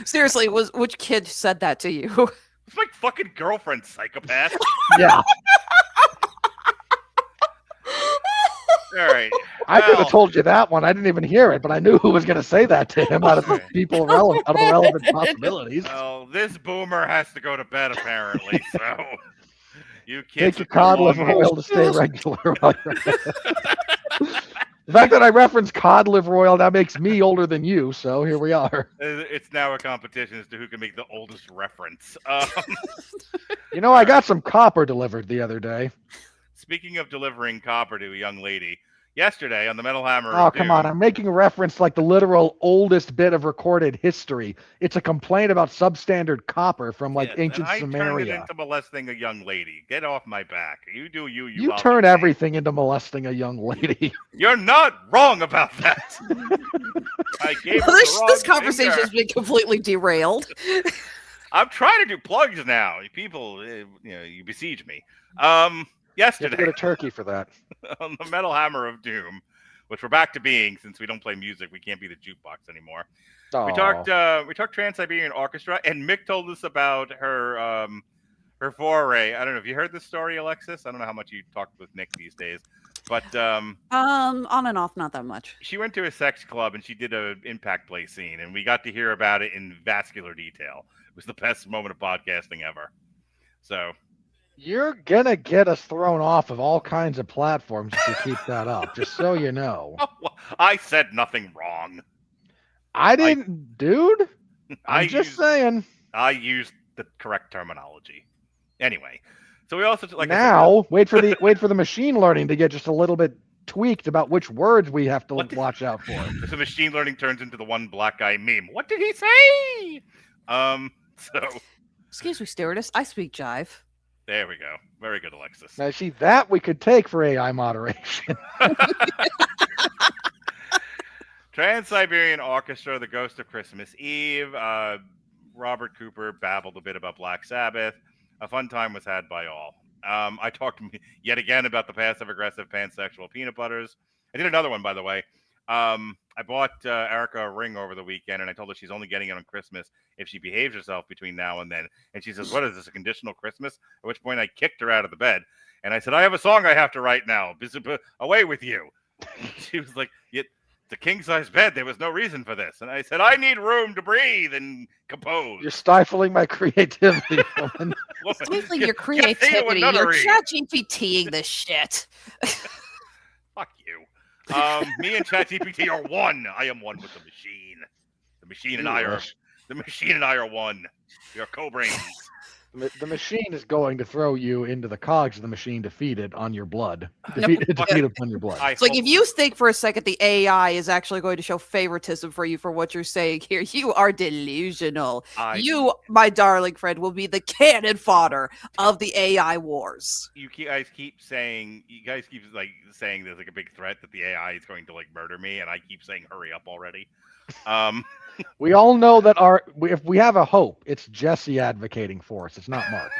Seriously, which kid said that to you? It's my fucking girlfriend, psychopath. Yeah, All right. I could Well, have told you that one. I didn't even hear it, but I knew who was going to say that to him out of the Okay. people relevant, out of the relevant possibilities. Well, this boomer has to go to bed apparently, so you kids Take your with your cod long liver hair- oil to stay regular. While you're at it. The fact that I referenced cod liver oil now makes me older than you, so here we are. It's now a competition as to who can make the oldest reference. You know, I got some copper delivered the other day. Speaking of delivering copper to a young lady, yesterday on the Metal Hammer. Oh, of come Doom- on. I'm making a reference like the literal oldest bit of recorded history. It's a complaint about substandard copper from like Yeah, ancient and I turned it Samaria. into molesting a young lady. Get off my back. You do you. You I'll turn do me. everything into molesting a young lady. You're not wrong about that. I gave her the this wrong conversation finger. has been completely derailed. I'm trying to do plugs now. People, you besiege me. You have to Yesterday get a turkey for that. on the Metal Hammer of Doom, which we're back to being since we don't play music, we can't be the jukebox anymore. Oh, We talked Trans-Siberian Orchestra, and Mick told us about her her foray. I don't know if you heard this story, Alexis. I don't know how much you talked with Nick these days, but On and off, not that much. she went to a sex club and she did an impact play scene, and we got to hear about it in vascular detail. It was the best moment of podcasting ever. So You're gonna get us thrown off of all kinds of platforms if you keep that up, just so you know. I said nothing wrong. I didn't, dude. I I'm just used, saying. I used the correct terminology. Anyway, so we also like Now, wait for the machine learning to get just a little bit tweaked about which words we have to What the- watch out for. I said, so machine learning turns into the one black guy meme. What did he say? So Excuse me, stewardess. I speak jive. there we go. Very good, Alexis. Now, see, that we could take for AI moderation. Trans-Siberian Orchestra, The Ghost of Christmas Eve. Robert Cooper babbled a bit about Black Sabbath. A fun time was had by all. I talked yet again about the passive-aggressive pansexual peanut butters. I did another one, by the way. I bought Erica a ring over the weekend, and I told her she's only getting it on Christmas if she behaves herself between now and then. And she says, "What is this, a conditional Christmas?" At which point I kicked her out of the bed. And I said, "I have a song I have to write now. Away with you." She was like, "It's a king-size bed. There was no reason for this." And I said, "I need room to breathe and compose." You're stifling my creativity, woman. Stifling Yeah, your can't say it with creativity. You're nunnery. ChatGPTing this shit. Fuck you. Me and ChatGPT are one. I am one with the machine. The machine and I are one. We are co-brains. The machine is going to throw you into the cogs of the machine to feed it on your blood. To Yep. feed it on your blood. It's like if you think for a second the AI is actually going to show favoritism for you for what you're saying here, you are delusional. You, my darling friend, will be the cannon fodder of the AI wars. You guys keep saying there's like a big threat that the AI is going to like murder me, and I keep saying hurry up already. We all know that if we have a hope, it's Jesse advocating for us. It's not Mark.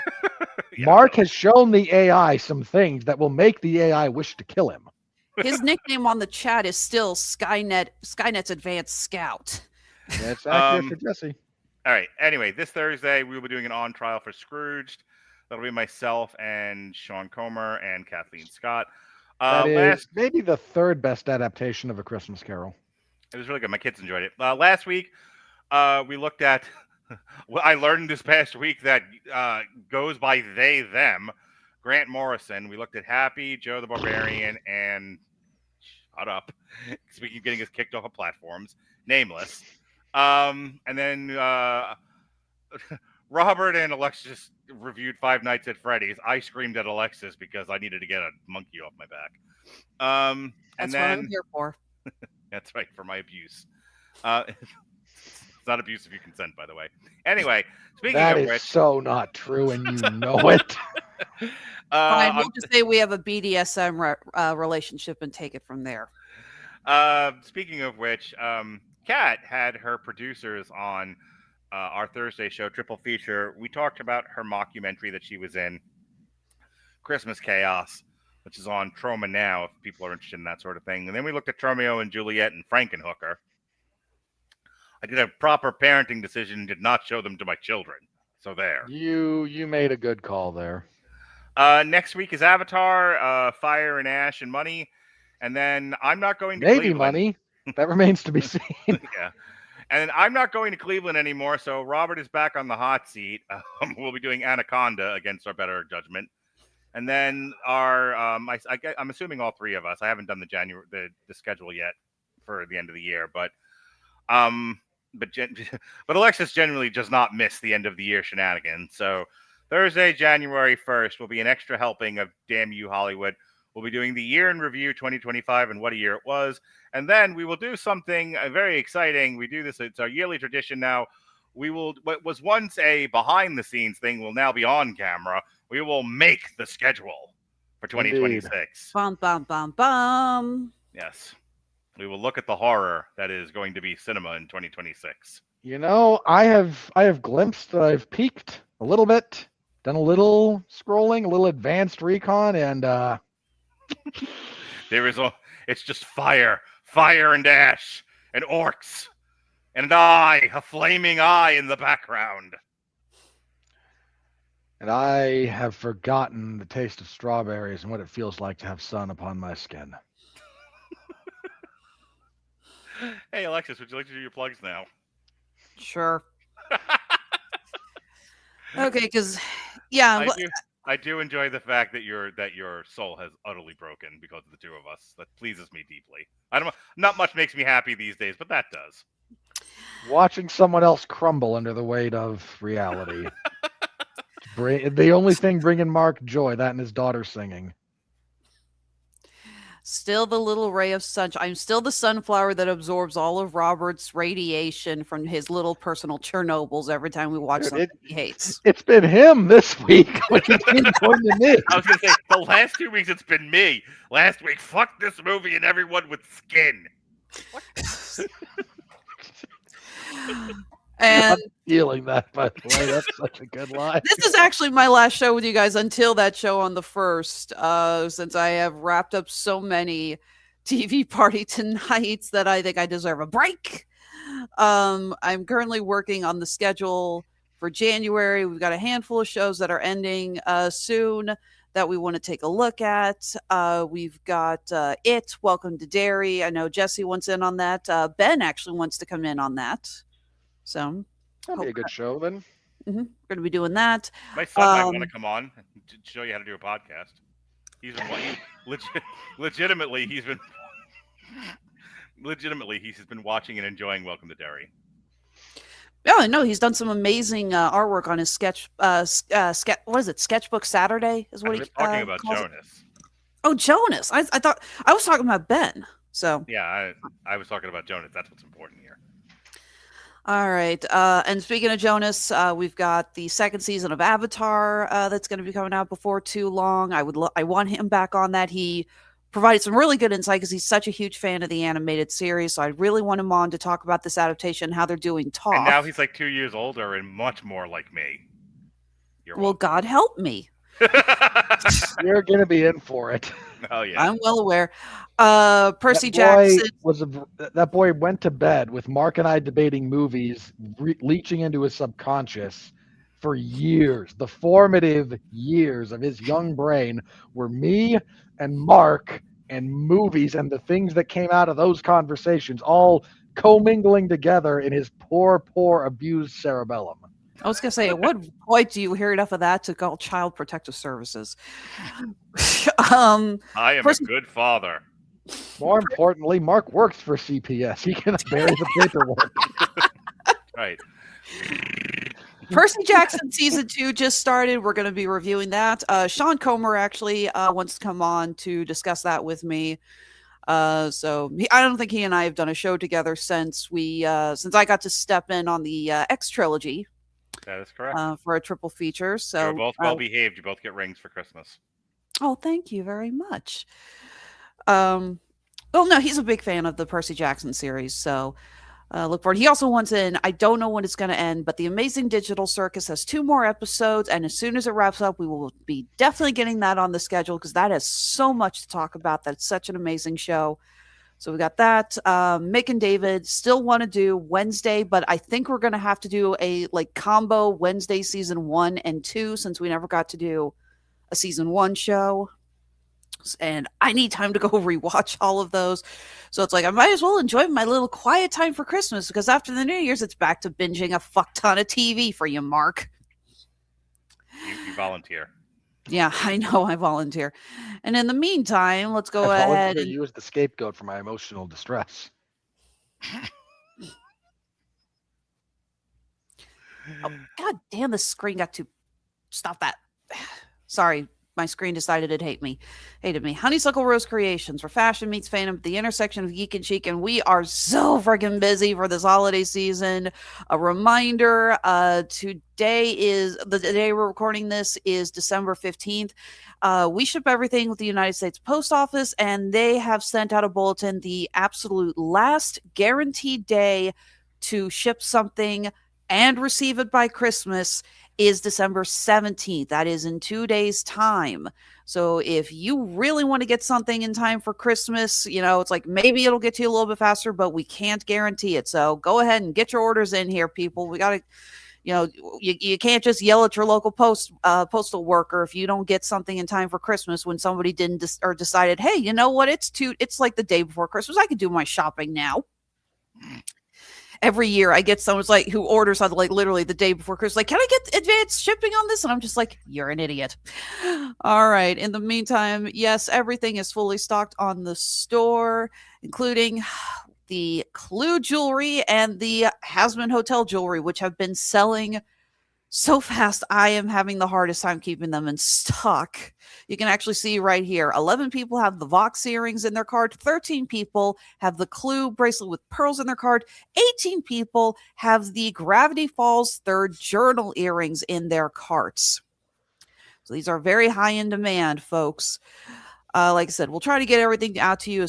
Yeah, Mark has shown the AI some things that will make the AI wish to kill him. His nickname on the chat is still Skynet's Advanced Scout. That's accurate for Jesse. All right. Anyway, this Thursday we will be doing an on trial for Scrooged. That'll be myself and Sean Comer and Kathleen Scott. That is Last maybe the third best adaptation of A Christmas Carol. It was really good. My kids enjoyed it. Last week we looked at. Well, I learned this past week that goes by they them. Grant Morrison. We looked at Happy, Joe the Barbarian, and shut up. Speaking of getting us kicked off of platforms, Nameless. And then Robert and Alexis reviewed Five Nights at Freddy's. I screamed at Alexis because I needed to get a monkey off my back. And That's then what I'm here for. that's right, for my abuse. It's not abuse if you consent, by the way. Anyway, speaking That of is which, so not true, and you know it. Fine, we'll just say we have a BDSM relationship and take it from there. Speaking of which, Kat had her producers on our Thursday show, Triple Feature. We talked about her mockumentary that she was in, Christmas Chaos, which is on Troma now, if people are interested in that sort of thing. And then we looked at Romeo and Juliet and Frankenhooker. I did a proper parenting decision and did not show them to my children. So there. You made a good call there. Next week is Avatar, Fire and Ash and Money. And then I'm not going to Maybe Cleveland. money. That remains to be seen. Yeah. And I'm not going to Cleveland anymore, so Robert is back on the hot seat. We'll be doing Anaconda against our better judgment. And then our, I'm assuming all three of us. I haven't done the schedule yet for the end of the year, but Alexis generally does not miss the end of the year shenanigans. So Thursday, January 1st, will be an extra helping of Damn You Hollywood. We'll be doing the year in review 2025 and what a year it was. And then we will do something very exciting. We do this, it's our yearly tradition now. What was once a behind the scenes thing will now be on camera. We will make the schedule for 2026. Bum, bum, bum, bum. Yes. We will look at the horror that is going to be cinema in 2026. You know, I have glimpsed that I've peeked a little bit, done a little scrolling, a little advanced recon, and it's just fire and ash and orcs and an eye, a flaming eye in the background. and I have forgotten the taste of strawberries and what it feels like to have sun upon my skin. Hey Alexis, would you like to do your plugs now? Sure. Okay, because yeah, I do enjoy the fact that your soul has utterly broken because of the two of us. That pleases me deeply. I don't know, not much makes me happy these days, but that does. Watching someone else crumble under the weight of reality. The only thing bringing Mark joy, that and his daughter singing. still the little ray of sunshine. I'm still the sunflower that absorbs all of Robert's radiation from his little personal Chernobyls every time we watch something he hates. It's been him this week, which is going to me. I was going to say, the last 2 weeks it's been me. Last week, fuck this movie and everyone with skin. And I'm feeling that, by the way. That's such a good line. this is actually my last show with you guys until that show on the 1st, since I have wrapped up so many TV party tonights that I think I deserve a break. I'm currently working on the schedule for January. We've got a handful of shows that are ending soon that we want to take a look at. We've got It, Welcome to Derry. I know Jesse wants in on that. Ben actually wants to come in on that. So That'll be a good show then. we're going to be doing that. My son might want to come on to show you how to do a podcast. He's been legitimately he's been watching and enjoying Welcome to Derry. Yeah, no, he's done some amazing artwork on his sketch. What is it? Sketchbook Saturday is what I'm he talking about calls it. Jonas. Oh, Jonas! I thought I was talking about Ben. So Yeah, I was talking about Jonas. That's what's important here. all right. And speaking of Jonas, we've got the second season of Avatar that's going to be coming out before too long. I want him back on that. He provided some really good insight because he's such a huge fan of the animated series. So I really want him on to talk about this adaptation, how they're doing Toph. And now he's like 2 years older and much more like me. You're Well, welcome. God help me. You're gonna be in for it. Oh yeah. I'm well aware. Percy That boy went to bed with Mark and I debating movies, leaching into his subconscious for years. The formative years of his young brain were me and Mark and movies and the things that came out of those conversations, all commingling together in his poor, abused cerebellum. I was gonna say, at what point do you hear enough of that to call Child Protective Services? I am a good father. More importantly, Mark works for CPS. He can bury the paperwork. Right. Percy Jackson season 2 just started. We're going to be reviewing that. Sean Comer actually wants to come on to discuss that with me. I don't think he and I have done a show together since I got to step in on the X trilogy. That is correct. For a triple feature. So you're both well behaved. You both get rings for Christmas. Oh, thank you very much. Well, no, he's a big fan of the Percy Jackson series, so look forward. He also wants in, I don't know when it's going to end, but The Amazing Digital Circus has 2 more episodes, and as soon as it wraps up, we will be definitely getting that on the schedule because that has so much to talk about. That's such an amazing show. So we got that. Mick and David still want to do Wednesday, but I think we're going to have to do a combo Wednesday season 1 and 2 since we never got to do a season 1 show. And I need time to go rewatch all of those. So it's like I might as well enjoy my little quiet time for Christmas because after the New Year's, it's back to binging a fuck ton of TV for you, Mark. You volunteer. Yeah, I know I volunteer. And in the meantime, let's go ahead and use the scapegoat for my emotional distress. Oh, God damn, the screen got to stop that. Sorry, my screen decided it hated me. Honeysuckle Rose Creations, where fashion meets fandom at the intersection of geek and chic, and we are so freaking busy for this holiday season. A reminder, today is the day we're recording this is December 15th. We ship everything with the United States Post Office, and they have sent out a bulletin. The absolute last guaranteed day to ship something and receive it by Christmas is December 17th. That is in 2 days' time. So if you really want to get something in time for Christmas, it's like maybe it'll get to you a little bit faster, but we can't guarantee it. So go ahead and get your orders in here, people. We got to, you can't just yell at your local postal worker if you don't get something in time for Christmas when somebody didn't or decided, hey, you know what? It's like the day before Christmas. I could do my shopping now. Every year I get someone who orders on literally the day before Christmas, can I get advanced shipping on this? And I'm just like, you're an idiot. All right. In the meantime, yes, everything is fully stocked on the store, including the Clue jewelry and the Hasman Hotel jewelry, which have been selling so fast. I am having the hardest time keeping them in stock. You can actually see right here, 11 people have the Vox earrings in their card. 13 people have the Clue bracelet with pearls in their card. 18 people have the Gravity Falls third journal earrings in their carts. So these are very high in demand, folks. Like I said, we'll try to get everything out to you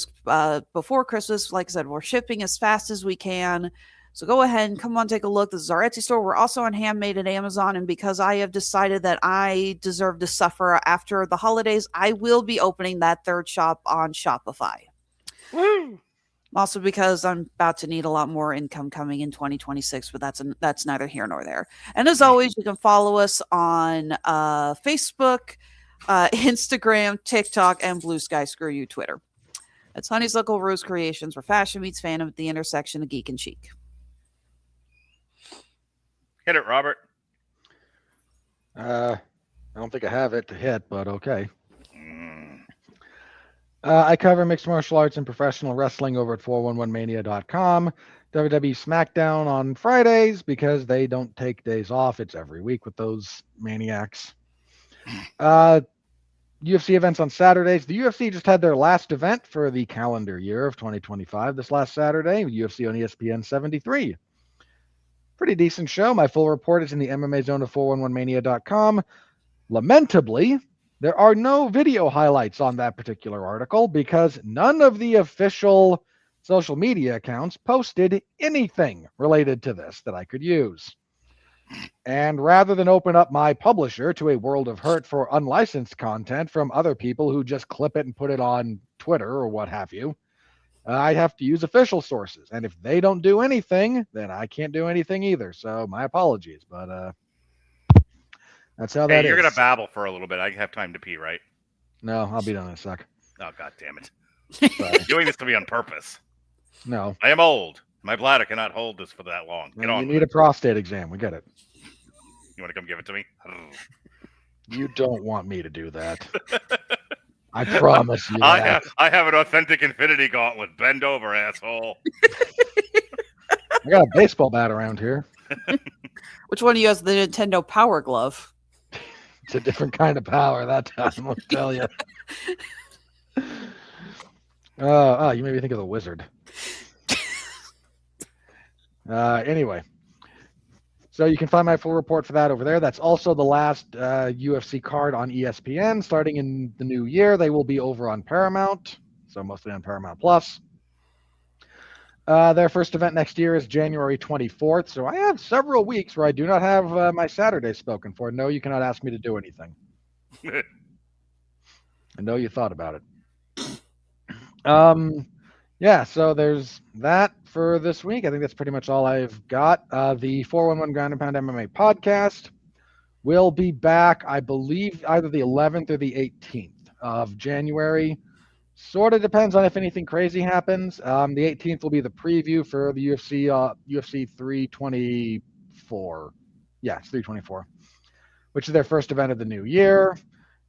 before Christmas. Like I said, we're shipping as fast as we can. So go ahead and come on, take a look. This is our Etsy store. We're also on Handmade at Amazon. And because I have decided that I deserve to suffer after the holidays, I will be opening that third shop on Shopify. Woo! Also because I'm about to need a lot more income coming in 2026, but that's neither here nor there. And as always, you can follow us on Facebook, Instagram, TikTok, and Blue Sky. Screw you, Twitter. It's Honeysuckle Rose Creations, where fashion meets fandom at the intersection of geek and chic. Hit it, Robert. I don't think I have it to hit, but okay. I cover mixed martial arts and professional wrestling over at 411mania.com. WWE SmackDown on Fridays because they don't take days off. It's every week with those maniacs. UFC events on Saturdays. The UFC just had their last event for the calendar year of 2025 this last Saturday. UFC on ESPN 73. Pretty decent show. My full report is in the MMA zone of 411mania.com. Lamentably, there are no video highlights on that particular article because none of the official social media accounts posted anything related to this that I could use. And rather than open up my publisher to a world of hurt for unlicensed content from other people who just clip it and put it on Twitter or what have you, I have to use official sources. And if they don't do anything, then I can't do anything either. So my apologies, but that's how that Hey, you're is. gonna babble for a little bit. I have time to pee, right? No, I'll be done in a sec. Oh, god damn it! Sorry. You're doing this to me on purpose. No, I am old. My bladder cannot hold this for that long. Get you on. need a prostate exam. We get it. You want to come give it to me? You don't want me to do that. I promise you that. I have an authentic Infinity Gauntlet. Bend over, asshole. I got a baseball bat around here. Which one of you has the Nintendo Power Glove? It's a different kind of power that time, I'll tell you. You made me think of the wizard. Anyway, so you can find my full report for that over there. That's also the last UFC card on ESPN. Starting in the new year, they will be over on Paramount, so mostly on Paramount Plus. Their first event next year is January 24th, so I have several weeks where I do not have my Saturday spoken for. No, you cannot ask me to do anything. I know you thought about it. Yeah, so there's that for this week. I think that's pretty much all I've got. The 411 Ground and Pound MMA podcast will be back, I believe, either the 11th or the 18th of January. Sort of depends on if anything crazy happens. The 18th will be the preview for the UFC 324. Yeah, it's 324, which is their first event of the new year.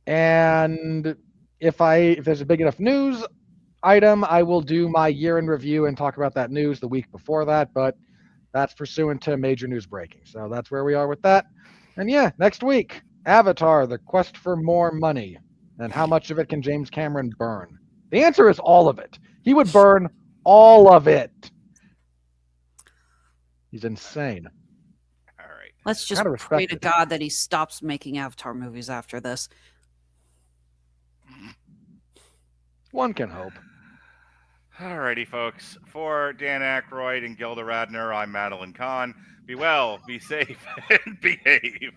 And if there's a big enough news item, I will do my year in review and talk about that news the week before that, but that's pursuant to major news breaking. So that's where we are with that. And yeah, next week, Avatar, the quest for more money. And how much of it can James Cameron burn? The answer is all of it. He would burn all of it. He's insane. All right. Let's just Gotta respect pray to it. God that he stops making Avatar movies after this. One can hope. Alrighty, folks. For Dan Aykroyd and Gilda Radner, I'm Madeline Kahn. Be well, be safe, and behave.